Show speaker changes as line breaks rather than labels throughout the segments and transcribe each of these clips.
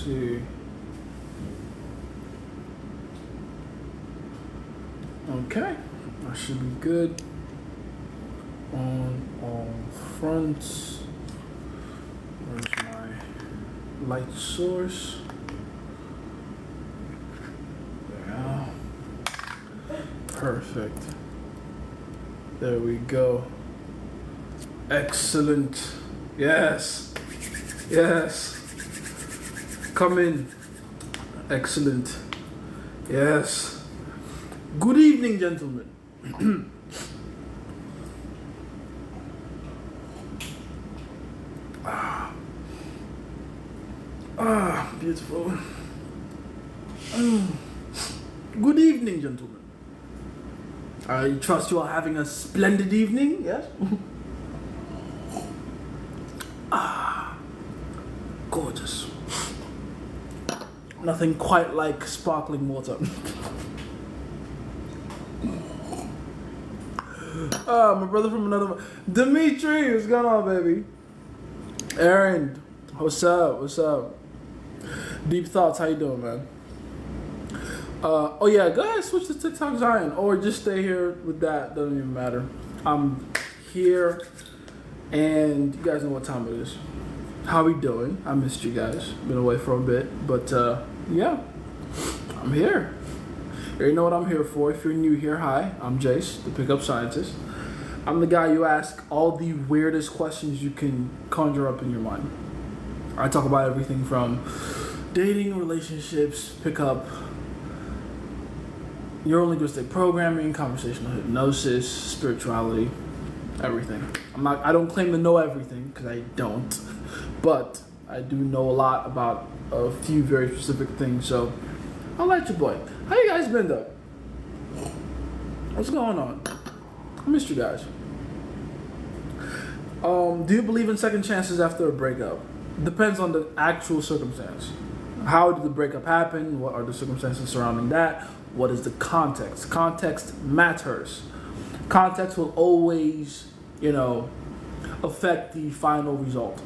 see. Okay, I should be good on all fronts. Where's my light source? There. Perfect. There we go. Excellent. Yes. Yes. Come in. Excellent. Yes. Good evening, gentlemen. Beautiful. Good evening, gentlemen. I trust you are having a splendid evening, yes? Gorgeous. Nothing quite like sparkling water. My brother from another... Dimitri, what's going on, baby? Aaron, what's up? What's up? Deep Thoughts, how you doing, man? Oh yeah, go ahead, switch to TikTok Zion, or just stay here with that. Doesn't even matter. I'm here, and you guys know what time it is. How we doing? I missed you guys. Been away for a bit, but yeah, I'm here. You already know what I'm here for. If you're new here, hi, I'm Jace, the Pickup Scientist. I'm the guy you ask all the weirdest questions you can conjure up in your mind. I talk about everything from dating, relationships, pickup, neurolinguistic programming, conversational hypnosis, spirituality, everything. I don't claim to know everything, because I don't, but I do know a lot about a few very specific things, so I'll let you boy. How you guys been though? What's going on? I missed you guys. Do you believe in second chances after a breakup? Depends on the actual circumstance. How did the breakup happen? What are the circumstances surrounding that? What is the context? Context matters. Context will always, affect the final result.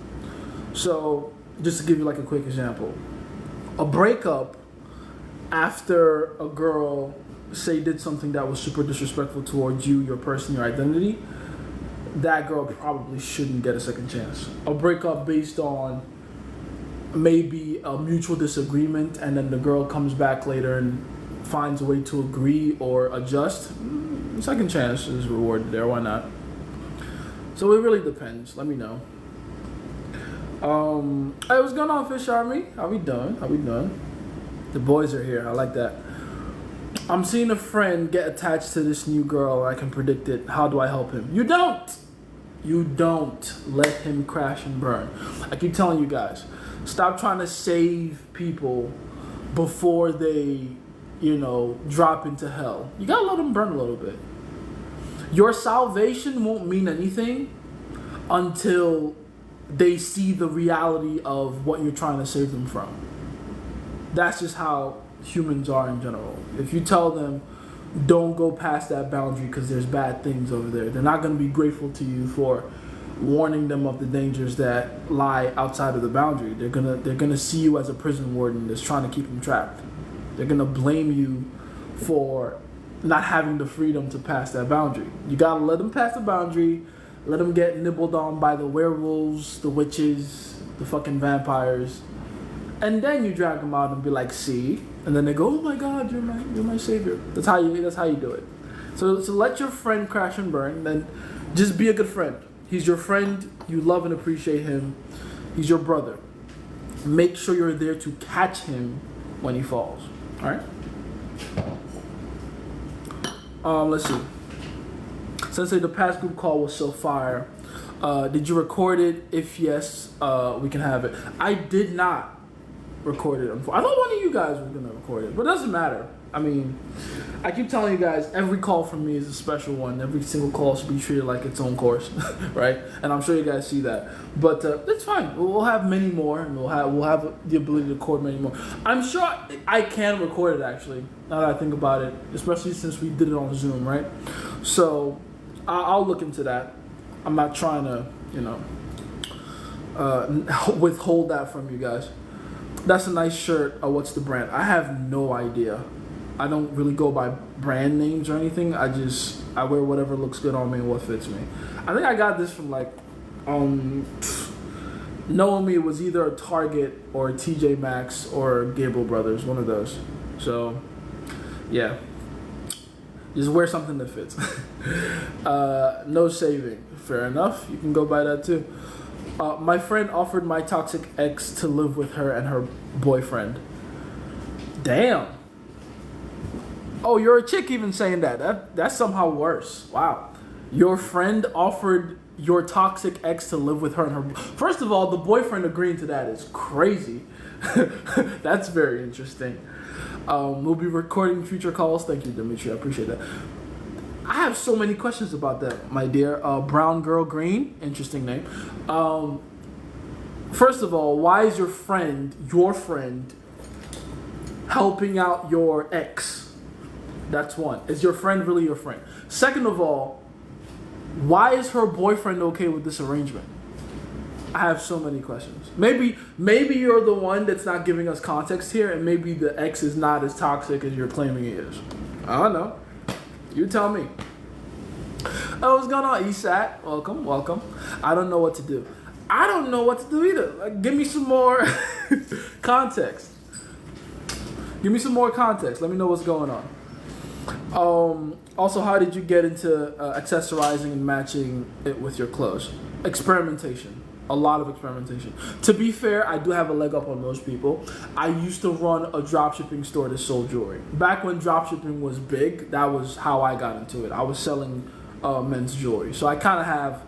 So, just to give you like a quick example. A breakup after a girl, say, did something that was super disrespectful towards you, your person, your identity, that girl probably shouldn't get a second chance. A breakup based on maybe a mutual disagreement, and then the girl comes back later and finds a way to agree or adjust, second chance is rewarded there. Why not? So it really depends. Let me know. Hey, what's going on, Fish Army? How we doing? The boys are here. I like that. I'm seeing a friend get attached to this new girl. I can predict it. How do I help him? You don't let him crash and burn. I keep telling you guys, stop trying to save people before they, drop into hell. You gotta let them burn a little bit. Your salvation won't mean anything until they see the reality of what you're trying to save them from. That's just how humans are in general. If you tell them, don't go past that boundary because there's bad things over there, they're not going to be grateful to you for warning them of the dangers that lie outside of the boundary. They're gonna see you as a prison warden that's trying to keep them trapped. They're gonna blame you for not having the freedom to pass that boundary. You gotta let them pass the boundary, let them get nibbled on by the werewolves, the witches, the fucking vampires, and then you drag them out and be like, see, and then they go, oh my God, you're my savior. That's how you do it. So let your friend crash and burn, then just be a good friend. He's your friend, you love and appreciate him. He's your brother. Make sure you're there to catch him when he falls. All right? Let's see. Sensei, the past group call was so fire. Did you record it? If yes, we can have it. I did not record it. I thought one of you guys was gonna record it, but it doesn't matter. I mean, I keep telling you guys, every call from me is a special one. Every single call should be treated like its own course, right? And I'm sure you guys see that. But it's fine. We'll have many more, and we'll have the ability to record many more. I'm sure I can record it, actually, now that I think about it, especially since we did it on Zoom, right? So I'll look into that. I'm not trying to, withhold that from you guys. That's a nice shirt. What's the brand? I have no idea. I don't really go by brand names or anything. I wear whatever looks good on me and what fits me. I think I got this from like, knowing me, it was either a Target or a TJ Maxx or Gabriel Brothers, one of those. So, yeah. Just wear something that fits. No saving. Fair enough. You can go buy that too. My friend offered my toxic ex to live with her and her boyfriend. Damn. Oh, you're a chick even saying that. That's somehow worse. Wow. Your friend offered your toxic ex to live with her and her... First of all, the boyfriend agreeing to that is crazy. That's very interesting. We'll be recording future calls. Thank you, Dimitri. I appreciate that. I have so many questions about that, my dear. Brown Girl Green. Interesting name. First of all, why is your friend, helping out your ex? That's one. Is your friend really your friend? Second of all, why is her boyfriend okay with this arrangement? I have so many questions. Maybe you're the one that's not giving us context here, and maybe the ex is not as toxic as you're claiming he is. I don't know. You tell me. Oh, what's going on, ESAT? Welcome. I don't know what to do. I don't know what to do either. Like, give me some more context. Give me some more context. Let me know what's going on. Also, how did you get into accessorizing and matching it with your clothes? Experimentation. A lot of experimentation. To be fair, I do have a leg up on most people. I used to run a dropshipping store that sold jewelry. Back when dropshipping was big, that was how I got into it. I was selling men's jewelry. So I kind of have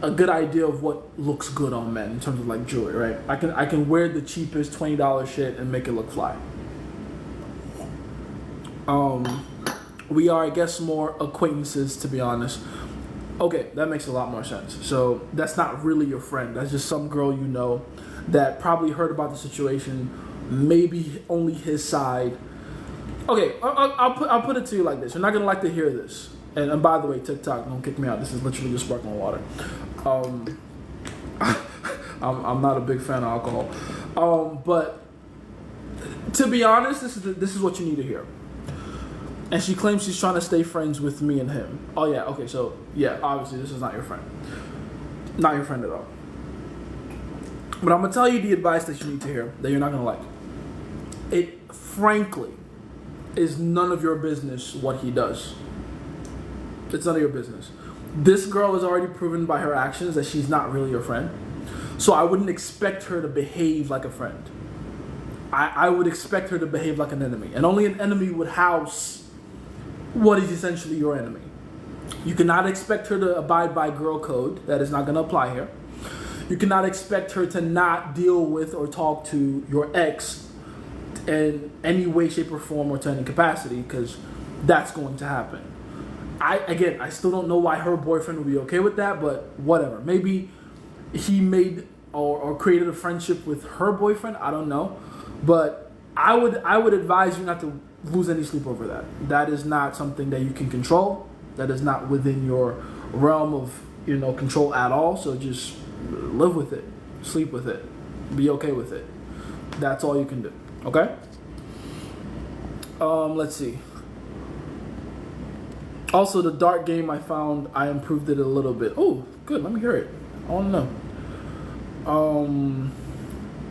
a good idea of what looks good on men in terms of like jewelry, right? I can wear the cheapest $20 shit and make it look fly. We are, I guess, more acquaintances, to be honest. Okay, that makes a lot more sense. So that's not really your friend. That's just some girl you know that probably heard about the situation, maybe only his side. Okay, I'll put it to you like this. You're not gonna like to hear this. And by the way, TikTok, don't kick me out. This is literally just sparkling water. I'm not a big fan of alcohol. But to be honest, this is what you need to hear. And she claims she's trying to stay friends with me and him. Oh yeah, okay, so yeah, obviously this is not your friend. Not your friend at all. But I'm gonna tell you the advice that you need to hear that you're not gonna like. It frankly is none of your business what he does. It's none of your business. This girl has already proven by her actions that she's not really your friend. So I wouldn't expect her to behave like a friend. I would expect her to behave like an enemy. And only an enemy would house what is essentially your enemy. You cannot expect her to abide by girl code. That is not going to apply here. You cannot expect her to not deal with or talk to your ex in any way, shape, or form or to any capacity, because that's going to happen. I still don't know why her boyfriend would be okay with that, but whatever. Maybe he made or created a friendship with her boyfriend. I don't know. But I would advise you not to lose any sleep over that. That is not something that you can control. That is not within your realm of control at all. So just live with it, sleep with it, be okay with it. That's all you can do. Okay. Let's see. Also, the dart game I found, I improved it a little bit. Oh, good. Let me hear it. I want to know.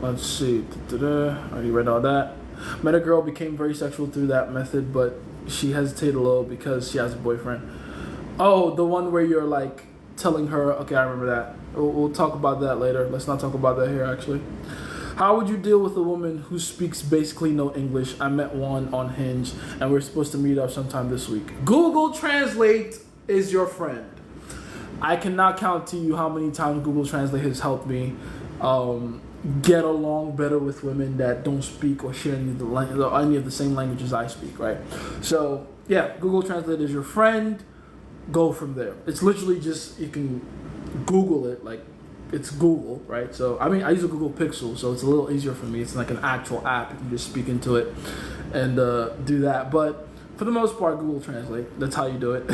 Let's see. I already read all that. Met a girl, became very sexual through that method, but she hesitated a little because she has a boyfriend. Oh, the one where you're like telling her, okay, I remember that. We'll talk about that later. Let's not talk about that here, actually. How would you deal with a woman who speaks basically no English? I met one on Hinge, and we're supposed to meet up sometime this week. Google Translate is your friend. I cannot count to you how many times Google Translate has helped me get along better with women that don't speak or share any of the same languages I speak, right? So, yeah, Google Translate is your friend. Go from there. It's literally just, you can Google it, like, it's Google, right? So, I mean, I use a Google Pixel, so it's a little easier for me. It's like an actual app. You can just speak into it and do that. But for the most part, Google Translate. That's how you do it.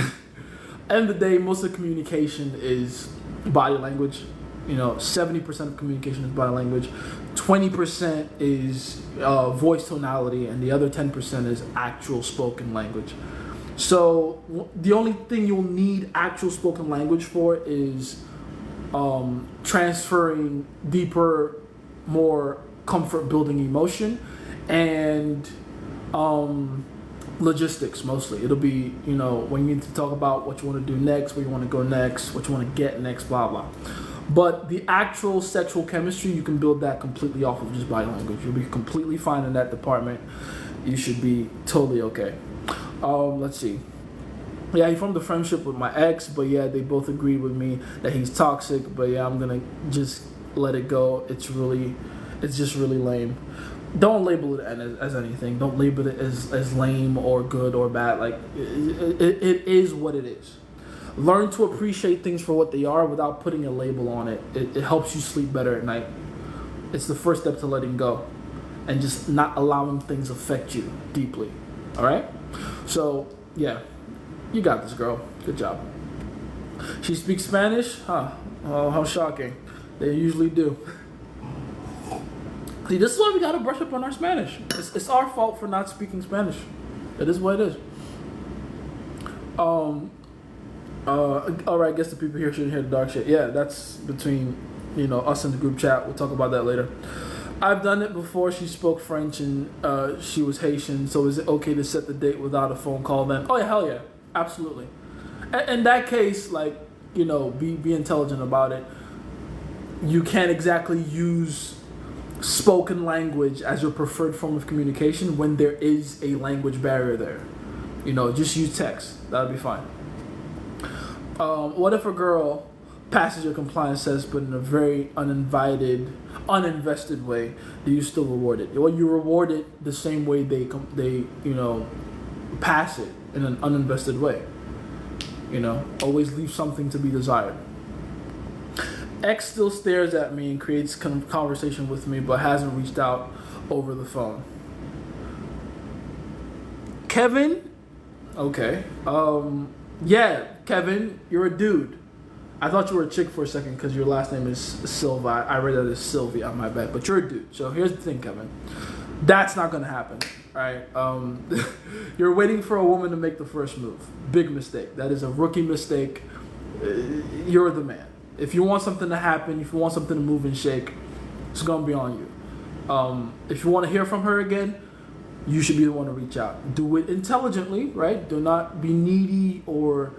End of the day, most of the communication is body language. 70% of communication is body language, 20% is voice tonality, and the other 10% is actual spoken language. So the only thing you'll need actual spoken language for is transferring deeper, more comfort building emotion, and logistics mostly. It'll be, when you need to talk about what you want to do next, where you want to go next, what you want to get next, blah, blah. But the actual sexual chemistry, you can build that completely off of just body language. You'll be completely fine in that department. You should be totally okay. Let's see. Yeah, he formed a friendship with my ex, but yeah, they both agreed with me that he's toxic. But yeah, I'm gonna just let it go. It's just really lame. Don't label it as anything. Don't label it as lame or good or bad. Like it is what it is. Learn to appreciate things for what they are without putting a label on it. It helps you sleep better at night. It's the first step to letting go and just not allowing things affect you deeply. All right? So, yeah, you got this, girl. Good job. She speaks Spanish? Huh. Oh, how shocking. They usually do. See, this is why we got to brush up on our Spanish. It's our fault for not speaking Spanish. It is what it is. All right, I guess the people here shouldn't hear the dark shit. Yeah, that's between, us in the group chat. We'll talk about that later. I've done it before. She spoke French and she was Haitian. So is it okay to set the date without a phone call then? Oh, yeah, hell yeah. Absolutely. In that case, be intelligent about it. You can't exactly use spoken language as your preferred form of communication when there is a language barrier there. Just use text. That'll be fine. What if a girl passes your compliance test but in a very uninvested way? Do you still reward it? Well, you reward it the same way they pass it in an uninvested way. Always leave something to be desired. X still stares at me and creates conversation with me but hasn't reached out over the phone. Kevin? Okay. Yeah, Kevin, you're a dude. I thought you were a chick for a second because your last name is Silva. I read that as Sylvia, my bad. But you're a dude. So here's the thing, Kevin. That's not going to happen, right? You're waiting for a woman to make the first move. Big mistake. That is a rookie mistake. You're the man. If you want something to happen, if you want something to move and shake, it's going to be on you. If you want to hear from her again, you should be the one to reach out. Do it intelligently, right? Do not be needy or,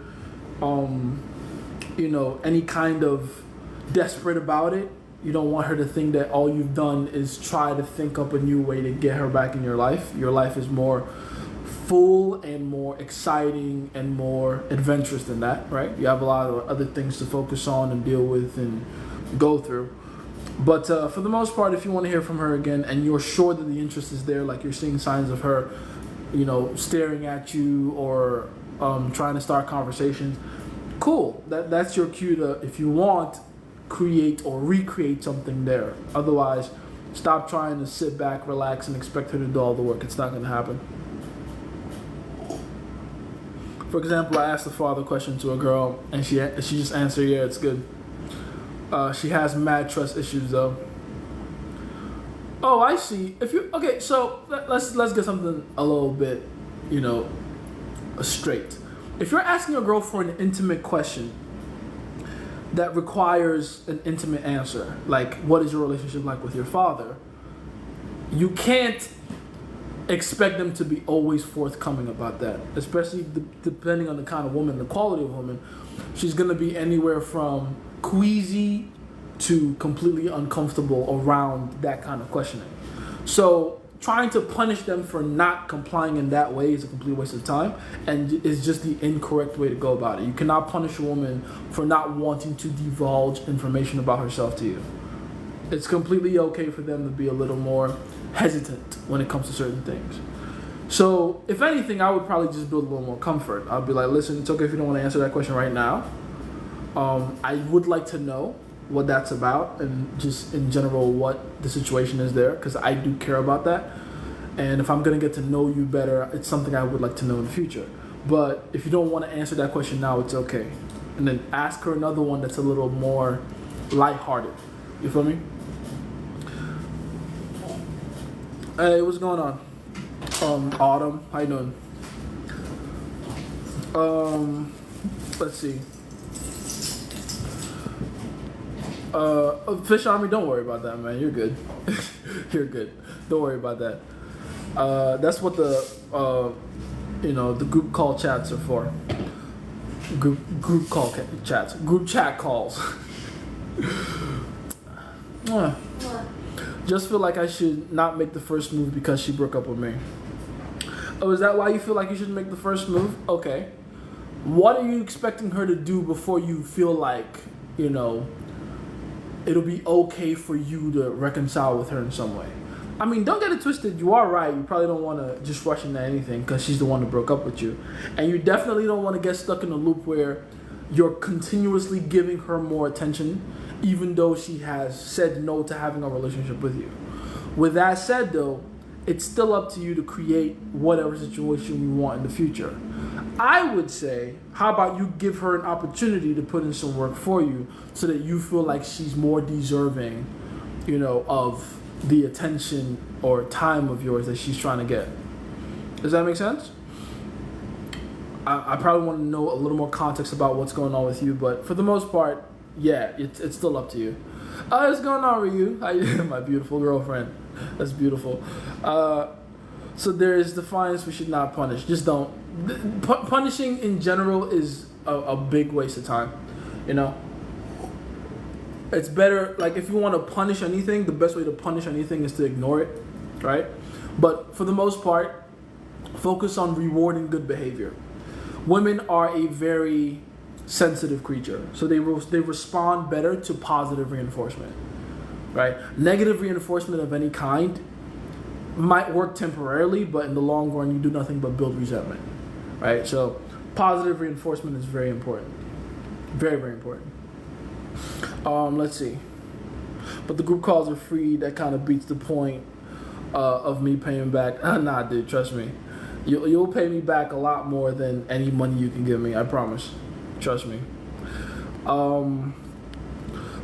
any kind of desperate about it. You don't want her to think that all you've done is try to think up a new way to get her back in your life. Your life is more full and more exciting and more adventurous than that, right? You have a lot of other things to focus on and deal with and go through. But for the most part, if you want to hear from her again and you're sure that the interest is there, like you're seeing signs of her, staring at you or trying to start conversations, cool. That's your cue to, if you want, create or recreate something there. Otherwise, stop trying to sit back, relax, and expect her to do all the work. It's not going to happen. For example, I asked the father question to a girl, and she just answered, yeah, it's good. She has mad trust issues though. Oh, I see. Okay, so let's get something a little bit, straight. If you're asking a girl for an intimate question that requires an intimate answer, like what is your relationship like with your father, you can't expect them to be always forthcoming about that, especially depending on the kind of woman, the quality of woman. She's gonna be anywhere from queasy to completely uncomfortable around that kind of questioning. So trying to punish them for not complying in that way is a complete waste of time and is just the incorrect way to go about it. You cannot punish a woman for not wanting to divulge information about herself to you. It's completely okay for them to be a little more hesitant when it comes to certain things. So if anything, I would probably just build a little more comfort. I'd be like, listen, it's okay if you don't want to answer that question right now. I would like to know what that's about and just in general what the situation is there, because I do care about that. And if I'm going to get to know you better, it's something I would like to know in the future. But if you don't want to answer that question now, it's okay. And then ask her another one that's a little more lighthearted. You feel me? Hey, what's going on? Autumn, how you doing? Let's see. Fish Army, don't worry about that, man. You're good. You're good. Don't worry about that. That's what the the group call chats are for. Group call chats. Group chat calls. Just feel like I should not make the first move because she broke up with me. Oh, is that why you feel like you should make the first move? Okay. What are you expecting her to do before you feel like, it'll be okay for you to reconcile with her in some way? I mean, don't get it twisted. You are right. You probably don't want to just rush into anything because she's the one that broke up with you. And you definitely don't want to get stuck in a loop where you're continuously giving her more attention, even though she has said no to having a relationship with you. With that said, though, it's still up to you to create whatever situation you want in the future. I would say, how about you give her an opportunity to put in some work for you so that you feel like she's more deserving, of the attention or time of yours that she's trying to get. Does that make sense? I probably want to know a little more context about what's going on with you, but for the most part, yeah, it's still up to you. What's going on with you? How you my beautiful girlfriend? That's beautiful. So there is defiance we should not punish. Just don't. Punishing in general is a big waste of time. It's better, like if you want to punish anything, the best way to punish anything is to ignore it, right? But for the most part, focus on rewarding good behavior. Women are a very sensitive creature, so they respond better to positive reinforcement, right? Negative reinforcement of any kind might work temporarily, but in the long run, you do nothing but build resentment, right? So positive reinforcement is very important, very, very important. Let's see. But the group calls are free. That kind of beats the point of me paying back. Nah, dude, trust me. You'll pay me back a lot more than any money you can give me. I promise. Trust me.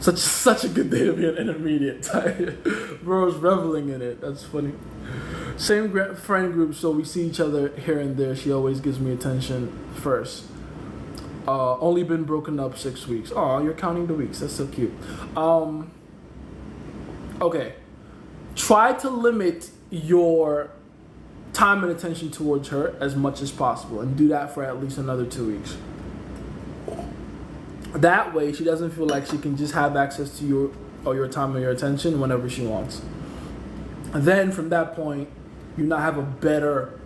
Such a good day to be an intermediate. Bro's reveling in it. That's funny. Same friend group, so we see each other here and there. She always gives me attention first. Only been broken up 6 weeks. Oh, you're counting the weeks. That's so cute. Okay. Try to limit your time and attention towards her as much as possible, and do that for at least another 2 weeks. That way, she doesn't feel like she can just have access to your time and your attention whenever she wants. And then from that point, you now have a better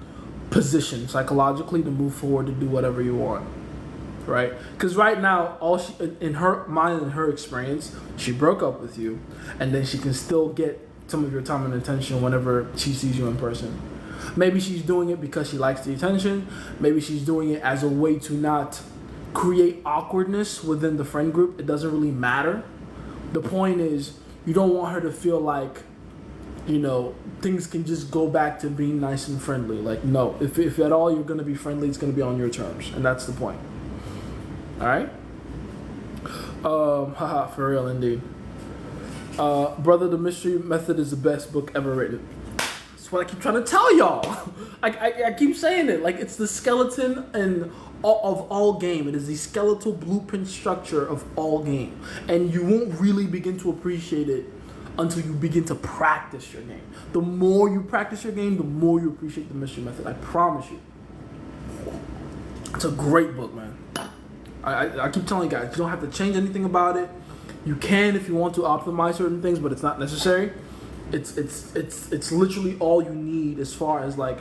position psychologically to move forward to do whatever you want. Right? Because right now, in her mind and her experience, she broke up with you, and then she can still get some of your time and attention whenever she sees you in person. Maybe she's doing it because she likes the attention. Maybe she's doing it as a way to not create awkwardness within the friend group. It doesn't really matter. The point is, you don't want her to feel like, things can just go back to being nice and friendly. Like, no, if at all you're going to be friendly, it's going to be on your terms, and that's the point. All right? Haha, for real indeed. Brother, The Mystery Method is the best book ever written. That's what I keep trying to tell y'all. I keep saying it. Like, it's the skeleton of all game. It is the skeletal blueprint structure of all game. And you won't really begin to appreciate it until you begin to practice your game. The more you practice your game, the more you appreciate The Mystery Method. I promise you. It's a great book, man. I keep telling you guys, you don't have to change anything about it. You can if you want to optimize certain things, but it's not necessary. It's literally all you need as far as like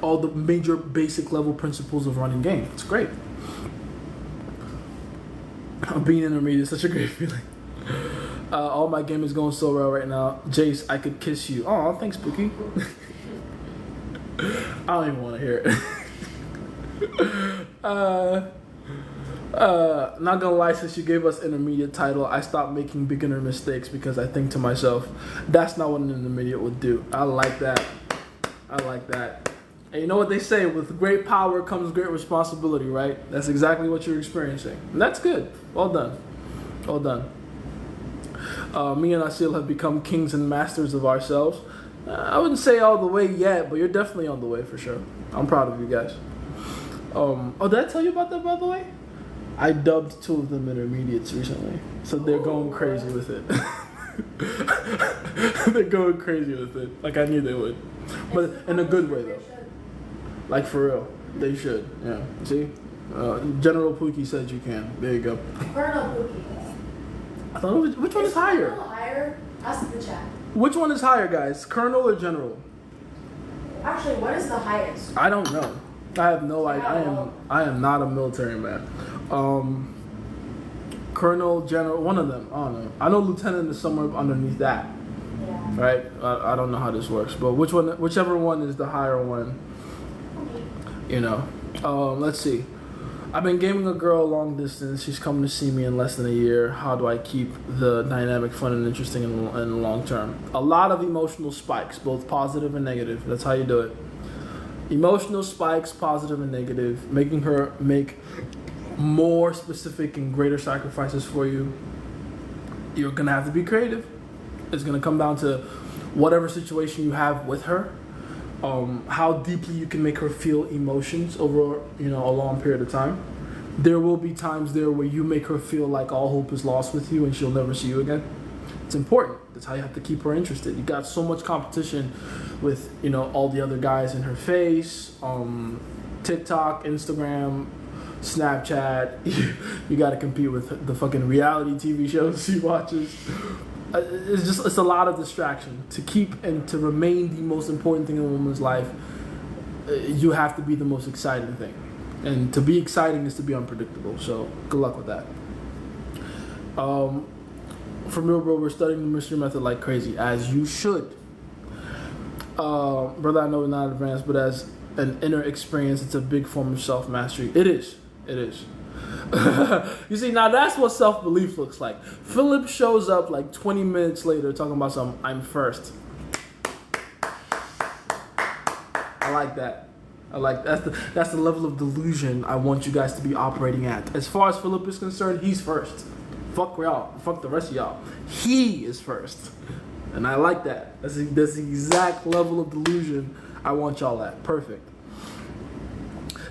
all the major basic level principles of running game. It's great. Being intermediate is such a great feeling. All my game is going so well right now. Jace, I could kiss you. Oh, thanks, Spooky. I don't even want to hear it. Not gonna lie, since you gave us intermediate title, I stopped making beginner mistakes because I think to myself, that's not what an intermediate would do. I like that. And you know what they say, with great power comes great responsibility, right? That's exactly what you're experiencing. And that's good. Well done. All done. Me and Asil have become kings and masters of ourselves. I wouldn't say all the way yet, but you're definitely on the way for sure. I'm proud of you guys. Did I tell you about that, by the way? I dubbed 2 of them intermediates recently, so they're going crazy with it. They're going crazy with it, like I knew they would, but in a good way though. Like for real, they should. Yeah. See, General Pookie said you can. There you go.
Colonel Pookie.
I thought which one is higher?
Colonel higher? Ask the chat.
Which one is higher, guys? Colonel or General?
Actually, what is the highest?
I don't know. I have no idea. I am not a military man. Colonel, General, one of them. I don't know. I know Lieutenant is somewhere underneath that.
Yeah.
Right? I don't know how this works, but whichever one is the higher one. You know. Let's see. I've been gaming a girl long distance. She's coming to see me in less than a year. How do I keep the dynamic fun and interesting in the long term? A lot of emotional spikes, both positive and negative. That's how you do it. Emotional spikes, positive and negative, making her make more specific and greater sacrifices for you. You're gonna have to be creative. It's gonna come down to whatever situation you have with her, how deeply you can make her feel emotions over a long period of time. There will be times there where you make her feel like all hope is lost with you and she'll never see you again. It's important. That's how you have to keep her interested. You got so much competition with all the other guys in her face, TikTok, Instagram, Snapchat. You got to compete with the fucking reality TV shows she watches. It's a lot of distraction. To keep and to remain the most important thing in a woman's life, you have to be the most exciting thing. And to be exciting is to be unpredictable. So good luck with that. For real, bro, we're studying the mystery method like crazy, as you should. Brother, I know we're not advanced, but as an inner experience, it's a big form of self-mastery. It is. You see, now that's what self-belief looks like. Philip shows up like 20 minutes later talking about some I'm first. I like that. That's the level of delusion I want you guys to be operating at. As far as Philip is concerned, he's first. Fuck y'all. Fuck the rest of y'all. He is first. And I like that. That's the exact level of delusion I want y'all at. Perfect.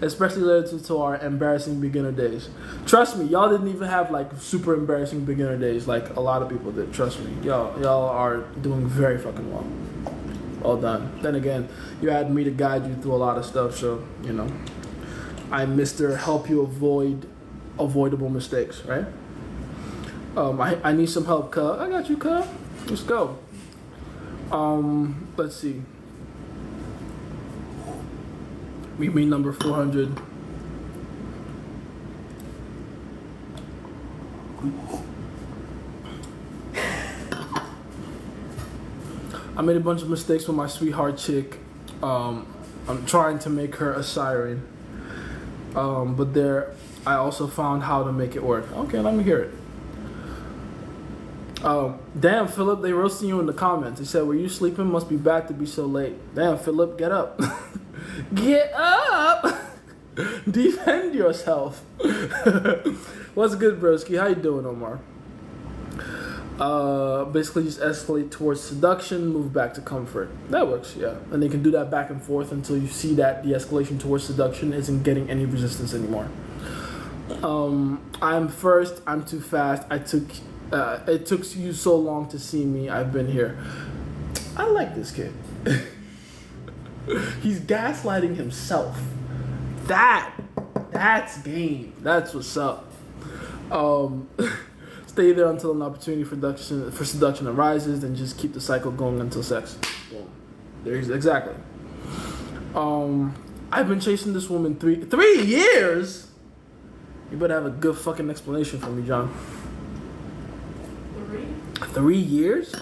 Especially relative to our embarrassing beginner days. Trust me, y'all didn't even have like super embarrassing beginner days like a lot of people did. Trust me. Y'all are doing very fucking well. All done. Then again, you had me to guide you through a lot of stuff, so I'm Mr. Help you avoid avoidable mistakes, right? I need some help, cuz. I got you, cuz. Let's go. Let's see. Meet me number 400. I made a bunch of mistakes with my sweetheart chick. I'm trying to make her a siren. But I also found how to make it work. Okay, let me hear it. Damn, Philip, they roasting you in the comments. They said, were you sleeping? Must be bad to be so late. Damn, Philip, get up. Get up! Defend yourself. What's good, broski? How you doing, Omar? Basically just escalate towards seduction, move back to comfort. That works, yeah. And they can do that back and forth until you see that the escalation towards seduction isn't getting any resistance anymore. I'm first, I'm too fast, it took you so long to see me, I've been here. I like this kid. He's gaslighting himself. That's game. That's what's up. Stay there until an opportunity for seduction arises, and just keep the cycle going until sex. Boom. There's exactly. I've been chasing this woman 3 years. You better have a good fucking explanation for me, John. 3 years?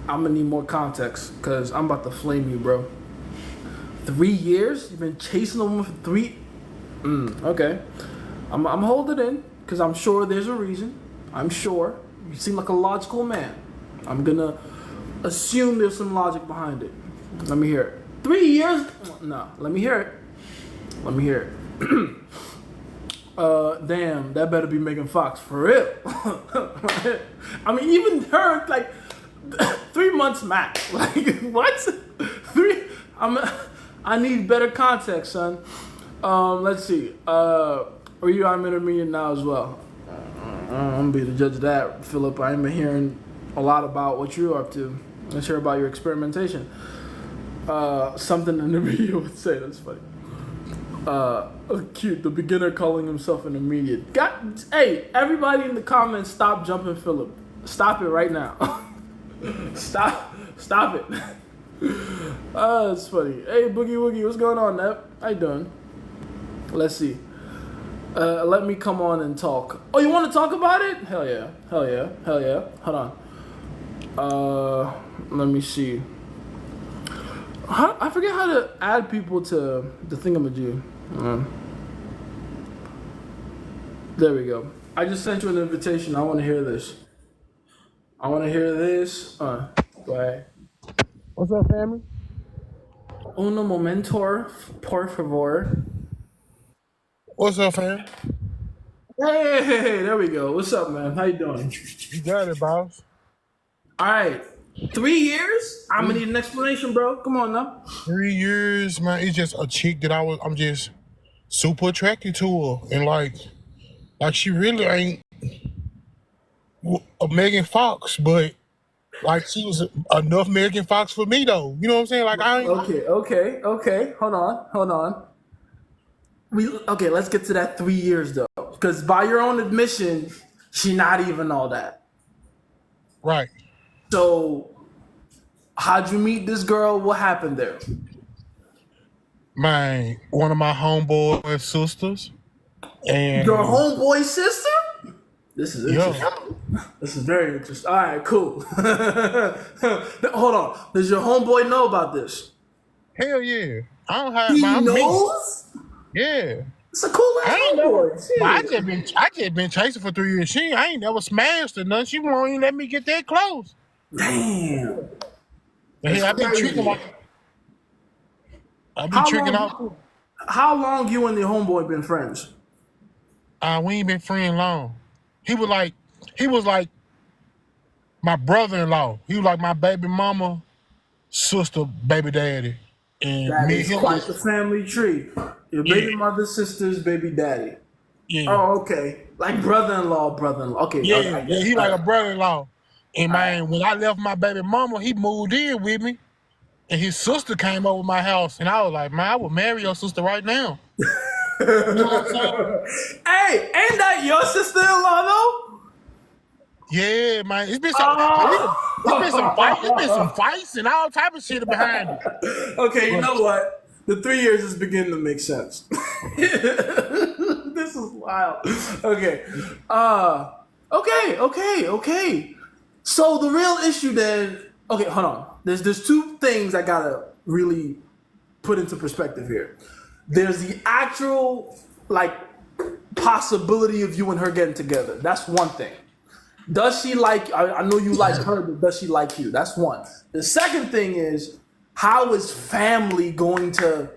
I'm gonna need more context, cause I'm about to flame you, bro. 3 years? You've been chasing a woman for 3? Okay. I'm hold it in, cause I'm sure there's a reason. I'm sure. You seem like a logical man. I'm gonna assume there's some logic behind it. Let me hear it. 3 years? No. Let me hear it. Damn, that better be Megan Fox for real. I mean, even her, like, 3 months max. Like, what? I need better context, son. Let's see. Are you I'm intermediate now as well? I'm gonna be the judge of that, Philip. I ain't been hearing a lot about what you're up to. Let's hear about your experimentation. Something in the video would say. That's funny. Cute. The beginner calling himself an immediate. Hey, everybody in the comments, stop jumping Philip. Stop it right now. Stop it. It's funny. Hey, Boogie Woogie, what's going on, Nep? How you doing? Let's see. Let me come on and talk. Oh, you want to talk about it? Hell yeah. Hold on. Let me see. I forget how to add people to the thingamajig. There we go. I just sent you an invitation. I want to hear this. Go ahead. What's up, family? Uno momento, por favor.
What's up, fam?
Hey, there we go. What's up, man? How you doing?
You got it, boss.
All right. 3 years? I'm gonna need an explanation, bro. Come on now.
3 years, man. It's just a chick that I'm just super attracted to her, and like she really ain't a Megan Fox, but like she was enough Megan Fox for me, though. You know what I'm saying? Like I ain't.
Okay. Hold on. Okay, let's get to that 3 years though, because by your own admission, she not even all that.
Right.
So, how'd you meet this girl? What happened there?
Man, one of my homeboy sisters, and
your homeboy sister? This is interesting.
Yeah.
This is very interesting. All right, cool. Hold on. Does your homeboy know about this?
Hell yeah. I don't have
He
my
knows?
Yeah.
It's a cool ass homeboy.
I just been chasing for 3 years. I ain't never smashed or nothing. She won't even let me get that close.
Damn.
Hey, I've been tricking out.
How long you and the homeboy been friends?
We ain't been friends long. He was like my brother-in-law. He was like my baby mama, sister, baby daddy. And
that
me
is
and him
quite the family tree. Your baby mother, sister's baby daddy.
Yeah.
Oh, okay. Like brother-in-law. Okay.
Yeah, he like a brother-in-law. And man, when I left my baby mama, he moved in with me. And his sister came over my house. And I was like, man, I would marry your sister right now. You know what I'm saying?
Hey, ain't that your sister-in-law though?
Yeah, man. It's been some fights and all type of shit behind it.
Okay, you know what? The 3 years is beginning to make sense. This is wild. Okay. Okay. So the real issue then, okay, hold on. There's two things I gotta really put into perspective here. There's the actual possibility of you and her getting together. That's one thing. Does she like? I know you like her, but does she like you? That's one. The second thing is, how is family going to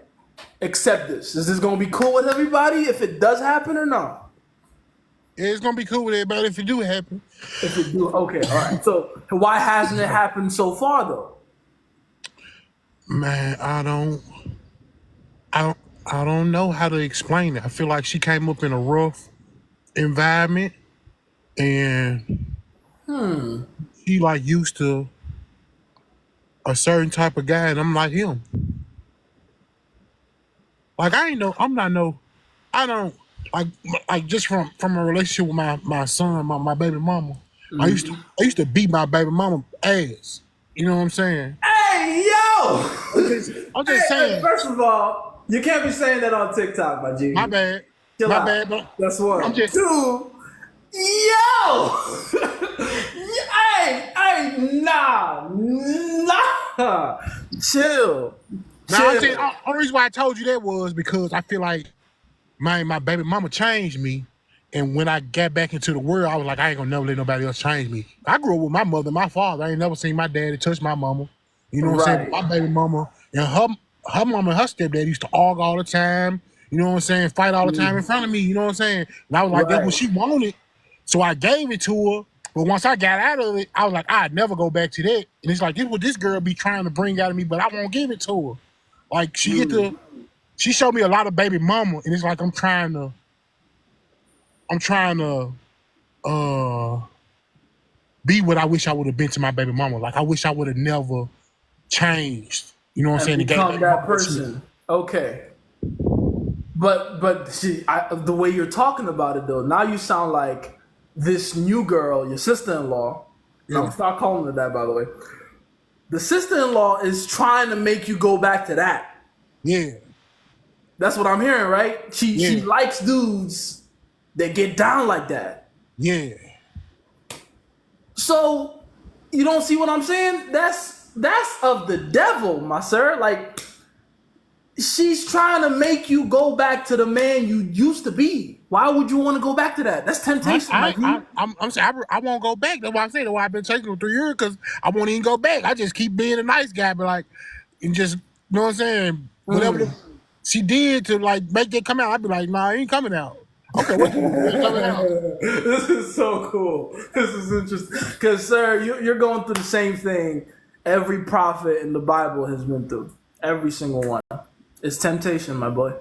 accept this? Is this going to be cool with everybody if it does happen or not?
Yeah, it's gonna be cool with everybody if it do happen.
If it do, okay, all right. So why hasn't it happened so far though?
Man, I don't know how to explain it. I feel like she came up in a rough environment, and she like used to a certain type of guy, and I'm like him. Like I don't like just from a relationship with my son, my baby mama. I used to beat my baby mama ass. You know what I'm saying?
Hey yo!
I'm just saying.
First of all, you can't be saying that on TikTok, my G.
My bad.
Chill out. That's one.
I'm just,
two. Yo! hey, nah. Chill.
Now, the only reason why I told you that was because I feel like my baby mama changed me. And when I got back into the world, I was like, I ain't gonna never let nobody else change me. I grew up with my mother, my father. I ain't never seen my daddy touch my mama. You know what I'm saying? My baby mama and her mama and her stepdad used to argue all the time. You know what I'm saying? Fight all the time in front of me. You know what I'm saying? And I was like, that's what she wanted. So I gave it to her. But once I got out of it, I was like, I'd never go back to that. And it's like, this what this girl be trying to bring out of me, but I won't give it to her. Like she showed me a lot of baby mama, and it's like I'm trying to be what I wish I would have been to my baby mama. Like I wish I would have never changed. You know what I'm saying?
Become that person. Okay. But see, the way you're talking about it though, now you sound like this new girl, your sister-in-law. Yeah. I'm start calling her that, by the way. The sister-in-law is trying to make you go back to that.
Yeah.
That's what I'm hearing, right? She likes dudes that get down like that.
Yeah.
So you don't see what I'm saying? That's of the devil, my sir. Like she's trying to make you go back to the man you used to be. Why would you want to go back to that? That's temptation.
I'm saying I won't go back. That's why I'm saying. That's why I've been chasing for 3 years, because I won't even go back. I just keep being a nice guy, but like, and just, you know what I'm saying? Whatever she did to like make it come out, I'd be like, nah, it ain't coming out. Okay, what you coming out?
This is so cool. This is interesting. Because, sir, you're going through the same thing every prophet in the Bible has been through. Every single one. It's temptation, my boy.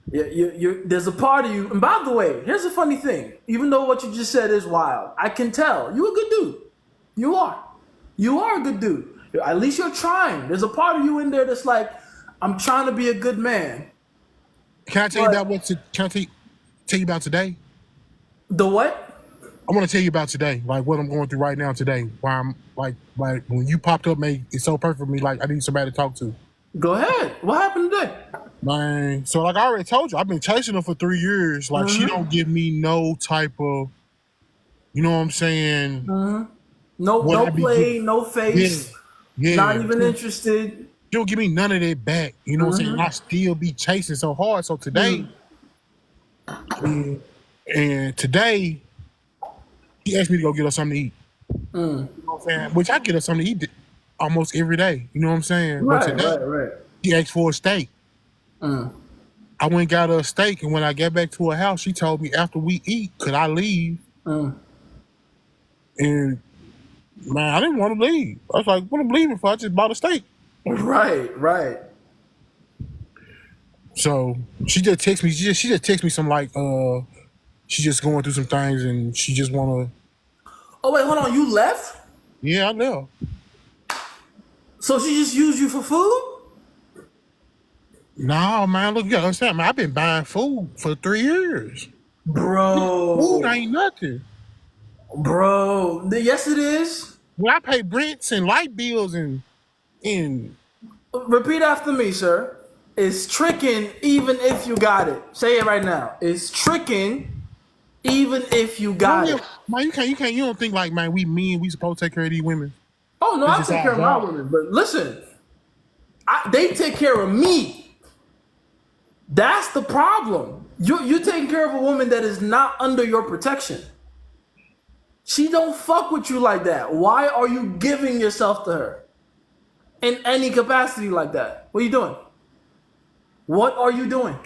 There's a part of you. And by the way, here's a funny thing. Even though what you just said is wild, I can tell you're a good dude. You are. You are a good dude. At least you're trying. There's a part of you in there that's like, I'm trying to be a good man.
Can I tell you about tell you about today?
The what?
I want to tell you about today, like what I'm going through right now today. Why I'm like when you popped up, mate, it's so perfect for me. Like I need somebody to talk to.
Go ahead. What happened today?
Man, so like I already told you, I've been chasing her for 3 years. Like she don't give me no type of, you know what I'm saying?
No play, no face.
Yeah.
Not even interested.
She don't give me none of that back. You know what I'm saying? And I still be chasing so hard. So today, and today, he asked me to go get her something to eat. You know what I'm saying? Which I get her something to eat almost every day. You know what I'm saying?
Right,
but today,
right.
he asked for a steak. I went and got her a steak, and when I got back to her house, she told me after we eat, could I leave? And man, I didn't want to leave. I was like, what am I leaving for? I just bought a steak.
Right.
So she just texted me. She just texted me some like she just going through some things and she just wanna.
Oh wait, hold on. You left?
Yeah, I know.
So she just used you for food?
No, man. Look, you gotta understand, man. I've been buying food for 3 years.
Bro.
Food ain't nothing.
Bro. Yes, it is.
When I pay rents and light bills and
Repeat after me, sir. It's tricking even if you got it. Say it right now. It's tricking even if you got it.
Man, you don't think like, man, we supposed to take care of these women.
Oh no, I take care of my women. But listen, they take care of me. That's the problem. You're taking care of a woman that is not under your protection. She don't fuck with you like that. Why are you giving yourself to her? In any capacity like that? What are you doing? What are you doing?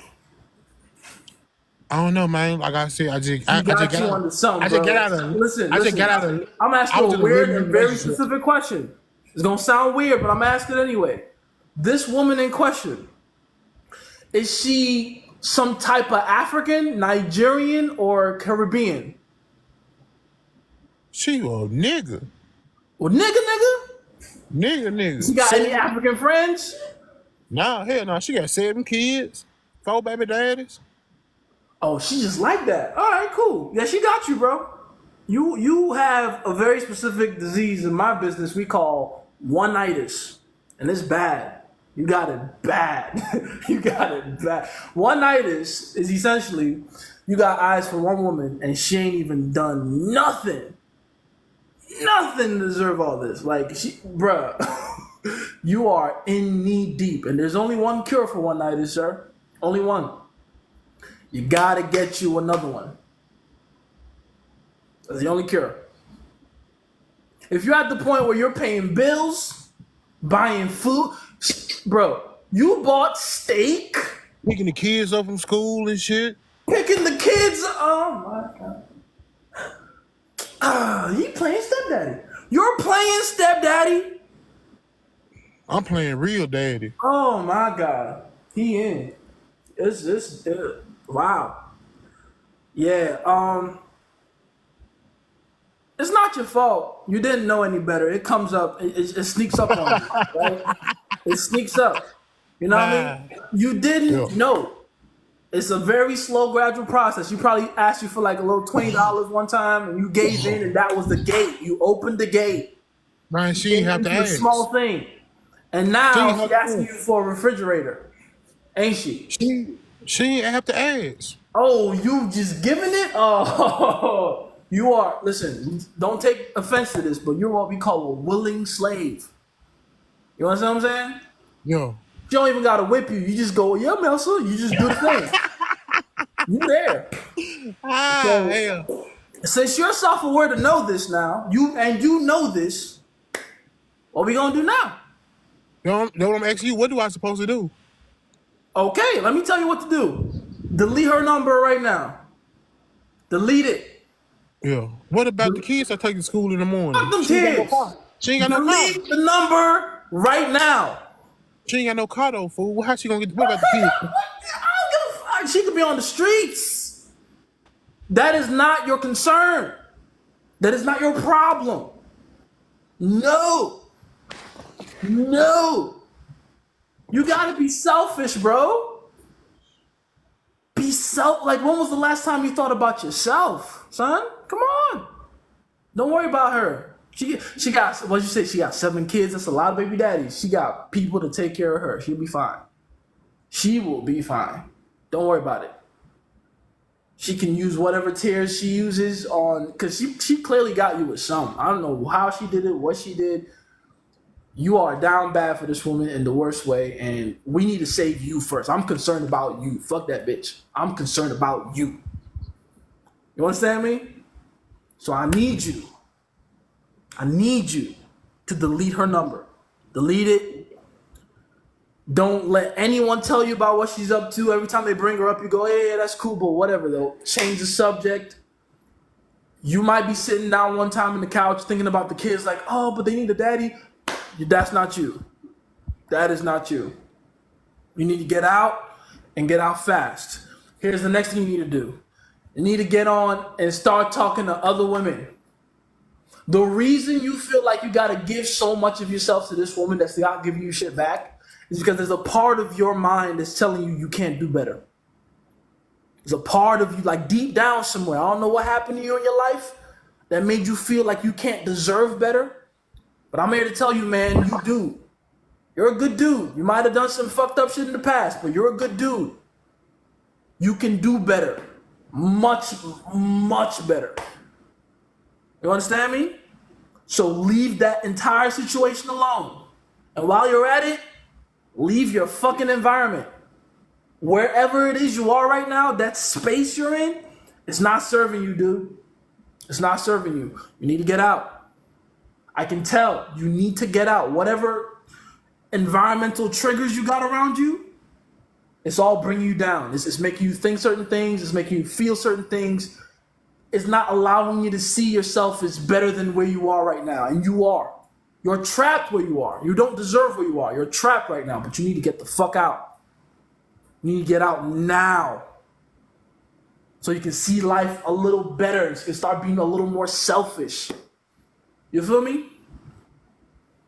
I don't know, man. Like I said, I just got out of.
Listen.
Got out of.
I'm asking a weird and very specific question. It's gonna sound weird, but I'm asking anyway. This woman in question, is she some type of African, Nigerian, or Caribbean?
She a nigga.
Well, nigga.
Nigga.
She got any African friends?
Nah, hell no. She got 7 kids, 4 baby daddies.
Oh, she just like that. All right, cool. Yeah, she got you, bro. You have a very specific disease in my business we call Oneitis, and it's bad. You got it bad. Oneitis is essentially you got eyes for one woman and she ain't even done nothing to deserve all this. Like, bruh, you are in knee deep. And there's only one cure for Oneitis, sir. Only one. You gotta get you another one. That's the only cure. If you're at the point where you're paying bills, buying food, bro, you bought steak
picking the kids up from school and shit.
Picking the kids. Oh my god. He playing stepdaddy. You're playing stepdaddy.
I'm playing real daddy.
Oh my god. He in. It's wow. Yeah. It's not your fault. You didn't know any better. It comes up. It sneaks up on you. Right? It sneaks up. You know what I mean? You didn't know. It's a very slow, gradual process. You probably asked you for like a little $20 one time, and you gave in, and that was the gate. You opened the gate.
Man, she ain't have to ask.
A small thing, and now she's asking you for a refrigerator, ain't she?
She ain't have to ask.
Oh, you just giving it? Oh, you are. Listen, don't take offense to this, but you're what we call a willing slave. You understand what I'm saying?
Yeah.
She don't even gotta whip you. You just go, yeah, Melsa. You just do the thing. You there.
Yeah.
Since you're self-aware to know this now, you know this, what we gonna do now?
You know what I'm asking you? What do I supposed to do?
Okay, let me tell you what to do. Delete her number right now. Delete it.
Yeah. What about the kids I take to school in the morning?
Fuck them kids.
She ain't got no car.
Delete the number right now.
She ain't got no car though, fool. How she gonna get? What about the kids?
I don't give a fuck. She could be on the streets. That is not your concern. That is not your problem. No. You gotta be selfish, bro. Like, when was the last time you thought about yourself, son? Come on. Don't worry about her. She got, what'd you say? She got 7 kids. That's a lot of baby daddies. She got people to take care of her. She'll be fine. She will be fine. Don't worry about it. She can use whatever tears she uses on, because she clearly got you with some. I don't know how she did it, what she did. You are down bad for this woman in the worst way, and we need to save you first. I'm concerned about you. Fuck that bitch. I'm concerned about you. You understand me? So I need you to delete her number. Delete it. Don't let anyone tell you about what she's up to. Every time they bring her up, you go, hey, that's cool, but whatever, though. Change the subject. You might be sitting down one time on the couch thinking about the kids like, oh, but they need a daddy. That's not you. That is not you. You need to get out and get out fast. Here's the next thing you need to do. You need to get on and start talking to other women. The reason you feel like you got to give so much of yourself to this woman that's not giving you shit back is because there's a part of your mind that's telling you you can't do better. There's a part of you, like deep down somewhere, I don't know what happened to you in your life that made you feel like you can't deserve better. But I'm here to tell you, man, you do. You're a good dude. You might have done some fucked up shit in the past, but you're a good dude. You can do better. Much, much better. You understand me? So leave that entire situation alone. And while you're at it, leave your fucking environment. Wherever it is you are right now, that space you're in, it's not serving you, dude. It's not serving you. You need to get out. I can tell you need to get out. Whatever environmental triggers you got around you, it's all bringing you down. It's making you think certain things. It's making you feel certain things. It's not allowing you to see yourself as better than where you are right now. And you are. You're trapped where you are. You don't deserve where you are. You're trapped right now, but you need to get the fuck out. You need to get out now. So you can see life a little better. So you can start being a little more selfish. You feel me?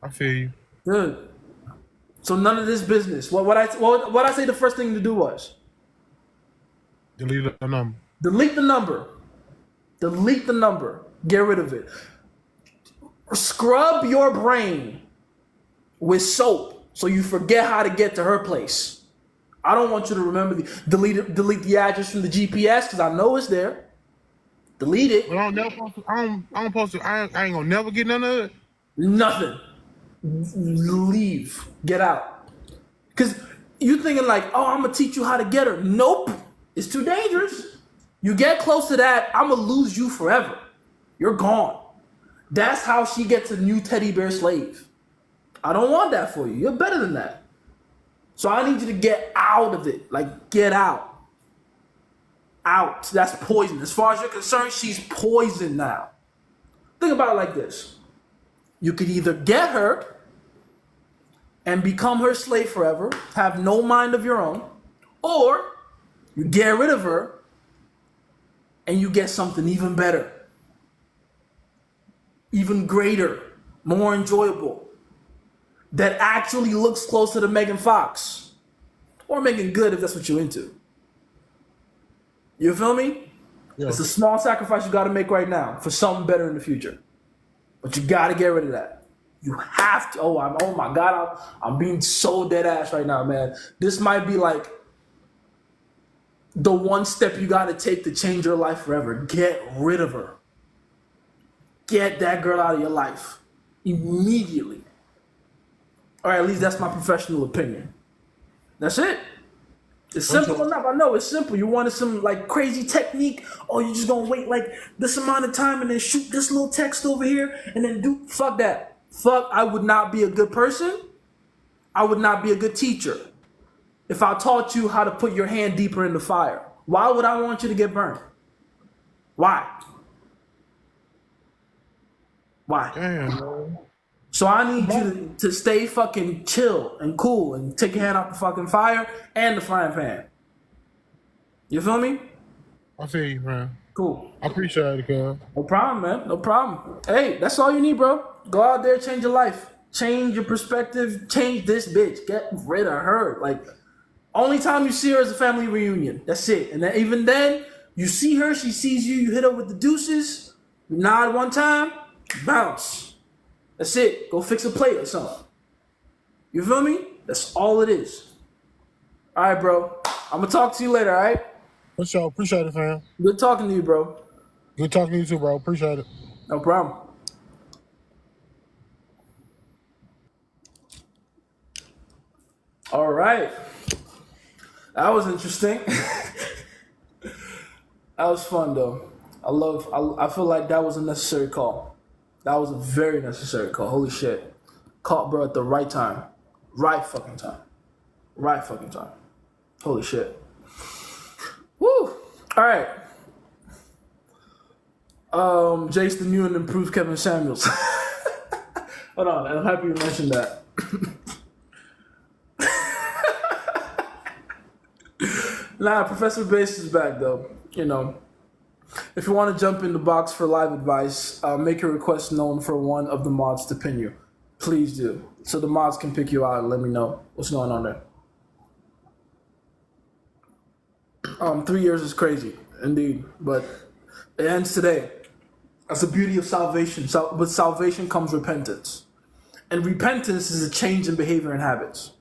I feel you.
Good. So none of this business. What I say the first thing to do was?
Delete the number.
Delete the number. Delete the number. Get rid of it. Scrub your brain with soap so you forget how to get to her place. I don't want you to remember delete the address from the GPS because I know it's there. Delete it.
Well, I ain't gonna never get none of it.
Nothing. Leave. Get out. Because you thinking like, oh, I'm going to teach you how to get her. Nope. It's too dangerous. You get close to that, I'm going to lose you forever. You're gone. That's how she gets a new teddy bear slave. I don't want that for you. You're better than that. So I need you to get out of it. Like, get out. Out. That's poison. As far as you're concerned, she's poison now. Think about it like this. You could either get her and become her slave forever, have no mind of your own, or you get rid of her and you get something even better, even greater, more enjoyable, that actually looks closer to Megan Fox or Megan Good if that's what you're into. You feel me?
Yeah.
It's a small sacrifice you got to make right now for something better in the future. But you got to get rid of that. You have to. Oh my God, I'm being so dead ass right now, man. This might be like the one step you got to take to change your life forever. Get rid of her. Get that girl out of your life immediately. Or at least that's my professional opinion. That's it. It's simple enough. I know it's simple. You wanted some like crazy technique. Oh, you're just gonna wait like this amount of time and then shoot this little text over here and then do fuck that. Fuck, I would not be a good person. I would not be a good teacher if I taught you how to put your hand deeper in the fire. Why would I want you to get burned? Why? Why?
Damn, man.
So I need you to stay fucking chill and cool and take your hand off the fucking fire and the frying pan. You feel me?
I feel you, man.
Cool.
I appreciate it, cuz.
No problem, man. No problem. Hey, that's all you need, bro. Go out there, change your life. Change your perspective. Change this bitch. Get rid of her. Like, only time you see her is a family reunion. That's it. And then, even then, you see her, she sees you, you hit her with the deuces, you nod one time, bounce. That's it. Go fix a plate or something. You feel me? That's all it is. All right, bro. I'm going to talk to you later, all right?
For sure. Appreciate it, fam.
Good talking to you, bro.
Good talking to you too, bro. Appreciate it.
No problem. All right. That was interesting. That was fun, though. I feel like that was a necessary call. That was a very necessary call. Holy shit. Caught bro at the right time. Right fucking time. Right fucking time. Holy shit. Woo. All right. Jace the new and improved Kevin Samuels. Hold on. I'm happy you mentioned that. Nah, Professor Bass is back though. You know. If you want to jump in the box for live advice, make your request known for one of the mods to pin you. Please do. So the mods can pick you out and let me know what's going on there. 3 years is crazy, indeed. But it ends today. That's the beauty of salvation. With salvation comes repentance. And repentance is a change in behavior and habits.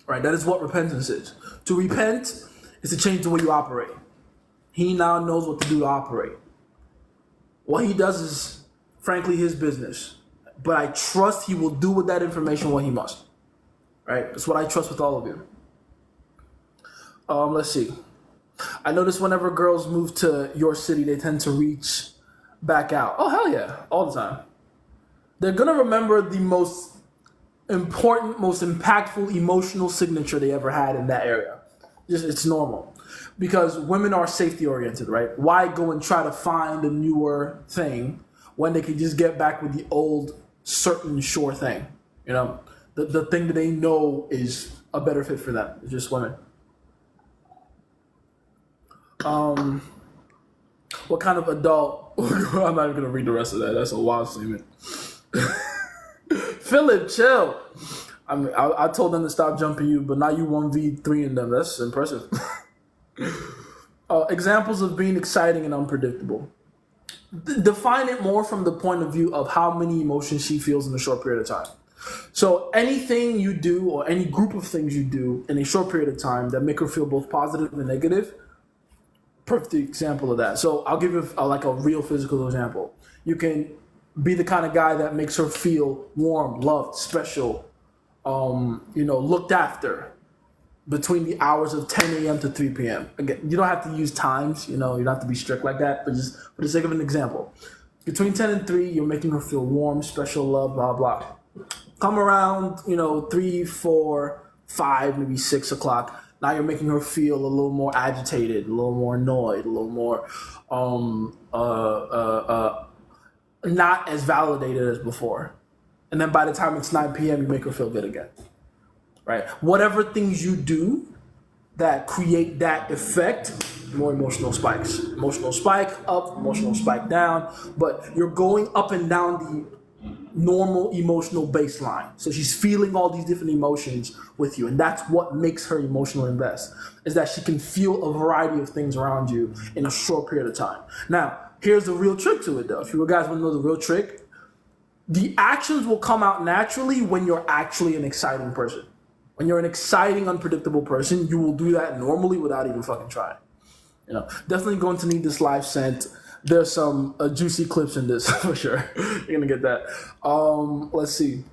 Right? That is what repentance is. To repent is to change the way you operate. He now knows what to do to operate. What he does is, frankly, his business. But I trust he will do with that information what he must. Right? That's what I trust with all of you. Let's see. I notice whenever girls move to your city, they tend to reach back out. Oh, hell yeah. All the time. They're going to remember the most important, most impactful emotional signature they ever had in that area. It's normal. Because women are safety oriented, right? Why go and try to find a newer thing when they can just get back with the old, certain, sure thing? You know, the thing that they know is a better fit for them. It's just women. What kind of adult? I'm not even gonna read the rest of that. That's a wild statement. Philip, chill. I told them to stop jumping you, but now you 1v3 in them. That's impressive. Examples of being exciting and unpredictable. Define it more from the point of view of how many emotions she feels in a short period of time. So anything you do or any group of things you do in a short period of time that make her feel both positive and negative, perfect example of that. So I'll give you like a real physical example. You can be the kind of guy that makes her feel warm, loved, special, looked after between the hours of 10 a.m. to 3 p.m. Again, you don't have to use times, you don't have to be strict like that, but just for the sake of an example. Between 10 and 3, you're making her feel warm, special, love, blah, blah. Come around, 3, 4, 5, maybe 6 o'clock. Now you're making her feel a little more agitated, a little more annoyed, a little more not as validated as before. And then by the time it's 9 p.m., you make her feel good again, right? Whatever things you do that create that effect, more emotional spikes. Emotional spike up, emotional spike down, but you're going up and down the normal emotional baseline. So she's feeling all these different emotions with you, and that's what makes her emotional invest, is that she can feel a variety of things around you in a short period of time. Now, here's the real trick to it though. If you guys want to know the real trick, the actions will come out naturally when you're actually an exciting person. When you're an exciting, unpredictable person, you will do that normally without even fucking trying. You know, definitely going to need this live sent. There's some juicy clips in this for sure. You're gonna get that. Let's see.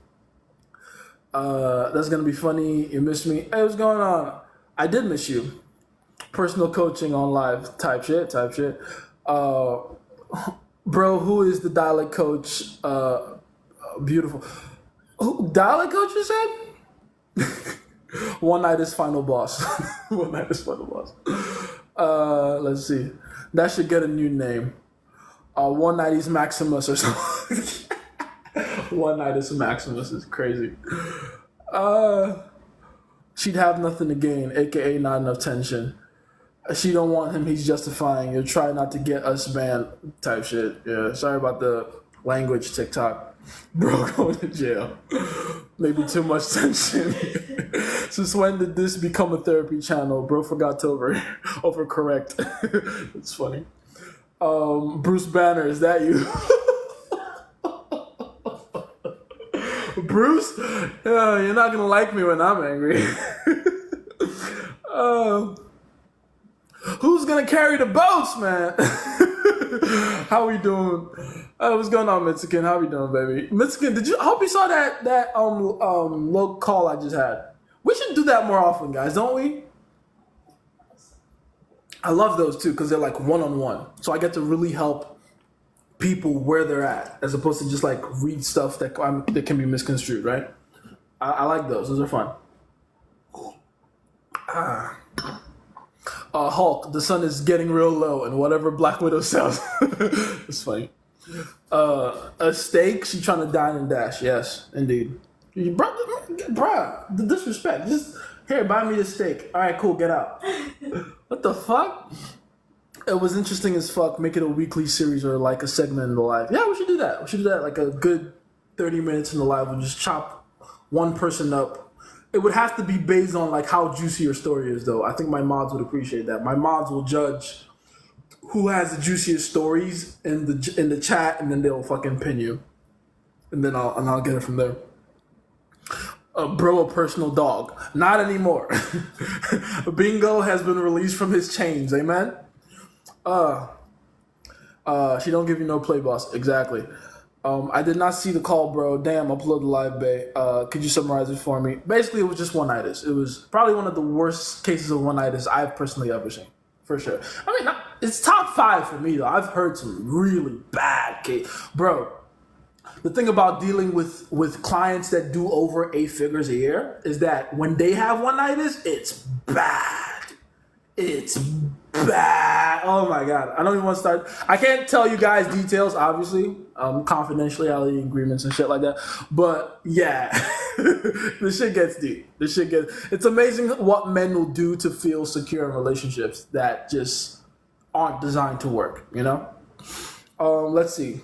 That's gonna be funny. You missed me. Hey, what's going on? I did miss you. Personal coaching on live type shit. Bro, who is the dialect coach? Beautiful. Who, dialect coach, you said? Oneitis final boss. Oneitis final boss. Let's see. That should get a new name. Oneitis Maximus or something. Oneitis Maximus is crazy. She'd have nothing to gain, aka not enough tension. She don't want him, he's justifying. You'll try not to get us banned type shit. Yeah, sorry about the language TikTok. Bro going to jail. Maybe too much tension. Since when did this become a therapy channel? Bro forgot to overcorrect. It's funny. Bruce Banner, is that you? Bruce? You're not gonna like me when I'm angry. Who's gonna carry the boats, man? How we doing? What's going on, Mexican? How we doing, baby? Mexican, I hope you saw that low call I just had. We should do that more often, guys, don't we? I love those too because they're like one-on-one. So I get to really help people where they're at as opposed to just like read stuff that can be misconstrued, right? I like those. Those are fun. Hulk, the sun is getting real low and whatever Black Widow sells. It's funny. A steak, she trying to dine and dash. Yes, indeed. Bruh, the disrespect. Just, here, buy me a steak. All right, cool, get out. What the fuck? It was interesting as fuck. Make it a weekly series or like a segment in the live. Yeah, we should do that. We should do that like a good 30 minutes in the live. We'll just chop one person up. It would have to be based on like how juicy your story is, though. I think my mods would appreciate that. My mods will judge who has the juiciest stories in the chat, and then they'll fucking pin you, and then I'll get it from there. Bro, a personal dog. Not anymore. Bingo has been released from his chains. Amen. She don't give you no play, boss. Exactly. I did not see the call, bro. Damn, upload the live bay. Could you summarize it for me? Basically, it was just Oneitis. It was probably one of the worst cases of Oneitis I've personally ever seen, for sure. I mean, it's top 5 for me, though. I've heard some really bad cases. Bro, the thing about dealing with clients that do over 8 figures a year is that when they have Oneitis, it's bad. It's bad. Oh my God. I don't even want to start. I can't tell you guys details, obviously. Confidentiality agreements and shit like that. But yeah, this shit gets deep. It's amazing what men will do to feel secure in relationships that just aren't designed to work, you know? Let's see.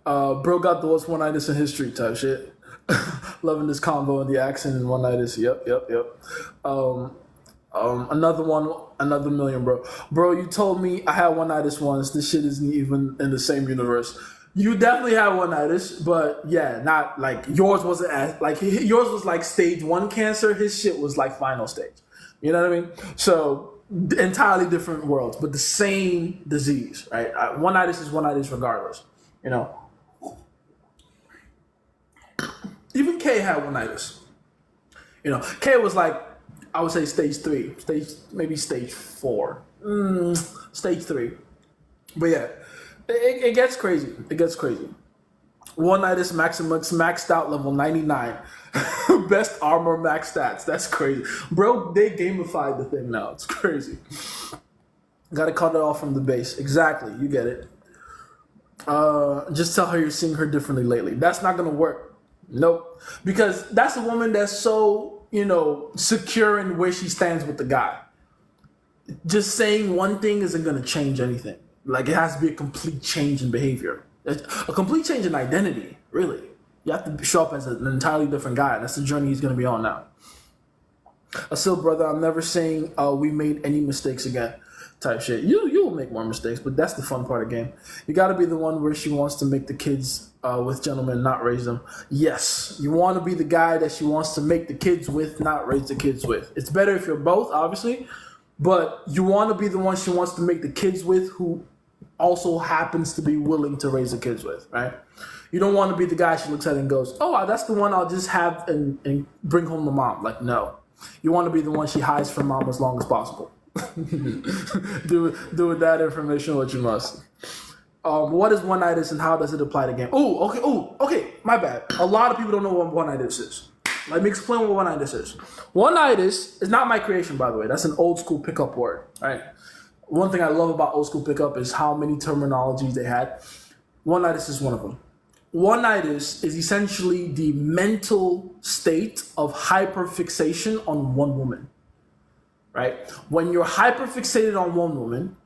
Bro got the worst Oneitis in history type shit. Loving this combo and the accent and Oneitis. Yep. Another million, bro. Bro, you told me I had Oneitis once. This shit isn't even in the same universe. You definitely had Oneitis, but yeah, not like yours wasn't as like yours was like stage 1 cancer. His shit was like final stage. You know what I mean? So entirely different worlds, but the same disease, right? Oneitis is Oneitis regardless. You know. Even Kay had Oneitis. You know, Kay was like, I would say stage 3, maybe stage 4, stage 3. But yeah, it gets crazy. Oneitis Maximus maxed out level 99. Best armor max stats. That's crazy. Bro, they gamified the thing now. It's crazy. Gotta cut it off from the base. Exactly. You get it. Just tell her you're seeing her differently lately. That's not gonna work. Nope. Because that's a woman that's so, secure in where she stands with the guy. Just saying one thing isn't gonna change anything. Like, it has to be a complete change in behavior. A complete change in identity, really. You have to show up as an entirely different guy. That's the journey he's gonna be on now. Still, brother, I'm never saying we made any mistakes again. Type shit. You will make more mistakes, but that's the fun part of the game. You got to be the one where she wants to make the kids with gentlemen, not raise them. Yes, you want to be the guy that she wants to make the kids with, not raise the kids with. It's better if you're both, obviously, but you want to be the one she wants to make the kids with who also happens to be willing to raise the kids with, right? You don't want to be the guy she looks at and goes, oh, that's the one I'll just have and bring home the mom. Like, no. You want to be the one she hides from mom as long as possible. do with that information what you must. What is Oneitis and how does it apply to game? Okay, my bad. A lot of people don't know what Oneitis is. Let me explain what Oneitis is. Oneitis is not my creation, by the way. That's an old school pickup word, right? One thing I love about old school pickup is how many terminologies they had. Oneitis is one of them. Oneitis is essentially the mental state of hyperfixation on one woman. Right? When you're hyperfixated on one woman,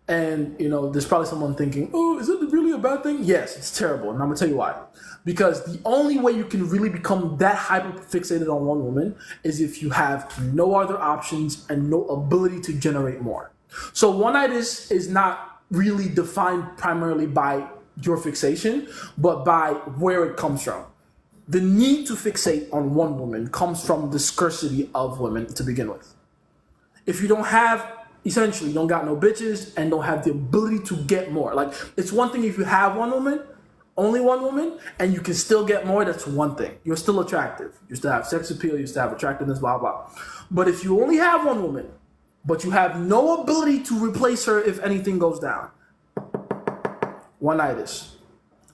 and there's probably someone thinking, oh, is it really a bad thing? Yes, it's terrible. And I'm gonna tell you why. Because the only way you can really become that hyperfixated on one woman is if you have no other options and no ability to generate more. So Oneitis is not really defined primarily by your fixation, but by where it comes from. The need to fixate on one woman comes from the scarcity of women to begin with. If you don't have, essentially, you don't got no bitches and don't have the ability to get more. Like, it's one thing if you have one woman, only one woman, and you can still get more, that's one thing. You're still attractive. You still have sex appeal, you still have attractiveness, blah, blah. But if you only have one woman, but you have no ability to replace her if anything goes down, Oneitis.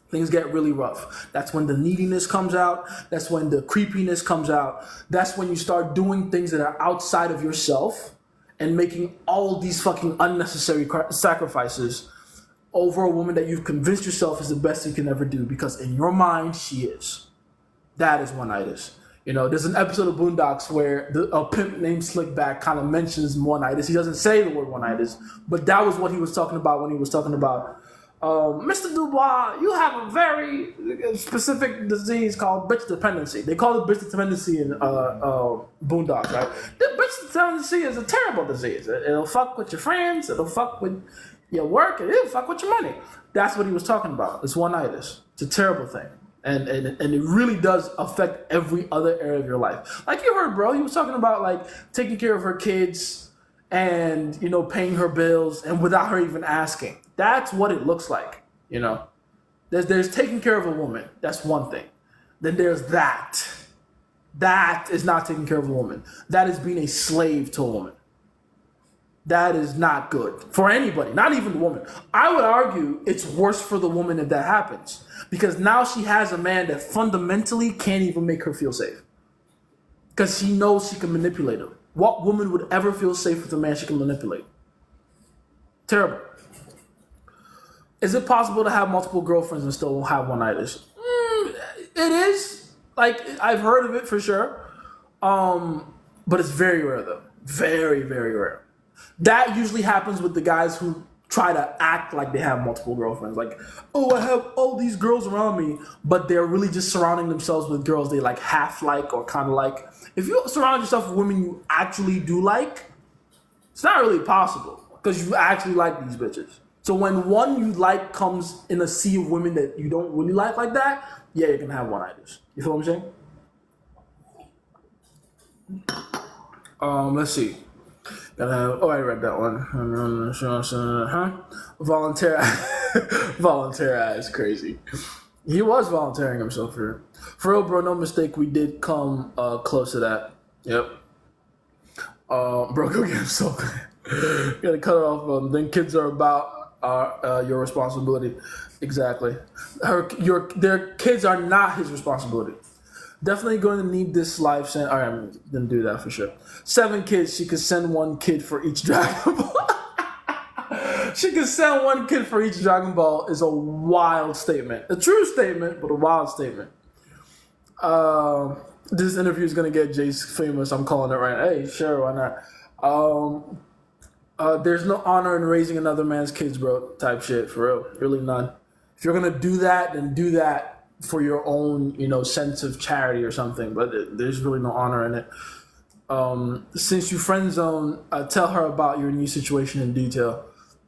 Things get really rough. That's when the neediness comes out. That's when the creepiness comes out. That's when you start doing things that are outside of yourself and making all these fucking unnecessary sacrifices over a woman that you've convinced yourself is the best you can ever do because in your mind, she is. That is Oneitis. There's an episode of Boondocks where a pimp named Slickback kind of mentions Oneitis. He doesn't say the word Oneitis, but that was what he was talking about when he was talking about Mr. Dubois, you have a very specific disease called bitch dependency. They call it bitch dependency in Boondocks, right? The bitch dependency is a terrible disease. It'll fuck with your friends, it'll fuck with your work, and it'll fuck with your money. That's what he was talking about. It's Oneitis. It's a terrible thing. And it really does affect every other area of your life. Like you heard, bro, he was talking about like taking care of her kids and, paying her bills and without her even asking. That's what it looks like, There's taking care of a woman. That's one thing. Then there's that. That is not taking care of a woman. That is being a slave to a woman. That is not good for anybody, not even the woman. I would argue it's worse for the woman if that happens. Because now she has a man that fundamentally can't even make her feel safe. Because she knows she can manipulate him. What woman would ever feel safe with a man she can manipulate? Terrible. Is it possible to have multiple girlfriends and still have Oneitis? It is. Like, I've heard of it for sure. But it's very rare, though. Very, very rare. That usually happens with the guys who try to act like they have multiple girlfriends. Like, oh, I have all these girls around me, but they're really just surrounding themselves with girls they like half like or kind of like. If you surround yourself with women you actually do like, it's not really possible because you actually like these bitches. So when one you like comes in a sea of women that you don't really like that, yeah, you can have Oneitis. You feel what I'm saying? Let's see. I read that one. Volunteer is crazy. He was volunteering himself for real, bro. No mistake, we did come close to that. Yep. Bro, go get himself. Gotta cut it off. Then kids are about are your responsibility. Exactly. Their kids are not his responsibility. Definitely going to need this life sent. All right, I'm gonna do that for sure. 7 kids. She could send 1 kid for each Dragon Ball. She could send 1 kid for each Dragon Ball is a wild statement. A true statement, but a wild statement. This interview is gonna get Jace famous. I'm calling it right now. Hey, sure, why not? There's no honor in raising another man's kids, bro. Type shit, for real. Really none. If you're gonna do that, then do that for your own, sense of charity or something. But there's really no honor in it. Since you friend zone, tell her about your new situation in detail.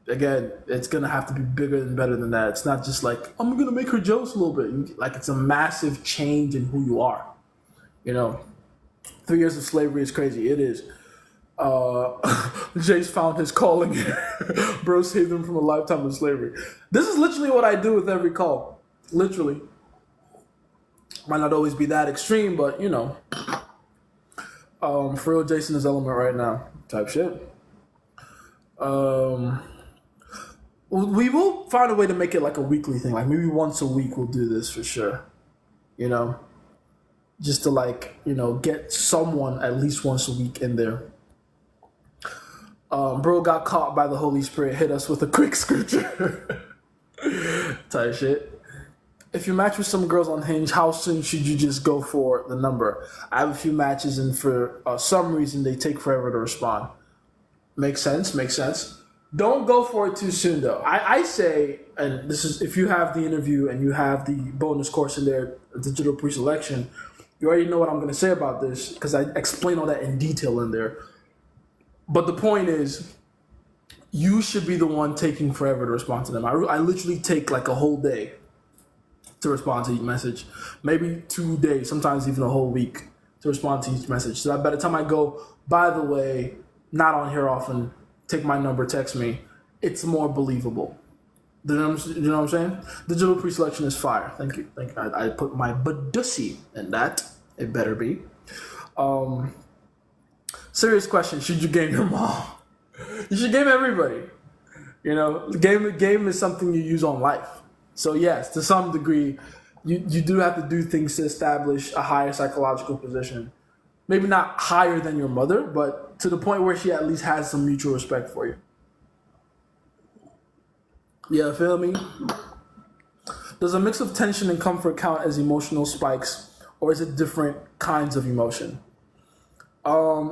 Again, it's gonna have to be bigger and better than that. It's not just like, I'm gonna make her jealous a little bit. Like, it's a massive change in who you are. 3 years of slavery is crazy. It is. Jace found his calling. Bro saved him from a lifetime of slavery. This is literally what I do with every call. Literally. Might not always be that extreme, but for real, Jason is element right now. Type shit. We will find a way to make it like a weekly thing. Like maybe once a week we'll do this for sure. Just to get someone at least once a week in there. Bro got caught by the Holy Spirit, hit us with a quick scripture. Type shit. If you match with some girls on Hinge, how soon should you just go for the number? I have a few matches and for some reason they take forever to respond. Makes sense. Don't go for it too soon though. I say, and this is if you have the interview and you have the bonus course in there, digital pre-selection, you already know what I'm going to say about this because I explain all that in detail in there. But the point is, you should be the one taking forever to respond to them. I literally take like a whole day to respond to each message. Maybe 2 days, sometimes even a whole week to respond to each message. So that by the time I go, by the way, not on here often, take my number, text me, it's more believable. You know what I'm saying? Digital pre-selection is fire. Thank you. I put my badussy in that. It better be. Serious question. Should you game your mom? You should game everybody. Game is something you use on life. So yes, to some degree, you do have to do things to establish a higher psychological position. Maybe not higher than your mother, but to the point where she at least has some mutual respect for you. Yeah, feel me? Does a mix of tension and comfort count as emotional spikes, or is it different kinds of emotion?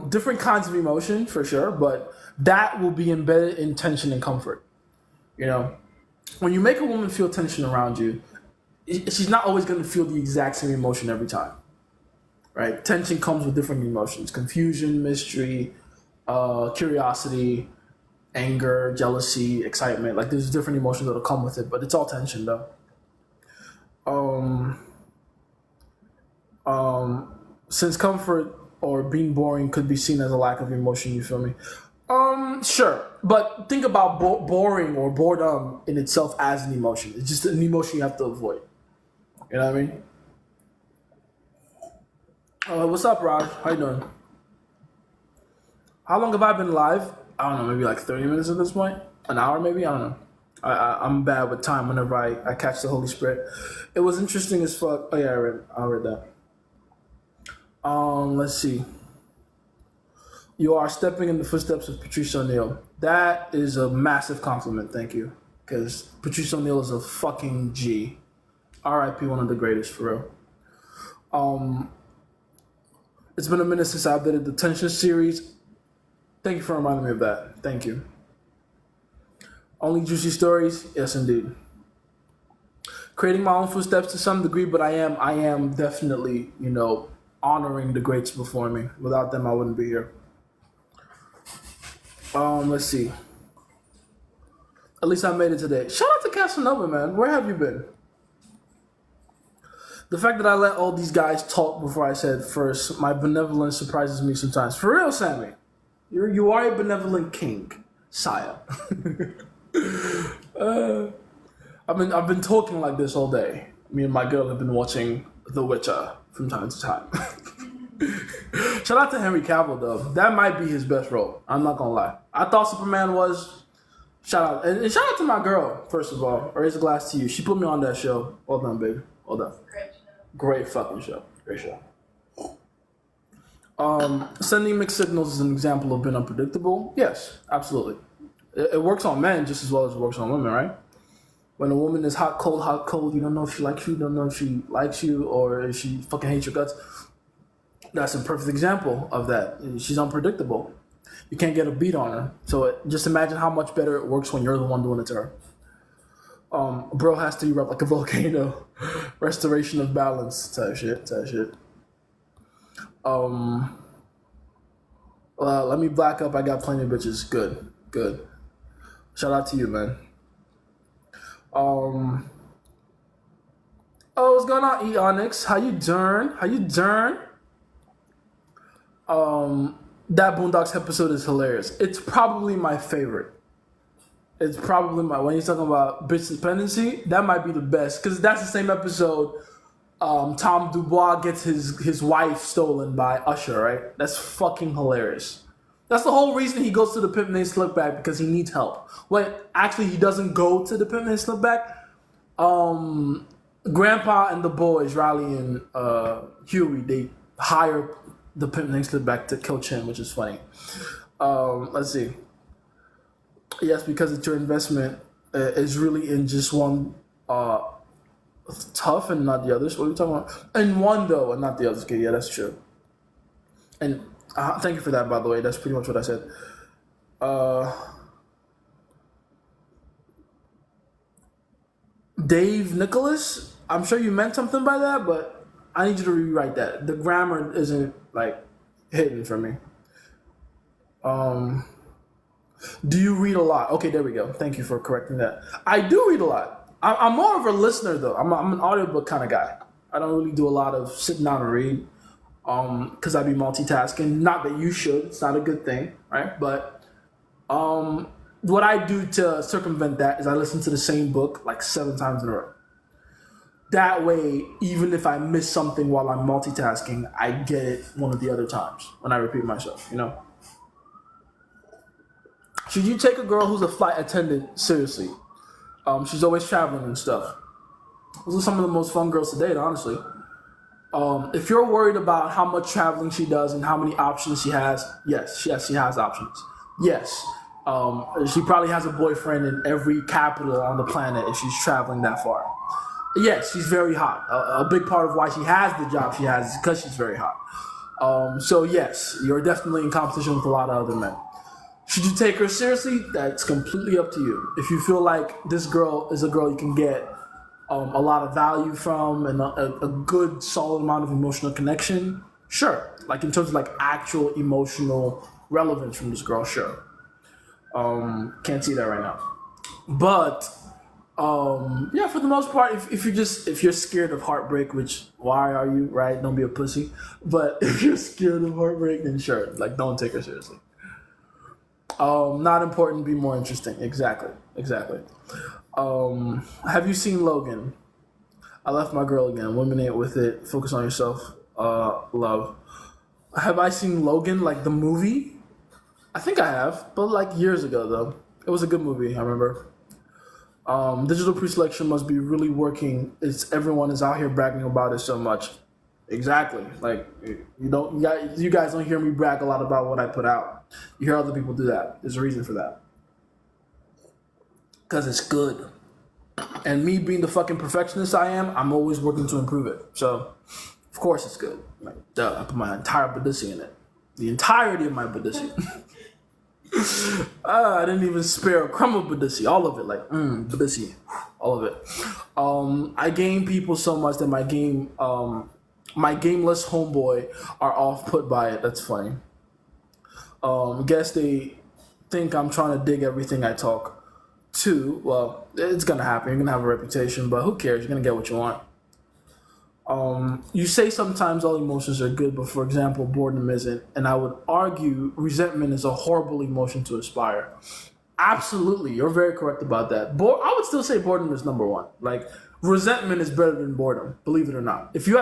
Different kinds of emotion, for sure, but that will be embedded in tension and comfort. When you make a woman feel tension around you, she's not always going to feel the exact same emotion every time, right? Tension comes with different emotions: confusion, mystery, curiosity, anger, jealousy, excitement. Like there's different emotions that'll come with it, but it's all tension though. Since comfort or being boring could be seen as a lack of emotion, you feel me? Sure, but think about boring or boredom in itself as an emotion. It's just an emotion you have to avoid. You know what I mean? What's up, Raj? How you doing? How long have I been live? I don't know, maybe like 30 minutes at this point? An hour maybe? I don't know. I'm bad with time whenever I catch the Holy Spirit. It was interesting as fuck. Oh yeah, I read that. Let's see. You are stepping in the footsteps of Patrice O'Neal. That is a massive compliment, thank you. Because Patrice O'Neal is a fucking G. R.I.P. one of the greatest, for real. It's been a minute since I updated the Tension series. Thank you for reminding me of that. Thank you. Only juicy stories? Yes, indeed. Creating my own footsteps to some degree, but I am definitely, honoring the greats before me. Without them, I wouldn't be here. Let's see. At least I made it today. Shout out to Casanova, man. Where have you been? The fact that I let all these guys talk before I said first, my benevolence surprises me sometimes. For real, Sammy. You are a benevolent king, sire. I've been talking like this all day. Me and my girl have been watching The Witcher from time to time. Shout out to Henry Cavill though. That might be his best role. I'm not gonna lie. I thought Superman was Shout out and shout out to my girl. First of all, raise a glass to you. She put me on that show. Well done, baby. Well done.
Great show.
Great fucking show. Great show. Sending mixed signals is an example of being unpredictable. Yes, absolutely. It works on men just as well as it works on women, right? When a woman is hot, cold, you don't know if she likes you, don't know if she likes you, or if she fucking hates your guts. That's a perfect example of that. She's unpredictable. You can't get a beat on her. So just imagine how much better it works when you're the one doing it to her. Bro has to erupt like a volcano. Restoration of balance type shit. Let me back up. I got plenty of bitches. Good. Shout out to you, man. What's going on, Onyx? How you doing? That Boondocks episode is hilarious. It's probably my favorite. When you're talking about bitch dependency, that might be the best. Because that's the same episode Tom Dubois gets his wife stolen by Usher, right? That's fucking hilarious. That's the whole reason he goes to the Pimp Named Slickback, because he needs help. Actually, he doesn't go to the Pimp Named Slickback. Grandpa and the boys, Riley and Huey, they hire the Pimp Named Slickback to kill Chin, which is funny. Let's see. Yes, because it's your investment is really in just one tough and not the others. What are we talking about? In one, though, and not the others. Okay, yeah, that's true. And thank you for that, by the way. That's pretty much what I said. Dave Nicholas, I'm sure you meant something by that, but I need you to rewrite that. The grammar isn't, hidden for me. Do you read a lot? Okay, there we go. Thank you for correcting that. I do read a lot. I'm more of a listener, though. I'm an audiobook kind of guy. I don't really do a lot of sitting down and read. Because I be multitasking. Not that you should. It's not a good thing, right? But what I do to circumvent that is I listen to the same book 7 times in a row. That way, even if I miss something while I'm multitasking, I get it one of the other times when I repeat myself, you know? Should you take a girl who's a flight attendant seriously? She's always traveling and stuff. Those are some of the most fun girls to date, honestly. If you're worried about how much traveling she does and how many options she has, yes, she has options. Yes, she probably has a boyfriend in every capital on the planet if she's traveling that far. Yes, she's very hot. A big part of why she has the job she has is because she's very hot. So yes, you're definitely in competition with a lot of other men. Should you take her seriously? That's completely up to you. If you feel like this girl is a girl you can get a lot of value from and a good solid amount of emotional connection, sure. In terms of actual emotional relevance from this girl, sure. Can't see that right now. But yeah, for the most part, if you're scared of heartbreak, which why are you, right? Don't be a pussy. But if you're scared of heartbreak, then sure, don't take her seriously. Not important, be more interesting. Exactly. Have you seen Logan? I left my girl again. Women ain't with it. Focus on yourself. Love. Have I seen Logan, the movie? I think I have, but years ago though. It was a good movie, I remember. Digital pre-selection must be really working. Everyone is out here bragging about it so much. Exactly. You guys don't hear me brag a lot about what I put out. You hear other people do that. There's a reason for that. Because it's good. And me being the fucking perfectionist I am, I'm always working to improve it. So, of course it's good. I put my entire Badissi in it. The entirety of my Badissi. I didn't even spare a crumb of Badissi. All of it. Badissi. All of it. I game people so much that my gameless homeboy are off put by it. That's funny. Guess they think I'm trying to dig everything I talk to. Well, it's gonna happen. You're gonna have a reputation, but who cares? You're gonna get what you want. You say sometimes all emotions are good, but for example, boredom isn't. And I would argue resentment is a horrible emotion to aspire. Absolutely, you're very correct about that. I would still say boredom is number one. Resentment is better than boredom, believe it or not. If you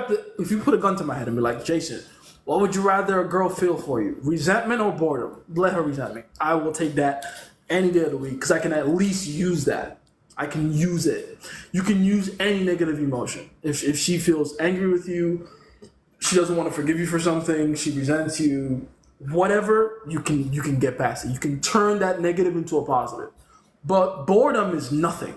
put a gun to my head and be like, Jason, what would you rather a girl feel for you? Resentment or boredom? Let her resent me. I will take that any day of the week because I can at least use that. I can use it. You can use any negative emotion. If she feels angry with you, she doesn't want to forgive you for something, she resents you, whatever, you can get past it. You can turn that negative into a positive. But boredom is nothing.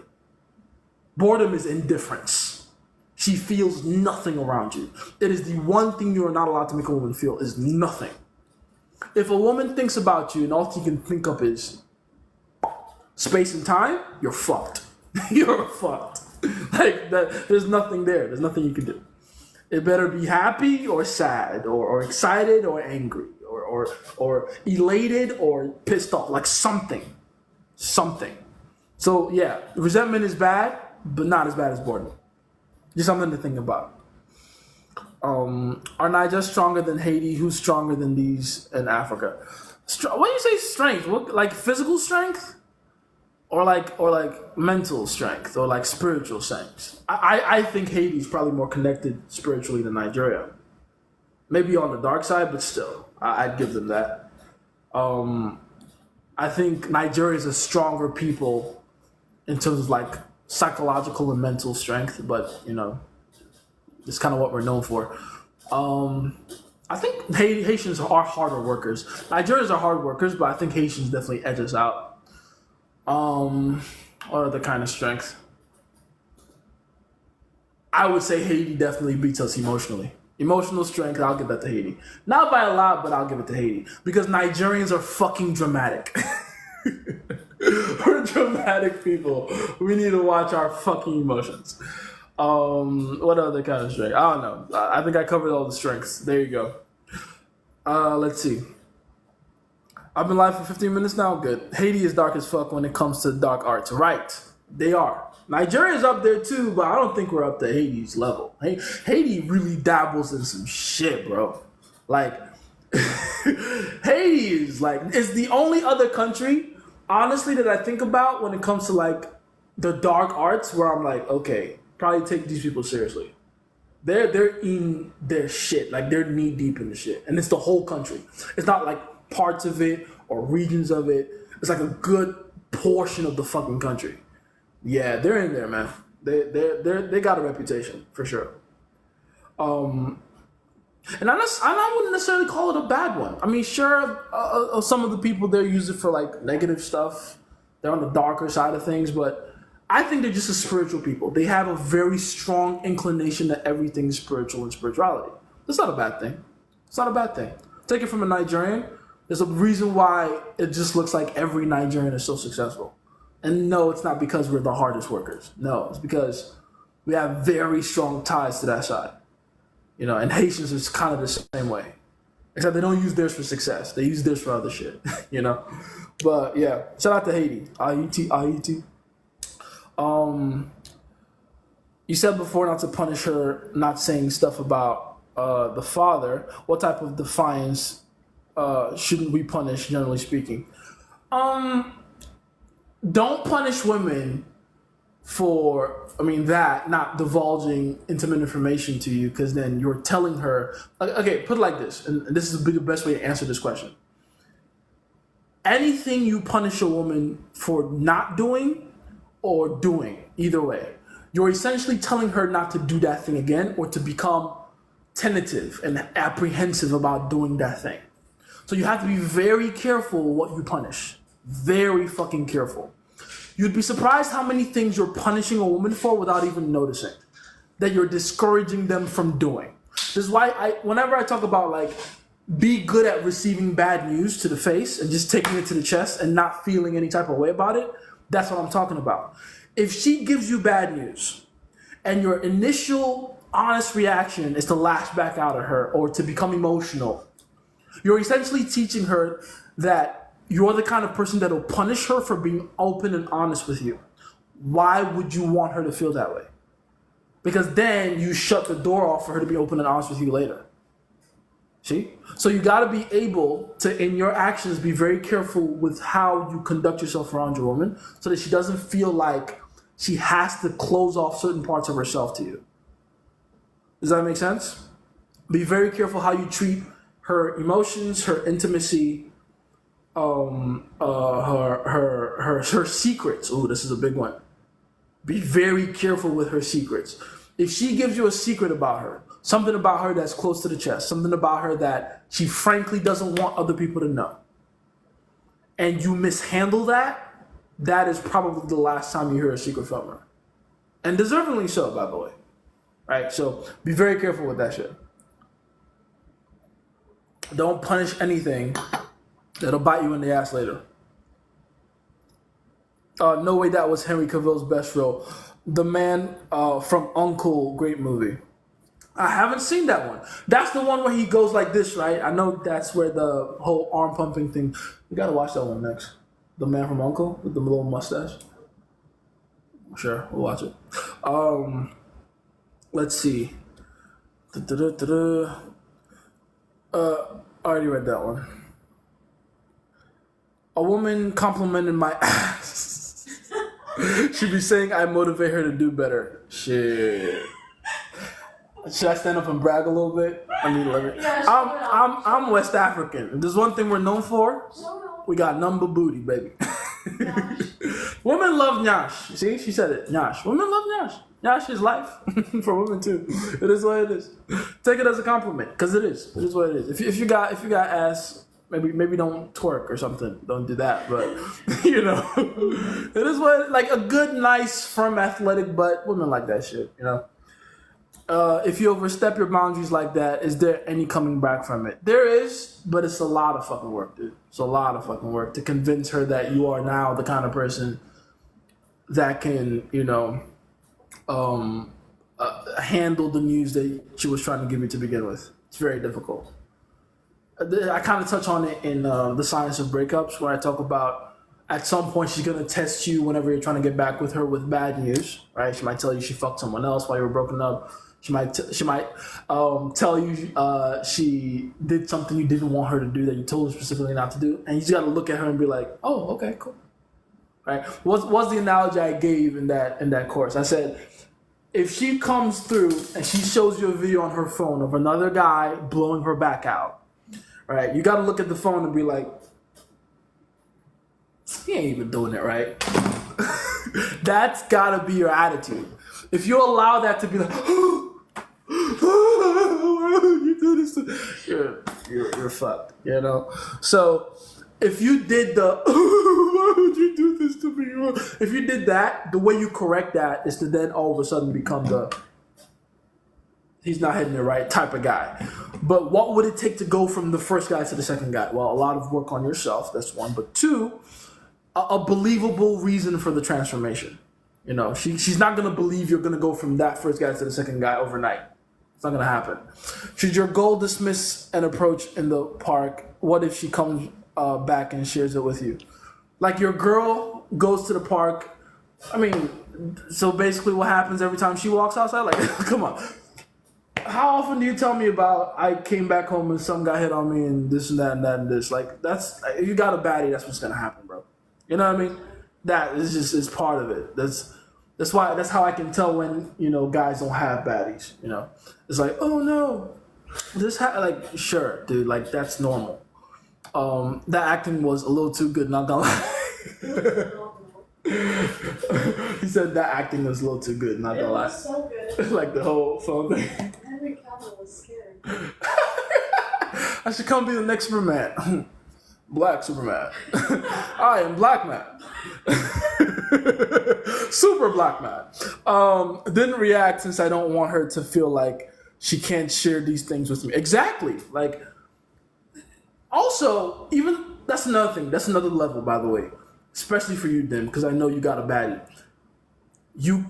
Boredom is indifference. She feels nothing around you. It is the one thing you are not allowed to make a woman feel is nothing. If a woman thinks about you and all she can think of is space and time, you're fucked. You're fucked. Like that, there's nothing there. There's nothing you can do. It better be happy or sad or excited or angry or elated or pissed off. Like something. So yeah, resentment is bad, but not as bad as boredom. Just something to think about. Are Niger stronger than Haiti? Who's stronger than these in Africa? When you say strength, what, like physical strength? Or like mental strength, or like spiritual strength. I think Haiti's probably more connected spiritually than Nigeria. Maybe on the dark side, but still, I'd give them that. I think Nigeria is a stronger people in terms of like psychological and mental strength, but you know, it's kind of what we're known for. I think Haitians are harder workers. Nigerians are hard workers, but I think Haitians definitely edge us out. What other kind of strength? I would say Haiti definitely beats us emotionally. Emotional strength, I'll give that to Haiti. Not by a lot, but I'll give it to Haiti. Because Nigerians are fucking dramatic. We're dramatic people. We need to watch our fucking emotions. What other kind of strength? I don't know. I think I covered all the strengths. There you go. Let's see. I've been live for 15 minutes now. Good. Haiti is dark as fuck when it comes to dark arts. Right. They are. Nigeria's up there too, but I don't think we're up to Haiti's level. Haiti really dabbles in some shit, bro. Like, Haiti is like, it's the only other country, honestly, that I think about when it comes to like the dark arts where I'm like, okay, probably take these people seriously. They're in their shit. Like, they're knee deep in the shit. And it's the whole country. It's not like parts of it or regions of it. It's like a good portion of the fucking country. Yeah, they're in there, man. They got a reputation for sure. And I wouldn't necessarily call it a bad one. I mean, sure, some of the people there use it for like negative stuff. They're on the darker side of things, but I think they're just a spiritual people. They have a very strong inclination that everything is spiritual and spirituality. That's not a bad thing. It's not a bad thing. Take it from a Nigerian. There's a reason why it just looks like every Nigerian is so successful. And no, it's not because we're the hardest workers. No, it's because we have very strong ties to that side. You know, and Haitians is kind of the same way. Except they don't use theirs for success. They use theirs for other shit, you know? But yeah, shout out to Haiti. IET. You said before not to punish her not saying stuff about the father. What type of defiance shouldn't we punish, generally speaking? Don't punish women for, not divulging intimate information to you, because then you're telling her, okay, put it like this, and this is the best way to answer this question. Anything you punish a woman for not doing or doing, either way, you're essentially telling her not to do that thing again or to become tentative and apprehensive about doing that thing. So you have to be very careful what you punish. Very fucking careful. You'd be surprised how many things you're punishing a woman for without even noticing, that you're discouraging them from doing. This is why whenever I talk about like, be good at receiving bad news to the face and just taking it to the chest and not feeling any type of way about it, that's what I'm talking about. If she gives you bad news and your initial honest reaction is to lash back out at her or to become emotional, you're essentially teaching her that you're the kind of person that will punish her for being open and honest with you. Why would you want her to feel that way? Because then you shut the door off for her to be open and honest with you later. See? So you got to be able to, in your actions, be very careful with how you conduct yourself around your woman so that she doesn't feel like she has to close off certain parts of herself to you. Does that make sense? Be very careful how you treat her emotions, her intimacy, her secrets. Ooh, this is a big one. Be very careful with her secrets. If she gives you a secret about her, something about her that's close to the chest, something about her that she frankly doesn't want other people to know, and you mishandle that, that is probably the last time you hear a secret from her. And deservingly so, by the way. Right? So be very careful with that shit. Don't punish anything that'll bite you in the ass later. No way, that was Henry Cavill's best role. The Man from Uncle, great movie. I haven't seen that one. That's the one where he goes like this, right? I know that's where the whole arm pumping thing. You gotta watch that one next. The Man from Uncle with the little mustache. Sure, we'll watch it. Let's see. I already read that one. A woman complimented my ass. She'd be saying I motivate her to do better. Shit. Should I stand up and brag a little bit? I mean, I'm West African. There's one thing we're known for. We got number booty, baby. Women love nyash. See, she said it. Nyash. Women love nyash. Nyash is life for women too. It is what it is. Take it as a compliment, because it is. It is what it is. If you got ass, maybe don't twerk or something. Don't do that. But you know, it is what, like a good, nice, firm, athletic butt. Women like that shit. You know. If you overstep your boundaries like that, is there any coming back from it? There is, but it's a lot of fucking work, dude. It's a lot of fucking work to convince her that you are now the kind of person that can, you know, handle the news that she was trying to give you to begin with. It's very difficult. I kind of touch on it in The Science of Breakups, where I talk about at some point she's going to test you whenever you're trying to get back with her with bad news, right? She might tell you she fucked someone else while you were broken up. She might tell you she did something you didn't want her to do that you told her specifically not to do. And you just got to look at her and be like, oh, okay, cool. Right? What's the analogy I gave in that course? I said, if she comes through and she shows you a video on her phone of another guy blowing her back out, right? You got to look at the phone and be like, he ain't even doing it right. That's got to be your attitude. If you allow that to be like, you do this to, you're fucked, you know? So if you did the, why would you do this to me? If you did that, the way you correct that is to then all of a sudden become the, he's not hitting it right type of guy. But what would it take to go from the first guy to the second guy? Well, a lot of work on yourself, that's one. But two, a believable reason for the transformation. You know, she's not going to believe you're going to go from that first guy to the second guy overnight. It's not going to happen. Should your goal dismiss an approach in the park? What if she comes back and shares it with you? Like your girl goes to the park. I mean, so basically what happens every time she walks outside? Like, come on. How often do you tell me about I came back home and some guy hit on me and this and that and that and this? Like, that's, if you got a baddie, that's what's going to happen, bro. You know what I mean? That is just is part of it. That's how I can tell when, you know, guys don't have baddies, you know. It's like, oh no, like, sure, dude, like that's normal. That acting was a little too good, not gonna lie. He said that acting was a little too good, not gonna lie.
It was so good.
Like the whole phone thing.
Henry Cavill was scared.
I should come be the next Superman. Black Superman. I am Black Man. Super Black Man. Didn't react since I don't want her to feel like she can't share these things with me. Exactly. Like, also, even, that's another thing. That's another level, by the way. Especially for you, Dim, because I know you got a baddie. You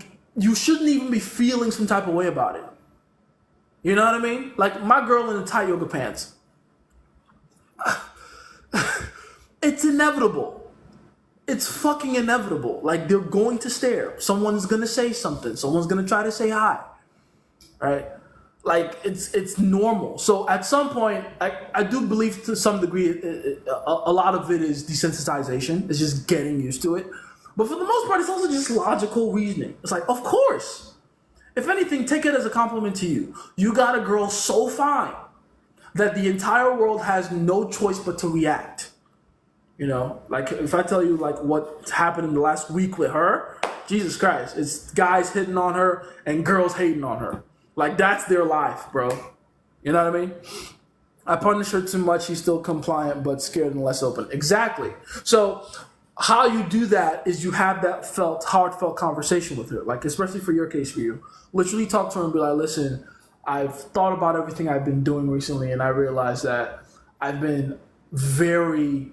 shouldn't even be feeling some type of way about it. You know what I mean? Like, my girl in the tight yoga pants. It's inevitable. It's fucking inevitable. Like, they're going to stare. Someone's going to say something. Someone's going to try to say hi. Right? Like, it's normal. So at some point, I do believe to some degree, a lot of it is desensitization. It's just getting used to it. But for the most part, it's also just logical reasoning. It's like, of course. If anything, take it as a compliment to you. You got a girl so fine that the entire world has no choice but to react. You know, like if I tell you like what happened in the last week with her, Jesus Christ, it's guys hitting on her and girls hating on her. Like that's their life, bro. You know what I mean? I punish her too much. She's still compliant, but scared and less open. Exactly. So how you do that is you have that heartfelt conversation with her. Like, especially for your case, for you. Literally talk to her and be like, listen, I've thought about everything I've been doing recently, and I realized that I've been very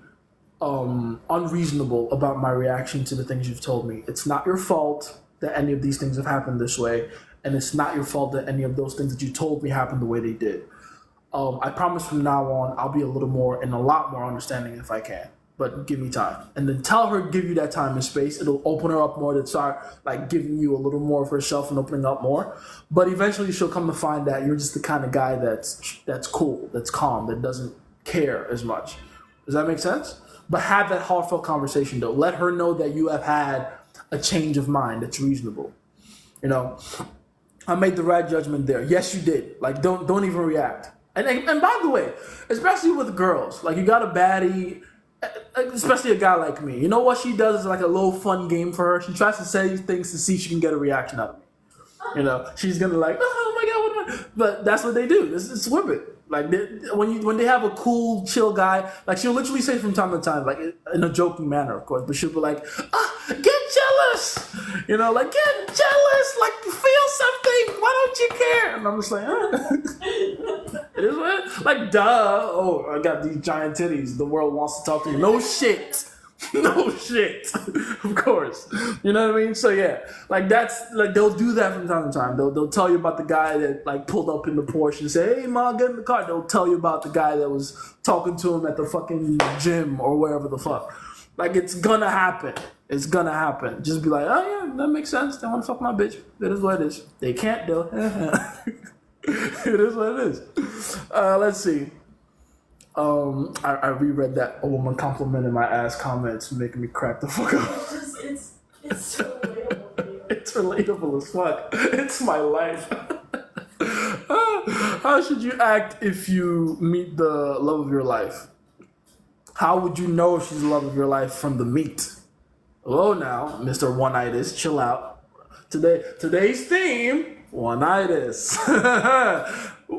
unreasonable about my reaction to the things you've told me. It's not your fault that any of these things have happened this way, and it's not your fault that any of those things that you told me happened the way they did. I promise from now on, I'll be a lot more understanding if I can. But give me time. And then tell her, give you that time and space. It'll open her up more to start like giving you a little more of herself and opening up more. But eventually she'll come to find that you're just the kind of guy that's cool, that's calm, that doesn't care as much. Does that make sense? But have that heartfelt conversation though. Let her know that you have had a change of mind that's reasonable. You know, I made the right judgment there. Yes, you did. Like don't even react. And by the way, especially with girls, like you got a baddie, especially a guy like me. You know what she does is like a little fun game for her. She tries to say things to see if she can get a reaction out of me. You know, she's gonna like, oh my god, what am I? But that's what they do. It's women. Like when they have a cool, chill guy, like she'll literally say from time to time, like in a joking manner, of course, but she'll be like, get jealous, you know, like get jealous, like feel something. Why don't you care? And I'm just like, it is what, like, duh. Oh, I got these giant titties. The world wants to talk to you. No shit. No shit. Of course. You know what I mean? So yeah, like that's like they'll do that from time to time. They'll tell you about the guy that like pulled up in the Porsche and say, "Hey, ma, get in the car." They'll tell you about the guy that was talking to him at the fucking gym or wherever the fuck. Like it's gonna happen. It's gonna happen. Just be like, oh yeah, that makes sense. They want to fuck my bitch. That is what it is. They can't though. It is what it is. Let's see. I reread that a woman complimented my ass comments, making me crack the fuck up.
It's so relatable.
It's relatable as fuck. It's my life. How should you act if you meet the love of your life? How would you know if she's the love of your life from the meet? Hello now, Mr. Oneitis, chill out. Today's theme, Oneitis.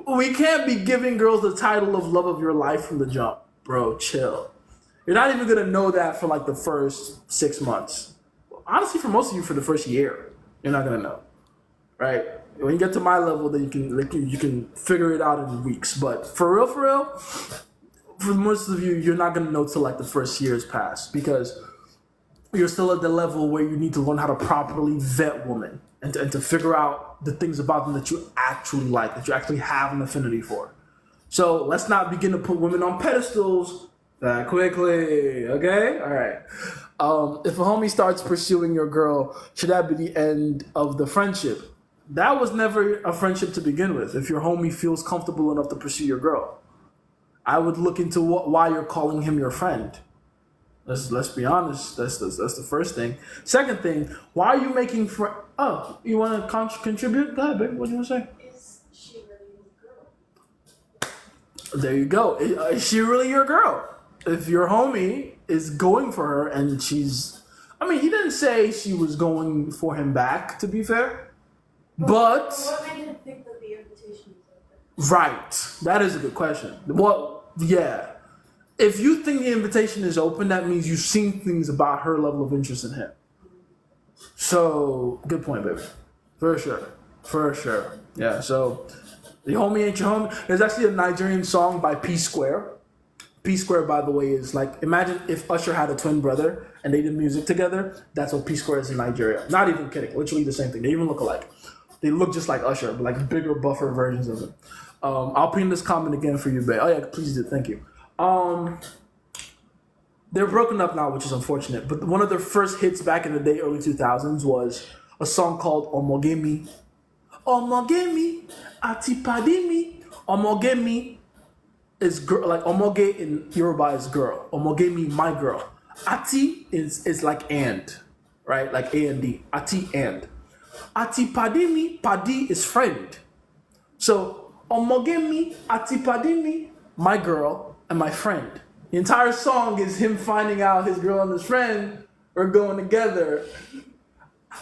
We can't be giving girls the title of love of your life from the jump. Bro, chill. You're not even gonna know that for like the first 6 months. Honestly, for most of you, for the first year, you're not gonna know, right? When you get to my level, then you can figure it out in weeks. But for real, for most of you, you're not gonna know till like the first year's passed because you're still at the level where you need to learn how to properly vet women and to figure out the things about them that you actually like, that you actually have an affinity for. So let's not begin to put women on pedestals that quickly, okay? All right. If a homie starts pursuing your girl, should that be the end of the friendship? That was never a friendship to begin with. If your homie feels comfortable enough to pursue your girl, I would look into why you're calling him your friend. Let's be honest. That's the first thing. Second thing, why are you making Oh, you want to contribute? Go ahead, baby. What do you want to say?
Is she really your girl?
There you go. Is she really your girl? If your homie is going for her and she's... I mean, he didn't say she was going for him back, to be fair. But...
What made him think that the invitation was open?
Right. That is a good question. Yeah. If you think the invitation is open, that means you've seen things about her level of interest in him. So, good point, baby. For sure. Yeah, so, the homie ain't your homie. There's actually a Nigerian song by P Square. P Square, by the way, is like, imagine if Usher had a twin brother and they did music together. That's what P Square is in Nigeria. Not even kidding. Literally the same thing. They even look alike. They look just like Usher, but like bigger, buffer versions of him. I'll pin this comment again for you, babe. Oh yeah, please do. Thank you. They're broken up now, which is unfortunate. But one of their first hits back in the day, early 2000s, was a song called Omogemi. Omogemi, Atipadimi. Omogemi is girl, like Omoge in Yoruba is girl. Omogemi, my girl. Ati is like and, right? Like A and D. Ati and. Atipadimi, padi is friend. So Omogemi, Atipadimi, my girl and my friend. The entire song is him finding out his girl and his friend are going together.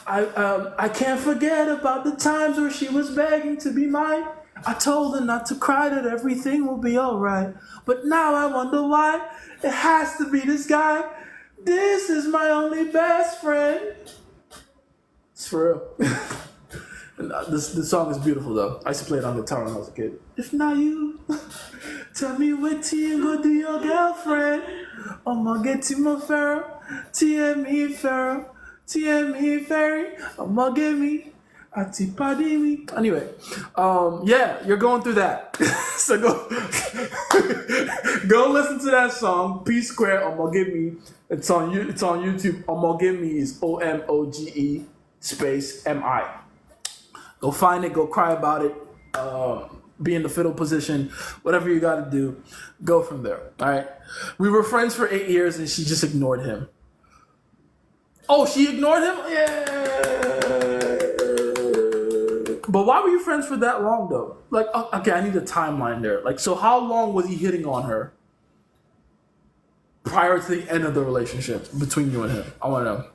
I can't forget about the times where she was begging to be mine. I told her not to cry, that everything will be alright. But now I wonder why it has to be this guy. This is my only best friend. It's for real. And this song is beautiful though. I used to play it on guitar when I was a kid. If not you, tell me what you go do your girlfriend. I'ma get to my pharaoh, TME pharaoh, TME fairy. I'ma get me, Ati Padi me. Anyway, yeah, you're going through that. So go listen to that song, P Square, I'ma get me. It's on YouTube. I'ma get me is OMOGE space MI. Go find it, go cry about it, be in the fiddle position, whatever you gotta do, go from there, all right? We were friends for 8 years and she just ignored him. Oh, she ignored him? Yeah. But why were you friends for that long though? Like, okay, I need a timeline there. Like, so how long was he hitting on her prior to the end of the relationship between you and him? I wanna know.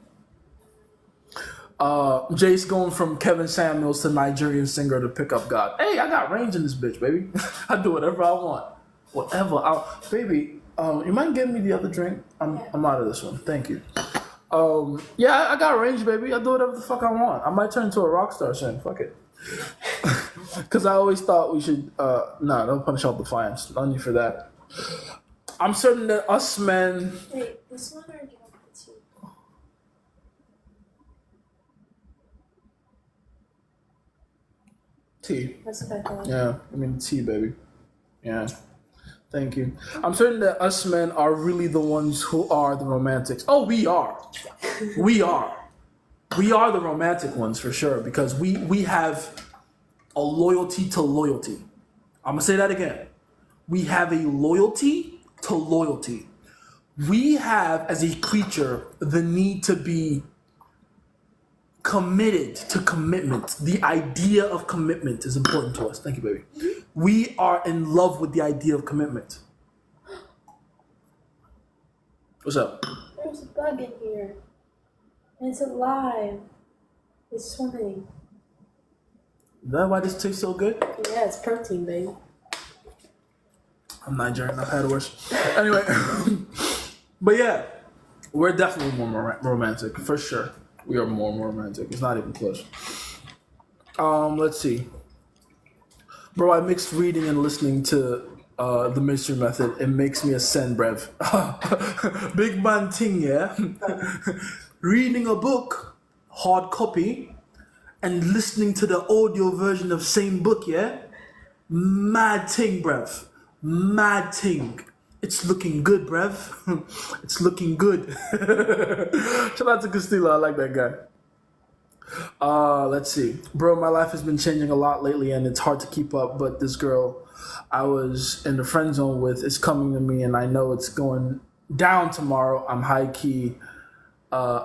Jace going from Kevin Samuels to Nigerian singer to pickup god. Hey, I got range in this bitch, baby. I do whatever I want. Baby, you mind giving me the other drink? I'm out of this one. Thank you. Yeah, I got range, baby. I do whatever the fuck I want. I might turn into a rock star soon. Fuck it. Because I always thought we should, don't punish all defiance. No need for that. I'm certain that us men...
Wait, this one or do you want the tea?
Tea.
That's what I thought.
Yeah, I mean tea, baby. Yeah. Thank you. I'm certain that us men are really the ones who are the romantics. Oh, we are. We are. We are the romantic ones for sure because we have a loyalty to loyalty. I'm going to say that again. We have a loyalty to loyalty. We have, as a creature, the need to be committed to commitment. The idea of commitment is important to us. Thank you, baby. We are in love with the idea of commitment. What's up?
There's a bug in here. And it's alive. It's swimming.
Is that why this tastes so good?
Yeah, it's protein, baby.
I'm Nigerian. I've had worse. Anyway, but yeah, we're definitely more romantic for sure. We are more romantic. It's not even close. Let's see. Bro, I mixed reading and listening to the mystery method. It makes me a send, brev. Big man thing, yeah? Reading a book, hard copy, and listening to the audio version of same book, yeah? Mad thing, brev. Mad thing. It's looking good, brev. It's looking good. Shout out to Castillo. I like that guy. Let's see. Bro, my life has been changing a lot lately and it's hard to keep up, but this girl I was in the friend zone with is coming to me and I know it's going down tomorrow. I'm high-key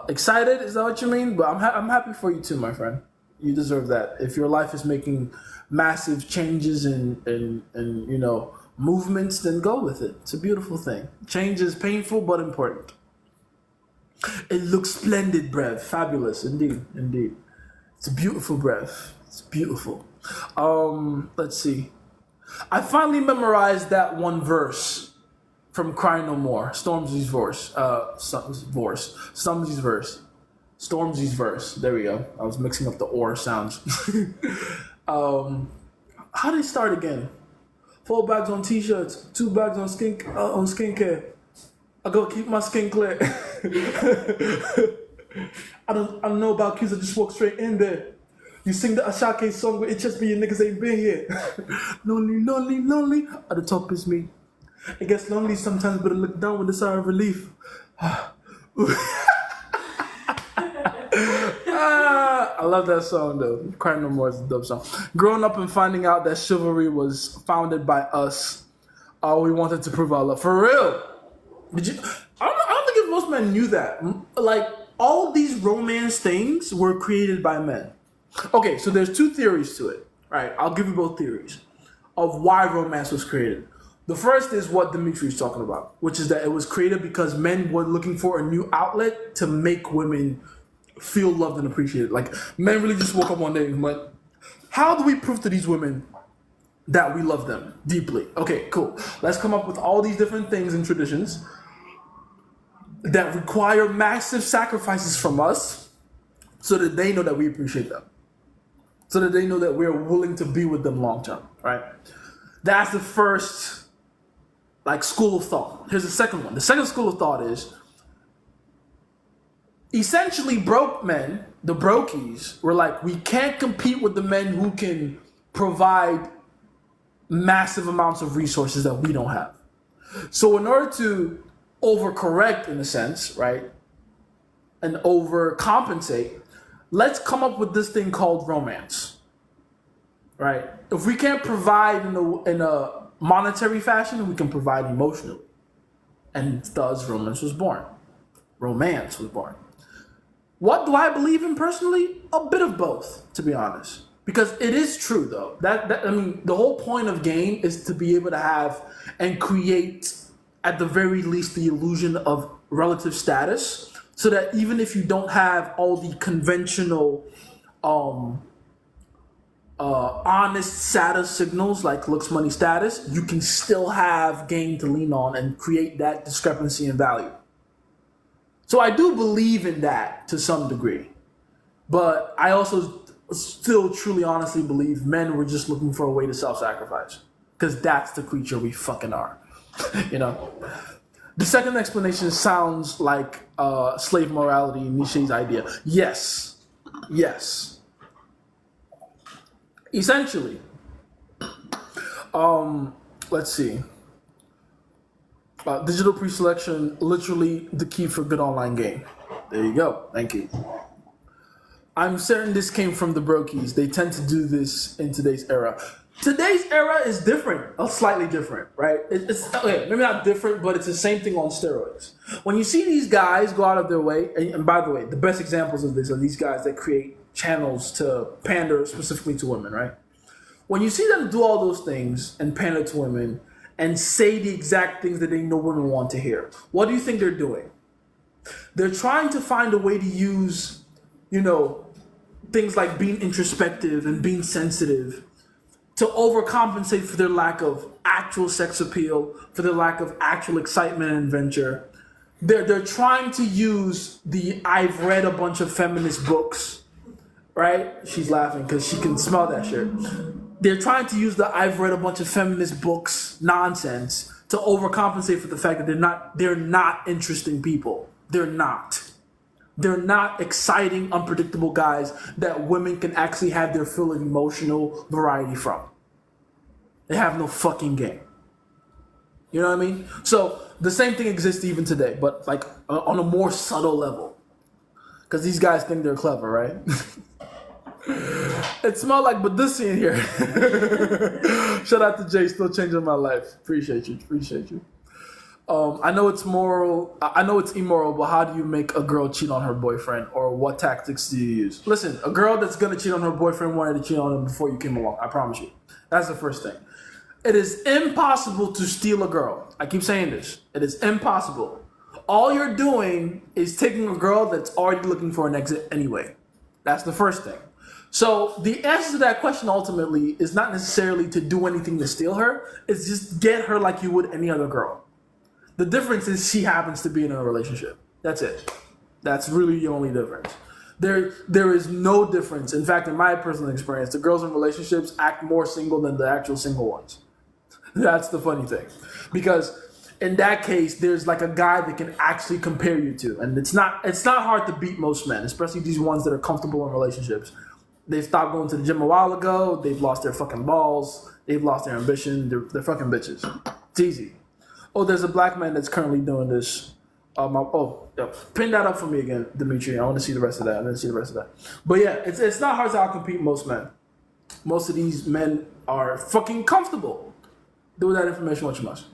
excited. Is that what you mean? But I'm happy for you too, my friend. You deserve that. If your life is making massive changes and you know, movements, then go with it. It's a beautiful thing. Change is painful but important. It looks splendid, brev. Fabulous, indeed. It's a beautiful brev. It's beautiful. Let's see. I finally memorized that one verse from Cry No More. Stormzy's verse. Stormzy's verse. There we go. I was mixing up the or sounds. How did it start again? 4 bags on t-shirts, 2 bags on skincare. I gotta keep my skin clear. I don't know about kids that just walk straight in there. You sing the Ashake song, but it just be your niggas ain't been here. Lonely. At the top is me. It gets lonely sometimes, but I look down with a sigh of relief. I love that song though. Cry No More is a dope song. Growing up and finding out that chivalry was founded by us, we wanted to prove our love. For real. Did you? I don't think if most men knew that. Like, all these romance things were created by men. Okay, so there's 2 theories to it. Right, I'll give you both theories of why romance was created. The first is what Dimitri is talking about, which is that it was created because men were looking for a new outlet to make women feel loved and appreciated. Like, men really just woke up one day and went, how do we prove to these women that we love them deeply? Okay, cool. Let's come up with all these different things and traditions that require massive sacrifices from us so that they know that we appreciate them. So that they know that we're willing to be with them long term, right? That's the first school of thought. Here's the second one. The second school of thought is essentially broke men, the brokies, were like, we can't compete with the men who can provide massive amounts of resources that we don't have. So in order to overcorrect, in a sense, right, and overcompensate, let's come up with this thing called romance, right? If we can't provide in a monetary fashion, we can provide emotionally. And thus romance was born. Romance was born. What do I believe in personally? A bit of both, to be honest. Because it is true, though. I mean, the whole point of game is to be able to have and create, at the very least, the illusion of relative status, so that even if you don't have all the conventional honest status signals like looks, money, status, you can still have game to lean on and create that discrepancy in value. So I do believe in that to some degree. But I also still truly honestly believe men were just looking for a way to self-sacrifice. Because that's the creature we fucking are. You know? The second explanation sounds like slave morality, Nietzsche's idea. Yes. Yes. Essentially. Let's see. Digital pre-selection, literally the key for good online game. There you go. Thank you. I'm certain this came from the brokies. They tend to do this in today's era. Today's era is different, slightly different, right? It's okay, maybe not different, but it's the same thing on steroids. When you see these guys go out of their way, and by the way, the best examples of this are these guys that create channels to pander specifically to women, right? When you see them do all those things and pander to women and say the exact things that they know women want to hear, what do you think they're doing? They're trying to find a way to use, things like being introspective and being sensitive to overcompensate for their lack of actual sex appeal, for their lack of actual excitement and adventure. They're trying to use the I've read a bunch of feminist books, right? She's laughing because she can smell that shit. They're trying to use the I've read a bunch of feminist books nonsense to overcompensate for the fact that they're not interesting people. They're not. They're not exciting, unpredictable guys that women can actually have their fill of emotional variety from. They have no fucking game. You know what I mean? So the same thing exists even today, but like on a more subtle level. Because these guys think they're clever, right? It smelled like Badussi in here. Shout out to Jay, still changing my life. Appreciate you. I know it's moral. I know it's immoral, but how do you make a girl cheat on her boyfriend, or what tactics do you use? Listen, a girl that's gonna cheat on her boyfriend wanted to cheat on him before you came along. I promise you. That's the first thing. It is impossible to steal a girl. I keep saying this. It is impossible. All you're doing is taking a girl that's already looking for an exit anyway. That's the first thing. So the answer to that question ultimately is not necessarily to do anything to steal her. It's just get her like you would any other girl. The difference is she happens to be in a relationship. That's it. That's really the only difference. There is no difference. In fact, in my personal experience, the girls in relationships act more single than the actual single ones. That's the funny thing. Because in that case, there's like a guy that can actually compare you to. And it's not hard to beat most men, especially these ones that are comfortable in relationships. They stopped going to the gym a while ago. They've lost their fucking balls. They've lost their ambition. They're fucking bitches. It's easy. Oh, there's a black man that's currently doing this. Pin that up for me again, Dimitri. I want to see the rest of that. But yeah, it's not hard to outcompete most men. Most of these men are fucking comfortable. Do with that information what you must.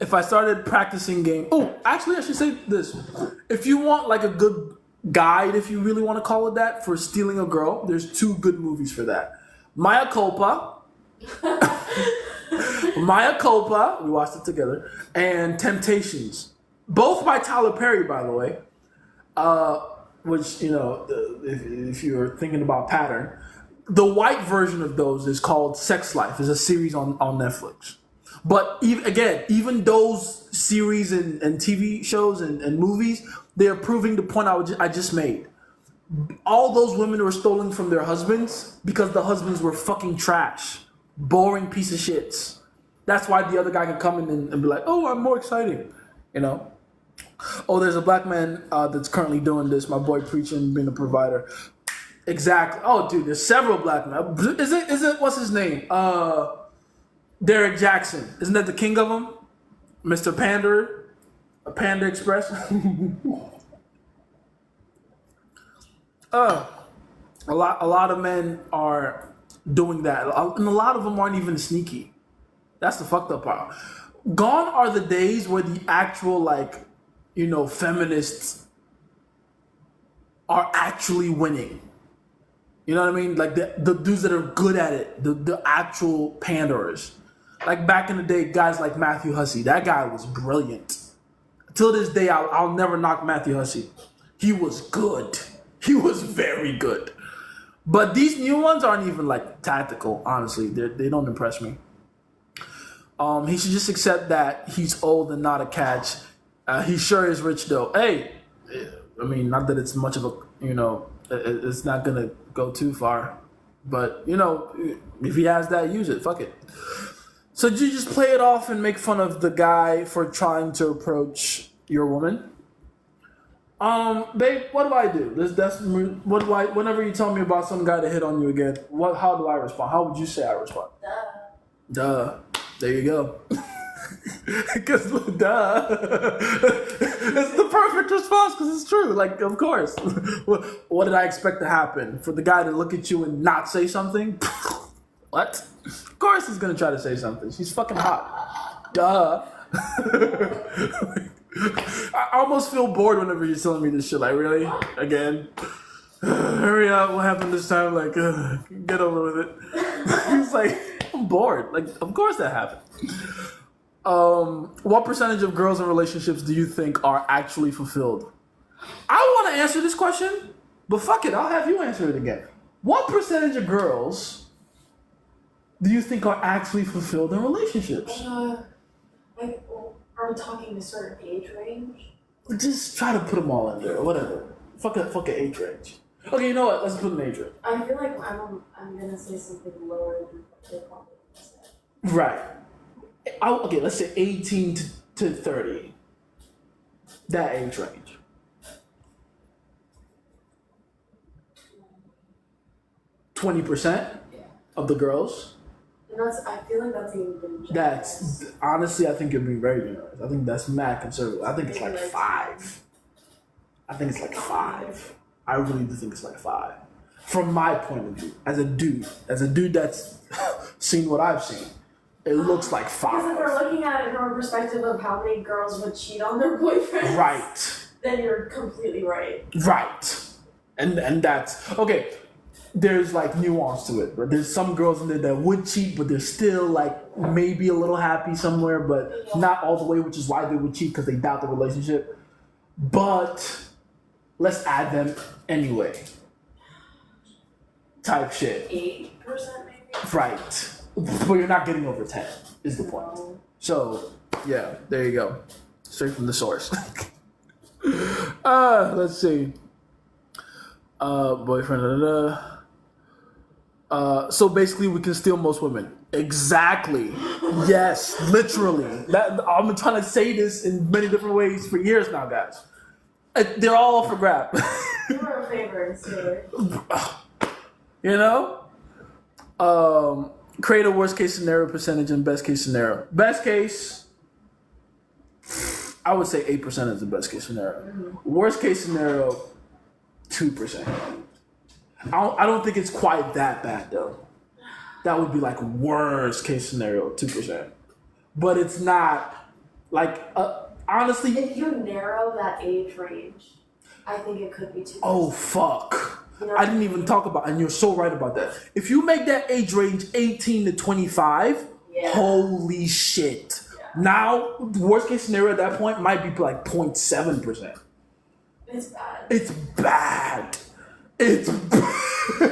If I started practicing game... Oh, actually, I should say this. If you want like a good guide, if you really want to call it that, for stealing a girl, there's two good movies for that. Mea Culpa Maya Culpa, we watched it together, and Temptations, both by Tyler Perry, by the way. Which, you know, if you're thinking about pattern, the white version of those is called Sex Life. It's a series on Netflix. But even those series and TV shows and movies, they are proving the point I just made. All those women were stolen from their husbands because the husbands were fucking trash, boring piece of shits. That's why the other guy can come in and be like, oh, I'm more exciting, you know? Oh, there's a black man that's currently doing this. My boy preaching, being a provider. Exactly. Oh, dude, there's several black men. Is it what's his name? Derek Jackson. Isn't that the king of them? Mr. Pander? Panda Express? A lot of men are doing that. And a lot of them aren't even sneaky. That's the fucked up part. Gone are the days where the actual, like, you know, feminists are actually winning. You know what I mean? Like the dudes that are good at it, the actual panderers. Like back in the day, guys like Matthew Hussey. That guy was brilliant. Till this day, I'll never knock Matthew Hussey. He was good. He was very good. But these new ones aren't even like tactical, honestly. They don't impress me. He should just accept that he's old and not a catch. He sure is rich though. Hey, I mean, not that it's much of a, you know, it's not gonna go too far, but you know, if he has that, use it. Fuck it. So did you just play it off and make fun of the guy for trying to approach your woman? Babe, what do I do? What do I? Whenever you tell me about some guy that hit on you again, how do I respond? How would you say I respond? Duh. There you go. Because duh, it's the perfect response because it's true. Like, of course. What did I expect to happen? For the guy to look at you and not say something? What? Of course he's gonna try to say something. She's fucking hot. Duh. I almost feel bored whenever you're telling me this shit. Like, really? Again? Hurry up. What happened this time? Like, get over with it. He's like, I'm bored. Like, of course that happened. What percentage of girls in relationships do you think are actually fulfilled? I want to answer this question, but fuck it, I'll have you answer it again. What percentage of girls do you think are actually fulfilled in relationships?
Like, are we talking a certain age range?
Just try to put them all in there, whatever. Fuck an age range. Okay, you know what? Let's put an age range.
I feel like I'm gonna say something lower than what they probably said.
Right. Okay, let's say 18 to 30. That age range. 20% of the girls.
And I feel like that's even generous.
That's honestly, I think you're being very generous. I think that's mad conservative. I think it's like 5. I think it's like 5. I really do think it's like 5. From my point of view, as a dude that's seen what I've seen, it looks like 5.
Because if we're looking at it from a perspective of how many girls would cheat on their boyfriends,
right,
then you're completely right.
Right, and that's okay. There's like nuance to it, but there's some girls in there that would cheat, but they're still like maybe a little happy somewhere, but not all the way, which is why they would cheat because they doubt the relationship. But let's add them anyway. Type shit.
8% maybe?
Right. But you're not getting over 10, is the point. So, yeah, there you go. Straight from the source. Let's see. Boyfriend, so basically we can steal most women. Exactly. Yes, literally. I've been trying to say this in many different ways for years now, guys. They're all for grab.
You were a favorite,
You know? Create a worst case scenario percentage and best case scenario. Best case, I would say 8% is the best case scenario. Mm-hmm. Worst case scenario, 2%. I don't think it's quite that bad though. That would be like worst case scenario, 2%. But it's not like honestly.
If you narrow that age range, I think it could be 2%.
Oh fuck. I didn't even talk about, and you're so right about that. If you make that age range 18 to 25, holy shit. Yeah. Now, worst case scenario at that point might be like 0.7%.
It's bad.
It's bad. It's bad. I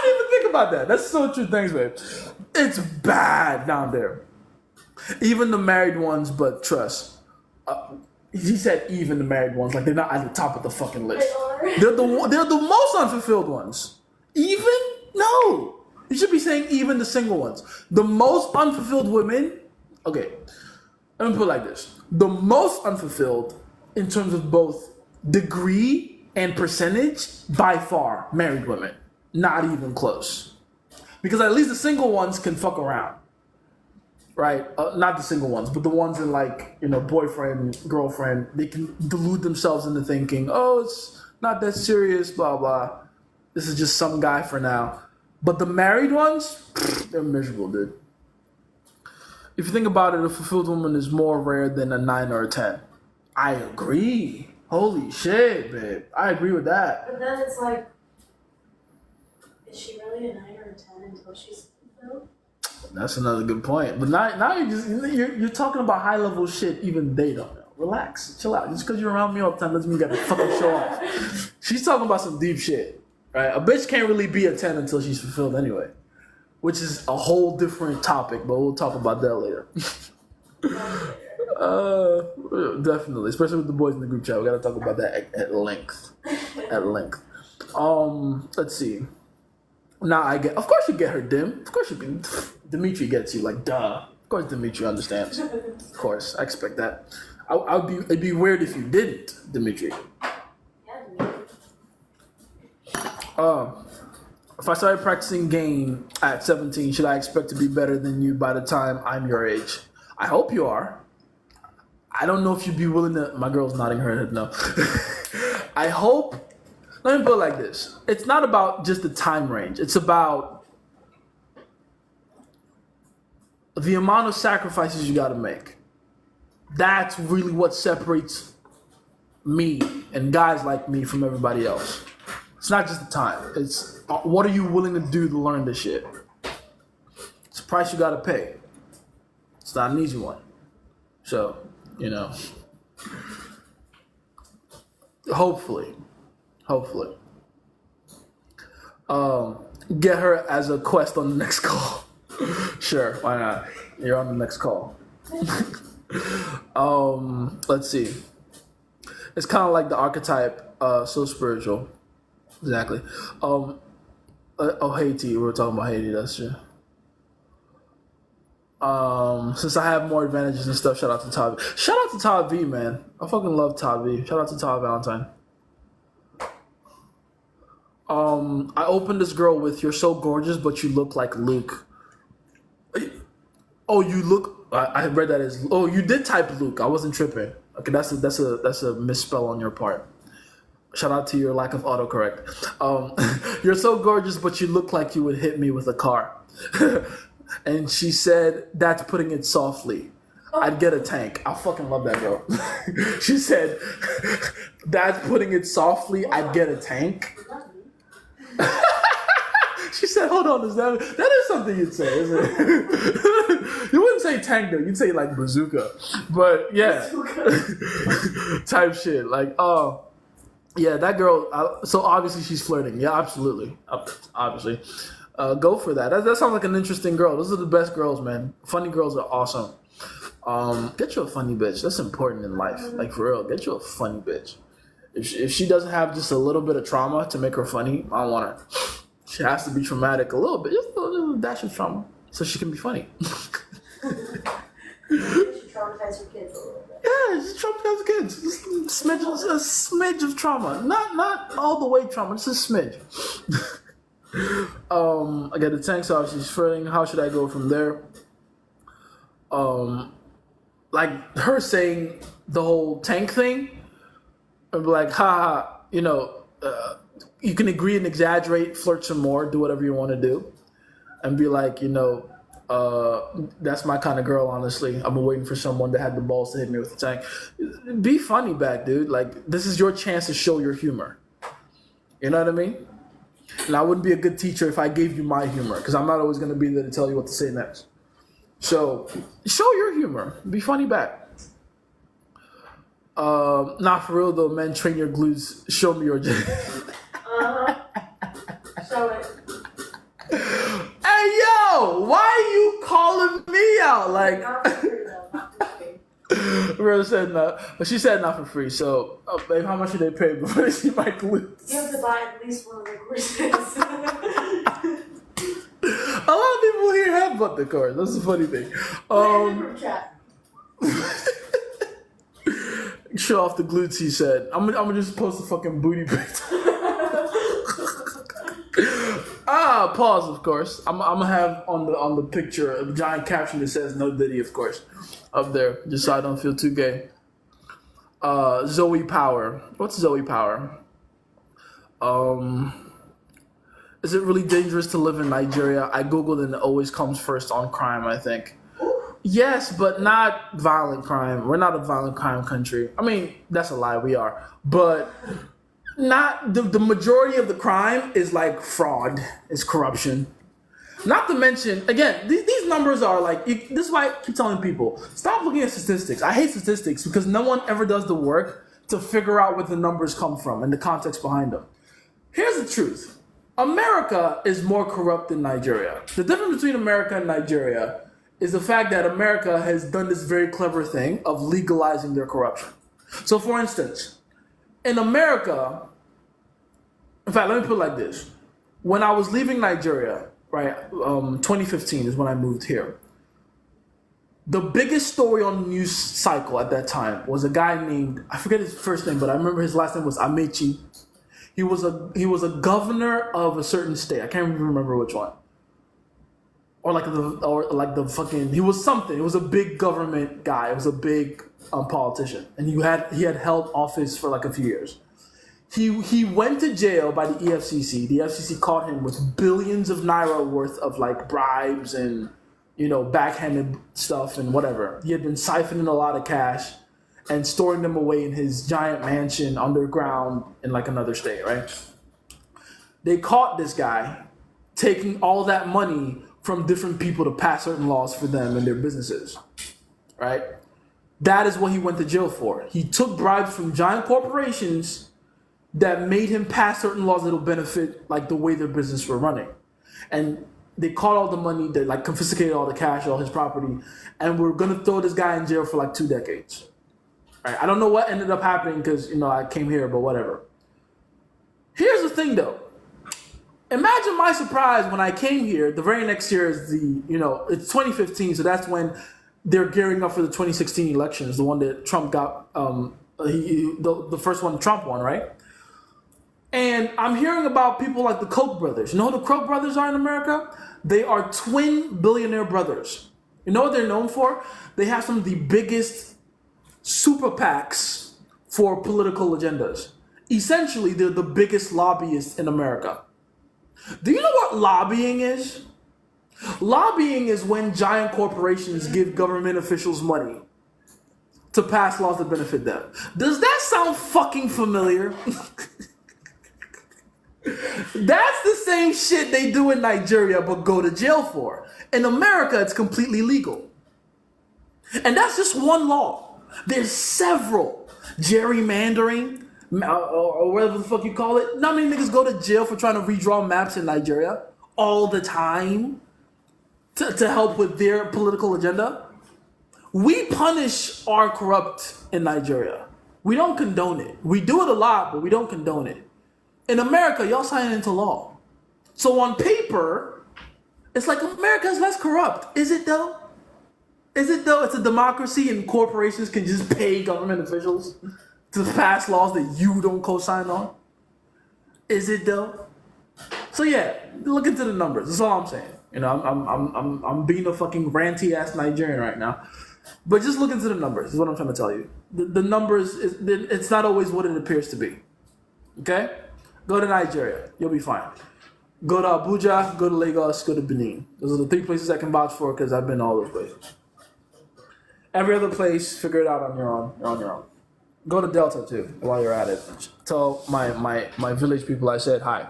didn't even think about that. That's so true. Thanks, babe. It's bad down there. Even the married ones, but trust. He said even the married ones, like they're not at the top of the fucking list. They're the most unfulfilled ones. Even? No. You should be saying even the single ones. The most unfulfilled women, okay, let me put it like this. The most unfulfilled in terms of both degree and percentage, by far, married women. Not even close. Because at least the single ones can fuck around. Right? Not the single ones, but the ones in like, boyfriend, girlfriend, they can delude themselves into thinking, oh, it's not that serious, blah, blah. This is just some guy for now. But the married ones, they're miserable, dude. If you think about it, a fulfilled woman is more rare than a 9 or a 10. I agree. Holy shit, babe. I agree with that.
But then it's like, is she really a 9 or a 10 until she's fulfilled?
That's another good point. But now you're talking about high level shit even they don't know. Relax, chill out. Just because you're around me all the time doesn't mean you got to fucking show off. She's talking about some deep shit, right? A bitch can't really be a 10 until she's fulfilled anyway, which is a whole different topic. But we'll talk about that later. Definitely, especially with the boys in the group chat. We got to talk about that at length. At length. Let's see. Now of course you get her, Dim. Of course you can. Dimitri gets you, like, duh. Of course Dimitri understands. Of course, I expect that. It'd be weird if you didn't, Dimitri. If I started practicing game at 17, should I expect to be better than you by the time I'm your age? I hope you are. I don't know if you'd be willing to. My girl's nodding her head no. I hope. Let me put it like this. It's not about just the time range. It's about the amount of sacrifices you got to make. That's really what separates me and guys like me from everybody else. It's not just the time. It's what are you willing to do to learn this shit? It's a price you got to pay. It's not an easy one. So, hopefully. Get her as a quest on the next call. Sure, why not? You're on the next call. Let's see. It's kind of like the archetype, so spiritual. Exactly. Haiti. We were talking about Haiti. That's true. Since I have more advantages and stuff, shout out to Todd. Shout out to Todd V, man. I fucking love Todd V. Shout out to Todd Valentine. I opened this girl with, "You're so gorgeous, but you look like Luke." Oh, you look. I read that as. Oh, you did type Luke. I wasn't tripping. Okay, that's a misspell on your part. Shout out to your lack of autocorrect. You're so gorgeous, but you look like you would hit me with a car. And she said, "That's putting it softly. I'd get a tank." I fucking love that girl. She said, "That's putting it softly. I'd get a tank." She said, "Hold on, that is something you'd say, isn't it?" You wouldn't say tank though. You'd say like bazooka. But yeah, type shit. Like, oh, yeah, that girl. So obviously she's flirting. Yeah, absolutely, obviously. Go for that. That sounds like an interesting girl. Those are the best girls, man. Funny girls are awesome. Get you a funny bitch. That's important in life. Like, for real, get you a funny bitch. If she doesn't have just a little bit of trauma to make her funny, I don't want her. She has to be traumatic a little bit, just a little dash of trauma, so she can be funny.
You should traumatize your kids a little bit.
Yeah, just traumatize the kids. Just a smidge of trauma. Not all the way trauma, just a smidge. I got the tank, so she's flirting. How should I go from there? Like her saying the whole tank thing, and be like, ha, you can agree and exaggerate, flirt some more, do whatever you want to do, and be like, that's my kind of girl, honestly. I'm waiting for someone that had the balls to hit me with the tank. Be funny back, dude. Like, this is your chance to show your humor. You know what I mean? And I wouldn't be a good teacher if I gave you my humor, because I'm not always going to be there to tell you what to say next. So, show your humor. Be funny back. Not for real though, man. Train your glutes. Show me your.
Show it.
Hey yo, why are you calling me out? Like,
Not for free though. Not for free.
Rose said no, but she said not for free. So, babe, how much should they pay before they see my glutes?
You have to buy at least one of the courses.
A lot of people here have bought the course. That's the funny thing.
Group chat.
Show off the glutes, he said. I'm gonna just post a fucking booty pic. Pause, of course. I'm gonna have on the picture a giant caption that says "No Diddy," of course, up there, just so I don't feel too gay. Zoe Power. What's Zoe Power? Is it really dangerous to live in Nigeria? I googled and it always comes first on crime, I think. Yes, but not violent crime. We're not a violent crime country. I mean, that's a lie, we are. But not the majority of the crime is like fraud, is corruption. Not to mention, again, these numbers are like, this is why I keep telling people, stop looking at statistics. I hate statistics because no one ever does the work to figure out where the numbers come from and the context behind them. Here's the truth. America is more corrupt than Nigeria. The difference between America and Nigeria is the fact that America has done this very clever thing of legalizing their corruption. So for instance, in America, in fact, let me put it like this. When I was leaving Nigeria, right, 2015 is when I moved here. The biggest story on the news cycle at that time was a guy named, I forget his first name, but I remember his last name was Amechi. He was a governor of a certain state. I can't even remember which one. He was something. He was a big government guy. He was a big politician, and he had held office for like a few years. He went to jail by the EFCC. The EFCC caught him with billions of naira worth of like bribes and backhanded stuff and whatever. He had been siphoning a lot of cash and storing them away in his giant mansion underground in like another state, right? They caught this guy taking all that money from different people to pass certain laws for them and their businesses, right? That is what he went to jail for. He took bribes from giant corporations that made him pass certain laws that will benefit like the way their business were running. And they caught all the money, they like confiscated all the cash, all his property, and we're gonna throw this guy in jail for like 2 decades. Right, I don't know what ended up happening because, I came here, but whatever. Here's the thing, though. Imagine my surprise when I came here. The very next year is it's 2015, so that's when they're gearing up for the 2016 elections, the one that Trump got, the first one Trump won, right? And I'm hearing about people like the Koch brothers. You know who the Koch brothers are in America? They are twin billionaire brothers. You know what they're known for? They have some of the biggest super PACs for political agendas. Essentially, they're the biggest lobbyists in America. Do you know what lobbying is? Lobbying is when giant corporations give government officials money to pass laws that benefit them. Does that sound fucking familiar? That's the same shit they do in Nigeria but go to jail for. In America, it's completely legal. And that's just one law. There's several. Gerrymandering, or whatever the fuck you call it. Not many niggas go to jail for trying to redraw maps in Nigeria all the time to help with their political agenda. We punish our corrupt in Nigeria. We don't condone it. We do it a lot, but we don't condone it. In America, y'all sign into law. So on paper, it's like America is less corrupt. Is it though? Is it though? It's a democracy and corporations can just pay government officials to pass laws that you don't co-sign on? Is it though? So yeah, look into the numbers. That's all I'm saying. I'm being a fucking ranty ass Nigerian right now. But just look into the numbers is what I'm trying to tell you. The numbers, it's not always what it appears to be. Okay? Go to Nigeria. You'll be fine. Go to Abuja, go to Lagos, go to Benin. Those are the 3 places I can vouch for because I've been all those places. Every other place, figure it out on your own. You're on your own. Go to Delta too while you're at it. Tell my village people I said hi.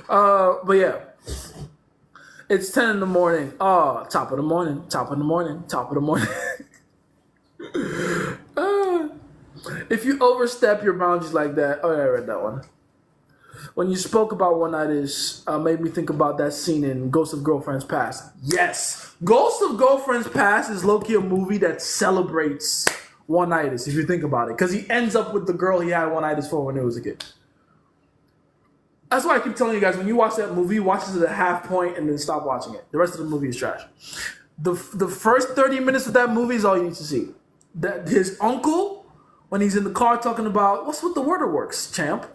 But yeah, it's 10 in the morning. Oh, top of the morning, top of the morning, top of the morning. If you overstep your boundaries like that, oh yeah, I read that one. When you spoke about Oneitis, made me think about that scene in Ghost of Girlfriend's Past. Yes, Ghost of Girlfriend's Past is low-key a movie that celebrates Oneitis, if you think about it, because he ends up with the girl he had Oneitis for when he was a kid. That's why I keep telling you guys, when you watch that movie, watch it at a half point and then stop watching it. The rest of the movie is trash. The first 30 minutes of that movie is all you need to see. That his uncle, when he's in the car talking about, what's with the waterworks, champ?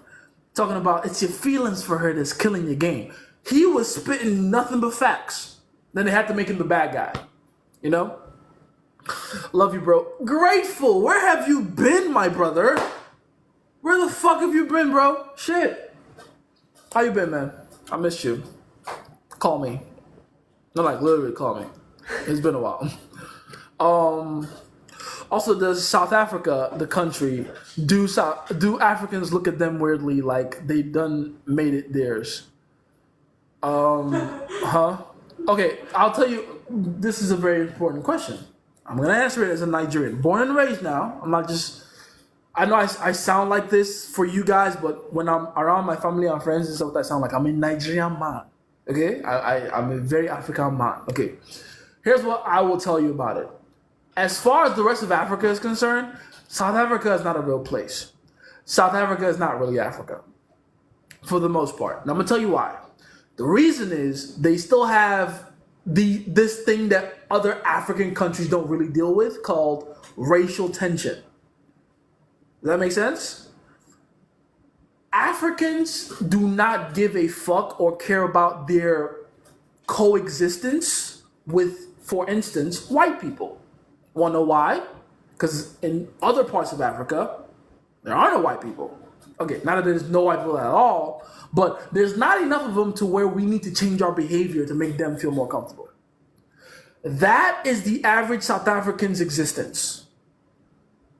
Talking about, it's your feelings for her that's killing your game. He was spitting nothing but facts. Then they had to make him the bad guy. You know? Love you, bro. Grateful. Where have you been, my brother? Where the fuck have you been, bro? Shit. How you been, man? I missed you. Call me. No, like literally call me. It's been a while. Also, does South Africa, the country, do Africans look at them weirdly like they done made it theirs? Huh? Okay, I'll tell you, this is a very important question. I'm going to answer it as a Nigerian. Born and raised now. I'm not just... I know I sound like this for you guys, but when I'm around my family and friends and stuff, I sound like I'm a Nigerian man. Okay? I'm a very African man. Okay. Here's what I will tell you about it. As far as the rest of Africa is concerned, South Africa is not a real place. South Africa is not really Africa, for the most part. And I'm going to tell you why. The reason is they still have this thing that other African countries don't really deal with called racial tension. Does that make sense? Africans do not give a fuck or care about their coexistence with, for instance, white people. Want to know why? Because in other parts of Africa, there are no white people. Okay, not that there's no white people at all, but there's not enough of them to where we need to change our behavior to make them feel more comfortable. That is the average South African's existence.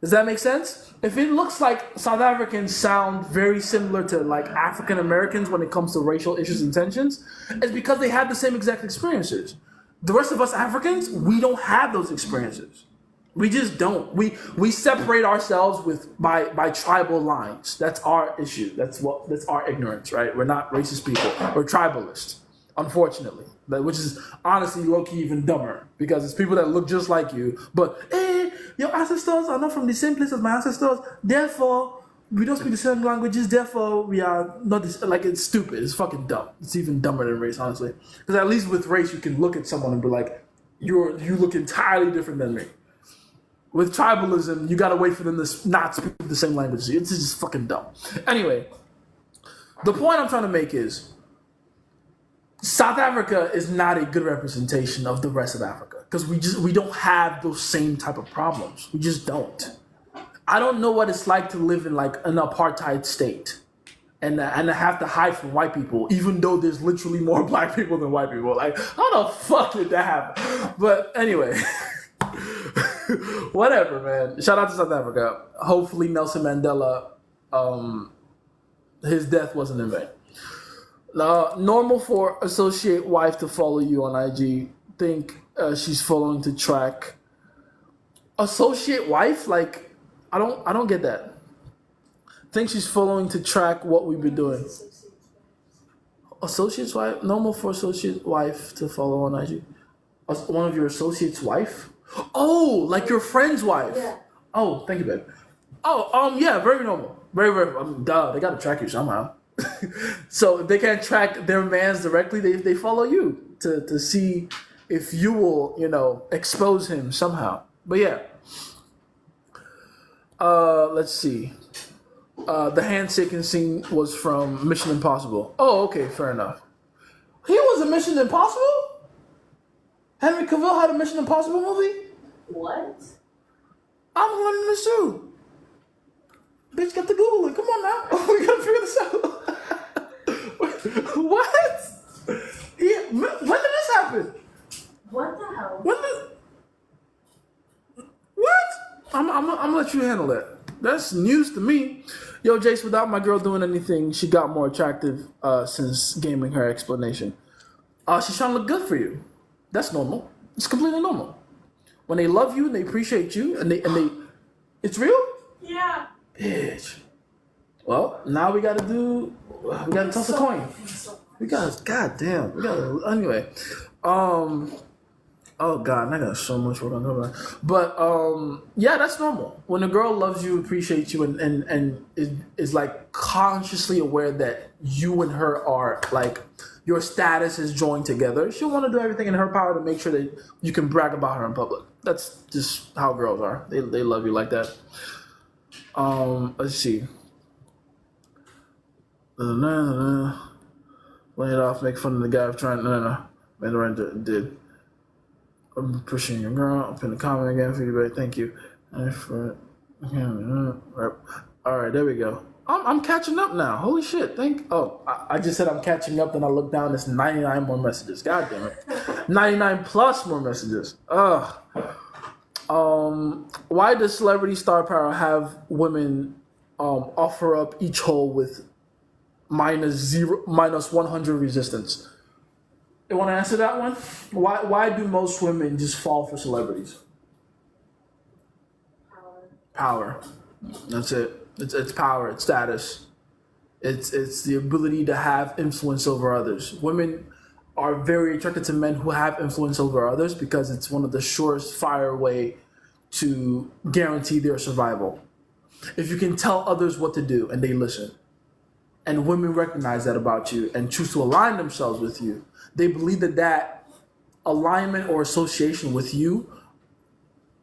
Does that make sense? If it looks like South Africans sound very similar to like African Americans when it comes to racial issues and tensions, it's because they have the same exact experiences. The rest of us Africans, we don't have those experiences. We just don't. We separate ourselves by tribal lines. That's our issue. That's our ignorance, right? We're not racist people. We're tribalists, unfortunately. Which is honestly low-key even dumber because it's people that look just like you. But your ancestors are not from the same place as my ancestors. Therefore, we don't speak the same languages. Therefore, we are not this. Like, it's stupid. It's fucking dumb. It's even dumber than race, honestly. Because at least with race, you can look at someone and be like, you look entirely different than me. With tribalism, you gotta wait for them to not speak the same language as you. It's just fucking dumb. Anyway, the point I'm trying to make is South Africa is not a good representation of the rest of Africa because we don't have those same type of problems. We just don't. I don't know what it's like to live in like an apartheid state and have to hide from white people, even though there's literally more black people than white people. Like, how the fuck did that happen? But anyway. Whatever, man. Shout out to South Africa. Hopefully Nelson Mandela, his death wasn't in vain. Normal for associate wife to follow you on IG. Think she's following to track. Associate wife? Like, I don't get that. Think she's following to track what we've been doing. Associate's wife? Normal for associate wife to follow on IG. One of your associate's wife? Oh, like your friend's wife. Yeah. Oh, thank you, babe. Oh, yeah, very normal. Very, very, duh, they gotta track you somehow. So if they can't track their mans directly, they follow you to see if you will, expose him somehow. But yeah. Let's see. The handshaking scene was from Mission Impossible. Oh, okay, fair enough. He was a Mission Impossible? Henry Cavill had a Mission Impossible movie?
What?
I'm learning this too. Bitch, got to Google it. Come on now. We gotta figure this out. What? Yeah, when did this happen?
What the hell?
What? I'm gonna let you handle that? That's news to me. Yo, Jace, without my girl doing anything, she got more attractive since gaming her explanation. She's trying to look good for you. That's normal. It's completely normal. When they love you and they appreciate you and they it's real?
Yeah.
Bitch. Well, now we gotta toss a coin. Anyway. Oh God, I got so much work on her. But yeah, that's normal. When a girl loves you, appreciates you, and is like consciously aware that you and her are like your status is joined together, she'll want to do everything in her power to make sure that you can brag about her in public. That's just how girls are. They love you like that. Let's see. Lay it off, make fun of the guy trying. No. Made the right did. I'm pushing your girl. I'll pin the comment again for you, babe. Thank you. All right, there we go. I'm catching up now. Holy shit. I just said I'm catching up, then I look down, there's 99 more messages. God damn it. 99 plus more messages. Ugh. Why does celebrity star power have women offer up each hole with minus 100 resistance? You want to answer that one? Why do most women just fall for celebrities? Power. That's it. It's power. It's status. It's the ability to have influence over others. Women are very attracted to men who have influence over others because it's one of the surest fire way to guarantee their survival. If you can tell others what to do and they listen, and women recognize that about you and choose to align themselves with you, they believe that alignment or association with you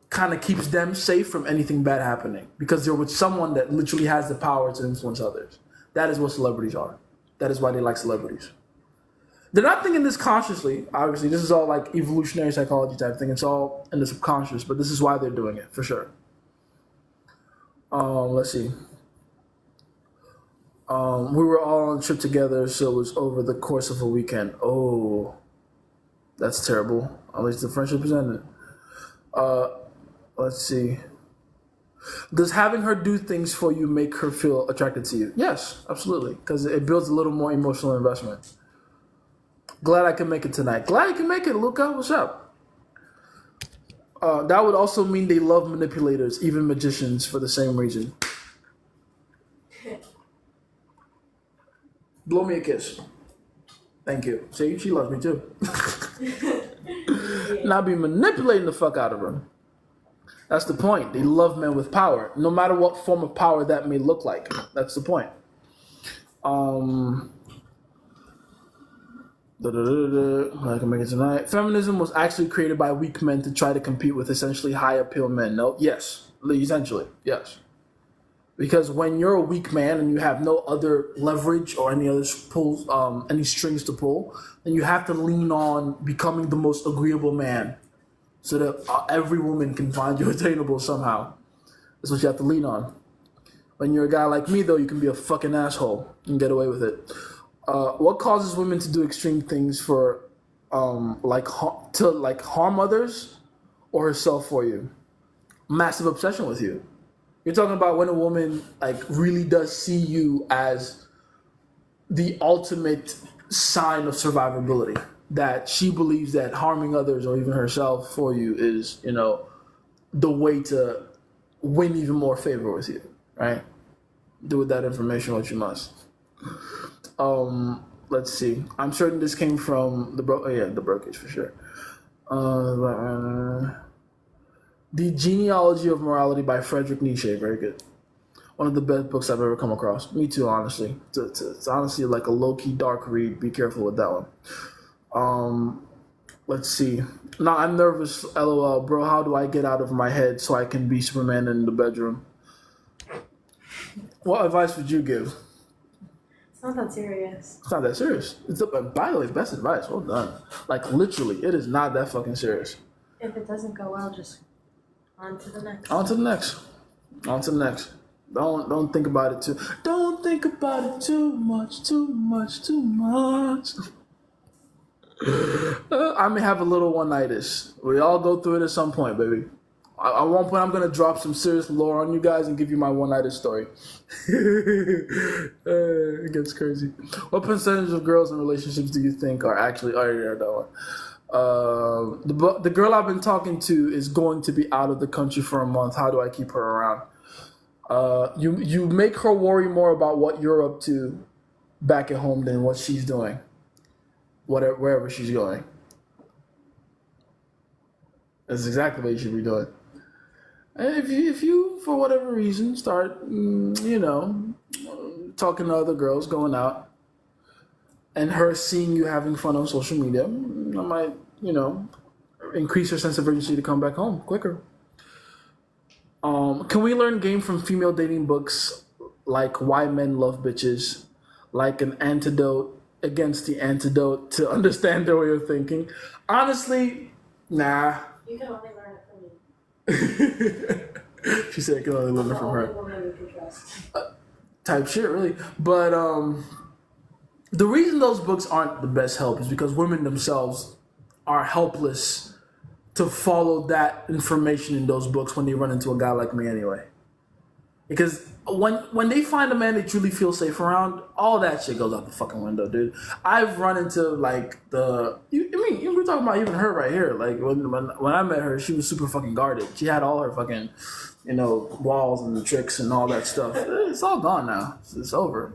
kind of keeps them safe from anything bad happening because they're with someone that literally has the power to influence others. That is what celebrities are. That is why they like celebrities. They're not thinking this consciously, obviously. This is all like evolutionary psychology type thing. It's all in the subconscious, but this is why they're doing it, for sure. Let's see. We were all on a trip together, so it was over the course of a weekend. Oh, that's terrible. At least the friendship is ended. Let's see. Does having her do things for you make her feel attracted to you? Yes, absolutely, because it builds a little more emotional investment. Glad I can make it tonight. Glad you can make it, Luca. What's up? That would also mean they love manipulators, even magicians, for the same reason. Blow me a kiss. Thank you. See, she loves me too. And I'll be manipulating the fuck out of her. That's the point. They love men with power, no matter what form of power that may look like. That's the point. I can make it tonight. Feminism was actually created by weak men to try to compete with essentially high appeal men. No, yes, essentially, yes. Because when you're a weak man and you have no other leverage or any other pulls, any strings to pull, then you have to lean on becoming the most agreeable man, so that every woman can find you attainable somehow. That's what you have to lean on. When you're a guy like me, though, you can be a fucking asshole and get away with it. What causes women to do extreme things for, harm others or herself for you? Massive obsession with you. You're talking about when a woman really does see you as the ultimate sign of survivability. That she believes that harming others or even herself for you is, the way to win even more favor with you, right? Do with that information what you must. Let's see. I'm certain this came from the Brokerage for sure. The Genealogy of Morality by Friedrich Nietzsche. Very good. One of the best books I've ever come across. Me too, honestly. It's honestly like a low-key dark read. Be careful with that one. Let's see. Now I'm nervous. LOL, bro. How do I get out of my head so I can be Superman in the bedroom? What advice would you give?
It's not that serious.
It's not that serious. By the way, best advice. Well done. Literally, it is not that fucking serious.
If it doesn't go well, just on to the next.
On to the next. Don't think about it too. Don't think about it too much. I may have a little Oneitis. We all go through it at some point, baby. At one point, I'm gonna drop some serious lore on you guys and give you my Oneitis story. It gets crazy. What percentage of girls in relationships do you think are actually? Oh, yeah, that one. The girl I've been talking to is going to be out of the country for a month. How do I keep her around? You make her worry more about what you're up to back at home than what she's doing, wherever she's going. That's exactly what you should be doing. And if you for whatever reason start, talking to other girls, going out, and her seeing you having fun on social media, I might, increase her sense of urgency to come back home quicker. Can we learn game from female dating books like Why Men Love Bitches, like an antidote against the antidote to understand their way of thinking? Honestly, nah.
You can only learn it from me.
She said I can only learn it from her.
Woman you can trust.
Type shit, really. But the reason those books aren't the best help is because women themselves are helpless to follow that information in those books when they run into a guy like me anyway. Because when they find a man they truly feel safe around, all that shit goes out the fucking window, dude. I've run into like we're talking about even her right here. Like when I met her, she was super fucking guarded. She had all her fucking, walls and the tricks and all that stuff. It's all gone now. It's over.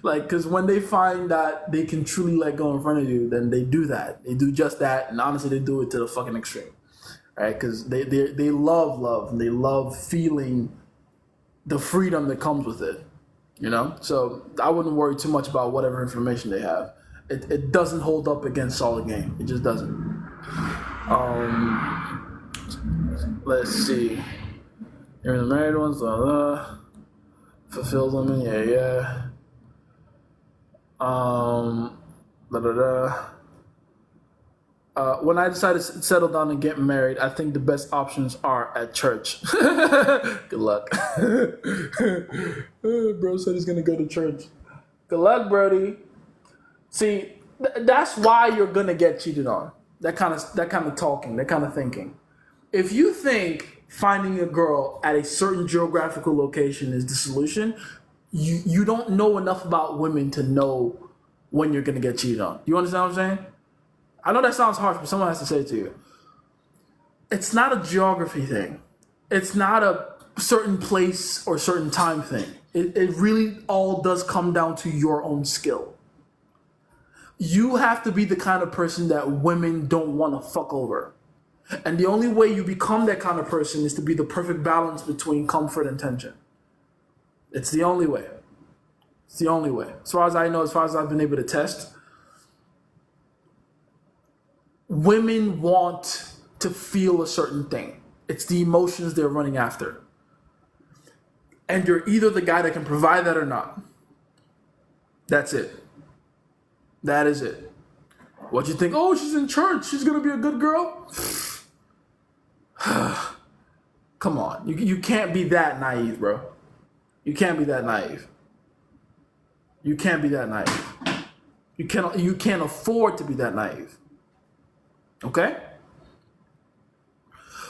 Like, because when they find that they can truly let go in front of you, then they do that. They do just that, and honestly, they do it to the fucking extreme, right? Because they love love, and they love feeling the freedom that comes with it, So I wouldn't worry too much about whatever information they have. It doesn't hold up against solid game. It just doesn't. Let's see. You're the married ones, fulfills women, yeah. When I decided to settle down and get married, I think the best options are at church. Good luck. Bro said he's gonna go to church. Good luck, Brody. See, that's why you're gonna get cheated on. That kind of talking, that kind of thinking. If you think finding a girl at a certain geographical location is the solution, you don't know enough about women to know when you're going to get cheated on. You understand what I'm saying? I know that sounds harsh, but someone has to say it to you. It's not a geography thing. It's not a certain place or certain time thing. It really all does come down to your own skill. You have to be the kind of person that women don't want to fuck over. And the only way you become that kind of person is to be the perfect balance between comfort and tension. It's the only way. It's the only way. As far as I know, as far as I've been able to test, women want to feel a certain thing. It's the emotions they're running after. And you're either the guy that can provide that or not. That's it. That is it. What you think? Oh, she's in church. She's going to be a good girl? Come on. You can't be that naive, bro. You can't be that naive. You can't be that naive. You can't afford to be that naive. Okay?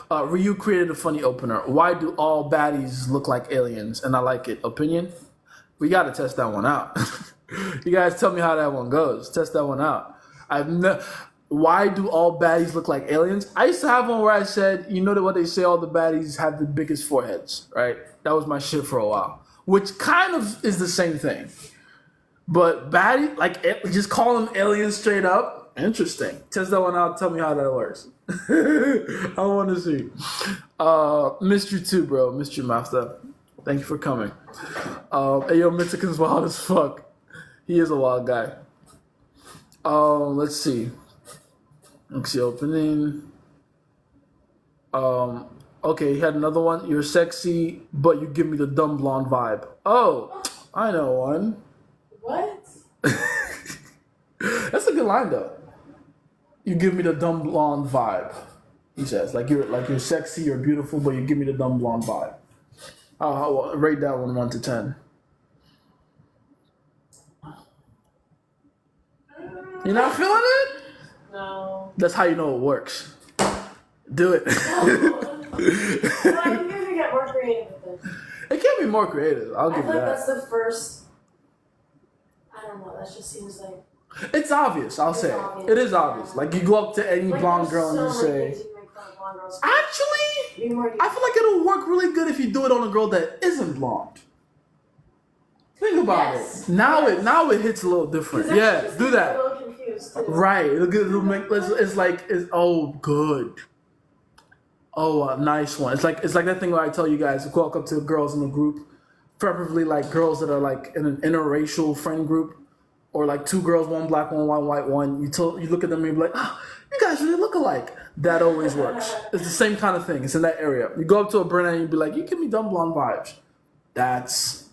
Ryu created a funny opener. Why do all baddies look like aliens? And I like it. Opinion? We got to test that one out. You guys tell me how that one goes. Test that one out. Why do all baddies look like aliens? I used to have one where I said, what they say, all the baddies have the biggest foreheads, right? That was my shit for a while. Which kind of is the same thing. But baddie, just call them aliens straight up. Interesting. Test that one out. Tell me how that works. I want to see. Missed you too, bro. Missed you, Master. Thank you for coming. Hey, yo, Mexican's wild as fuck. He is a wild guy. Let's see. Let's see, opening. Okay, he had another one. You're sexy, but you give me the dumb blonde vibe. Oh, I know one.
What?
That's a good line, though. You give me the dumb blonde vibe. He says, you're sexy, you're beautiful, but you give me the dumb blonde vibe. I'll rate that one 1 to 10. You're not feeling it?
No.
That's how you know it works. Do it.
No, I think you're gonna get more creative with this.
It can be more creative. I'll
I
give
feel
you
like
that.
that's the first. I don't know. That just seems like.
It's obvious. I'll say
obvious.
it is obvious. Like you go up to any
Like,
blonde
there's
girl and
so
you
many
say,
things you can make fun of blonde girls.
actually,
Be more
I feel like it'll work really good if you do it on a girl that isn't blonde. Think about
Yes.
it. Now it hits a little different.
Because
Yeah,
just
do
gets
that.
A little confused too.
Right. It'll make it's oh good. Oh, a nice one. It's like that thing where I tell you guys to walk up to girls in the group, preferably like girls that are like in an interracial friend group, or like two girls, one black, one white, one. You look at them and you be like, oh, you guys really look alike. That always works. It's the same kind of thing. It's in that area. You go up to a brunette and you be like, you give me dumb blonde vibes. That's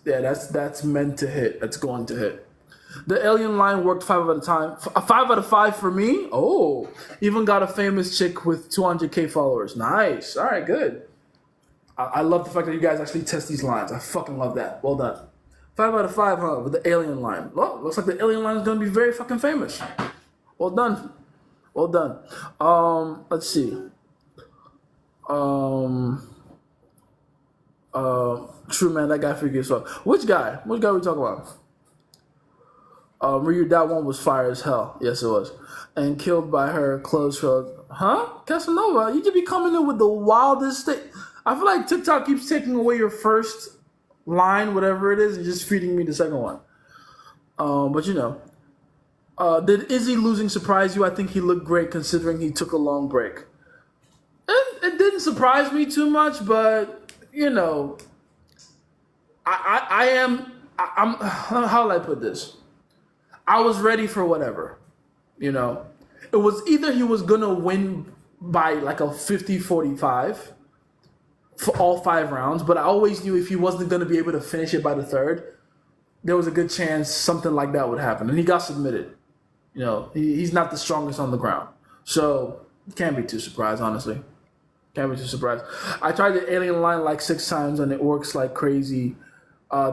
meant to hit. That's going to hit. The alien line worked 5 out of time. 5 out of 5 for me. Oh, even got a famous chick with 200K followers. Nice. All right, good. I love the fact that you guys actually test these lines. I fucking love that. Well done. 5 out of 5, huh? With the alien line. Well, looks like the alien line is gonna be very fucking famous. Well done. Well done. Let's see. True man, that guy figured yourself. Which guy? Which guy we talking about? Ryu, that one was fire as hell. Yes, it was. And killed by her clothes for, huh? Casanova, you just be coming in with the wildest thing. I feel like TikTok keeps taking away your first line, whatever it is, and just feeding me the second one. But you know. Did Izzy losing surprise you? I think he looked great considering he took a long break. It didn't surprise me too much, but you know, I'm how will I put this? I was ready for whatever, you know. It was either he was gonna win by like a 50-45 for all 5 rounds, but I always knew if he wasn't gonna be able to finish it by the 3rd, there was a good chance something like that would happen, and he got submitted. You know, he's not the strongest on the ground, so can't be too surprised, honestly. Can't be too surprised. I tried the alien line like 6 times and it works like crazy.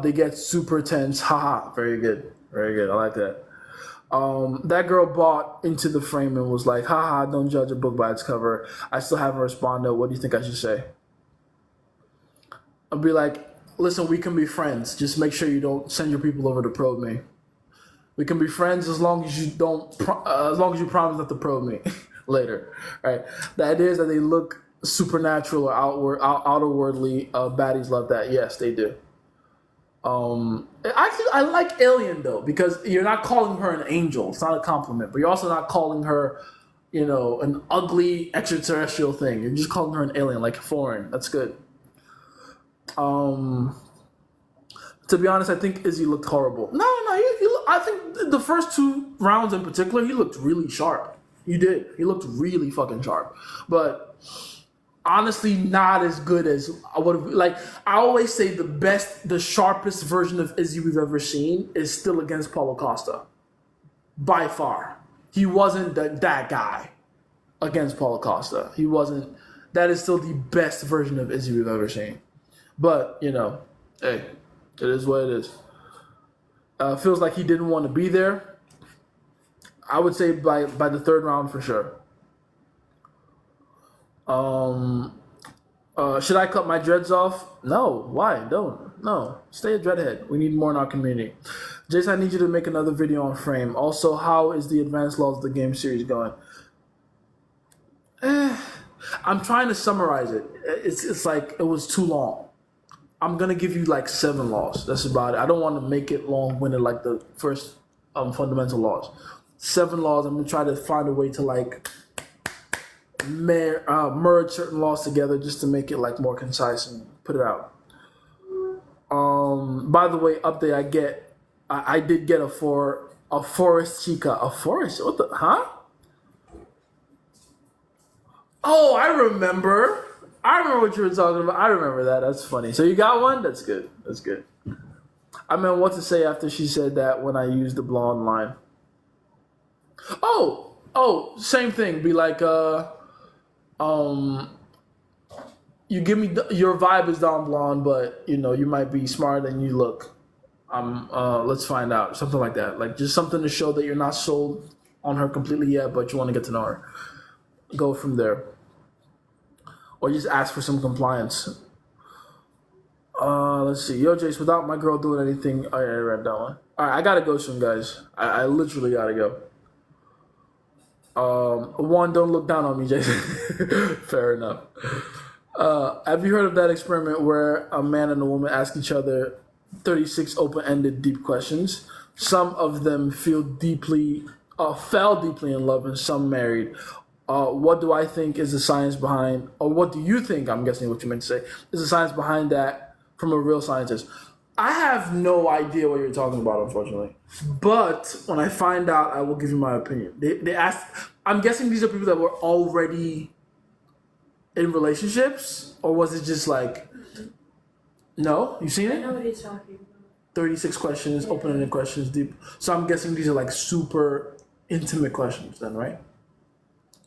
They get super tense. Haha, very good. Very good. I like that. That girl bought into the frame and was like, haha, don't judge a book by its cover. I still haven't responded. What do you think I should say? I'll be like, listen, we can be friends. Just make sure you don't send your people over to probe me. We can be friends as long as you don't, as long as you promise not to probe me later. Right? The idea is that they look supernatural or outerwardly. Baddies love that. Yes, they do. Actually, I like alien though, because you're not calling her an angel. It's not a compliment, but you're also not calling her, you know, an ugly extraterrestrial thing. You're just calling her an alien, like foreign. That's good. To be honest, I think Izzy looked horrible. No, I think the first 2 rounds in particular, he looked really sharp. He did. He looked really fucking sharp. But honestly, not as good as I would have. Like, I always say the sharpest version of Izzy we've ever seen is still against Paulo Costa. By far. He wasn't that guy against Paulo Costa. He wasn't. That is still the best version of Izzy we've ever seen. But, you know, hey, it is what it is. Feels like he didn't want to be there. I would say by the 3rd round for sure. Should I cut my dreads off? No. Why? Don't. No. Stay a dreadhead. We need more in our community. Jason, I need you to make another video on Frame. Also, how is the Advanced Laws of the Game series going? I'm trying to summarize it. It's like it was too long. I'm going to give you like 7 laws. That's about it. I don't want to make it long-winded like the first fundamental laws. 7 laws. I'm going to try to find a way to like merge certain laws together just to make it like more concise and put it out. By the way, update I did get a forest chica. A forest? What the? Huh? Oh, I remember what you were talking about. I remember that. That's funny. So you got one? That's good. That's good. I meant what to say after she said that when I used the blonde line. Oh, same thing. Be like, you give me your vibe is down blonde, but you know you might be smarter than you look. Let's find out. Something like that. Like just something to show that you're not sold on her completely yet, but you want to get to know her. Go from there. or just ask for some compliance. Let's see. Yo, Jace, without my girl doing anything, I read that one. All right, I gotta go soon, guys. I literally gotta go. One, don't look down on me, Jason. Fair enough. Have you heard of that experiment where a man and a woman ask each other 36 open-ended deep questions? Some of them fell deeply in love, and some married. What do I think is the science behind, or what do you think, I'm guessing what you meant to say, is the science behind that from a real scientist? I have no idea what you're talking about, unfortunately. But when I find out, I will give you my opinion. They asked, I'm guessing these are people that were already in relationships, or was it just like, no? You seen it?
I know what he's talking about.
36 questions, open-ended questions, deep. So I'm guessing these are like super intimate questions then, right?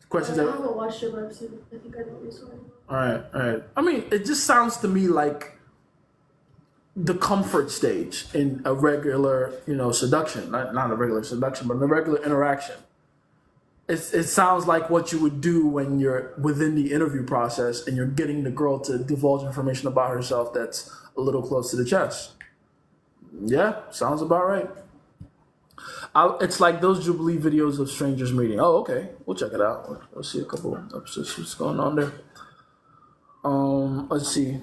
Questions
I
that...
haven't watched it, but I think I know what he's talking about.
All right. I mean, it just sounds to me like the comfort stage in a regular, seduction. Not a regular seduction, but in a regular interaction. It sounds like what you would do when you're within the interview process and you're getting the girl to divulge information about herself that's a little close to the chest. Yeah, sounds about right. It's like those Jubilee videos of strangers meeting. Oh, okay. We'll check it out. Let's see a couple episodes. What's going on there? Let's see.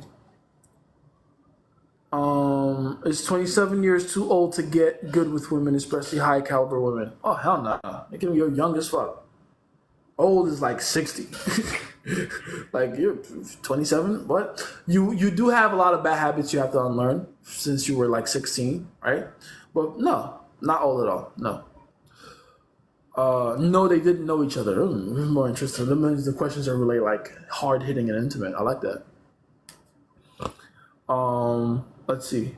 Is 27 years too old to get good with women, especially high caliber women? Oh, hell no. They can be young as fuck. Old is like 60. Like, you're 27? What? You do have a lot of bad habits you have to unlearn since you were like 16, right? But no, not old at all. No. No, they didn't know each other. More interesting. That means the questions are really like hard hitting and intimate. I like that. Let's see.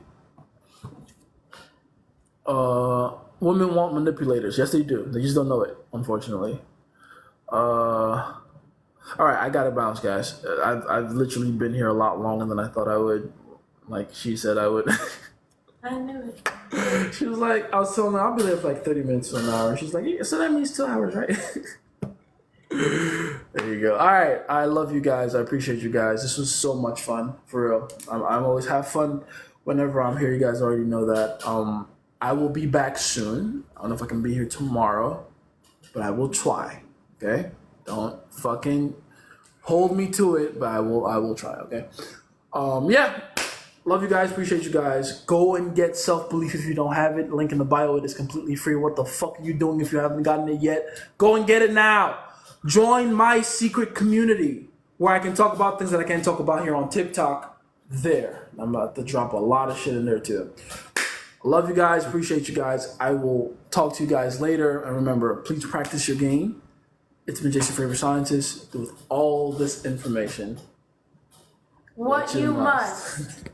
Women want manipulators. Yes, they do. They just don't know it, unfortunately. All right, I gotta bounce, guys. I've literally been here a lot longer than I thought I would. Like she said I would.
I knew it.
She was like, I was telling her I'll be there for like 30 minutes to an hour. She's like, yeah, so that means 2 hours, right? There you go. All right, I love you guys. I appreciate you guys. This was so much fun, for real. I'm always have fun whenever I'm here. You guys already know that. I will be back soon. I don't know if I can be here tomorrow, but I will try. Okay, don't fucking hold me to it, but I will try. Okay. Yeah. Love you guys. Appreciate you guys. Go and get self-belief if you don't have it. Link in the bio. It is completely free. What the fuck are you doing if you haven't gotten it yet? Go and get it now. Join my secret community where I can talk about things that I can't talk about here on TikTok. There. I'm about to drop a lot of shit in there too. Love you guys. Appreciate you guys. I will talk to you guys later. And remember, please practice your game. It's been Jace, your favorite scientist, with all this information.
What you must.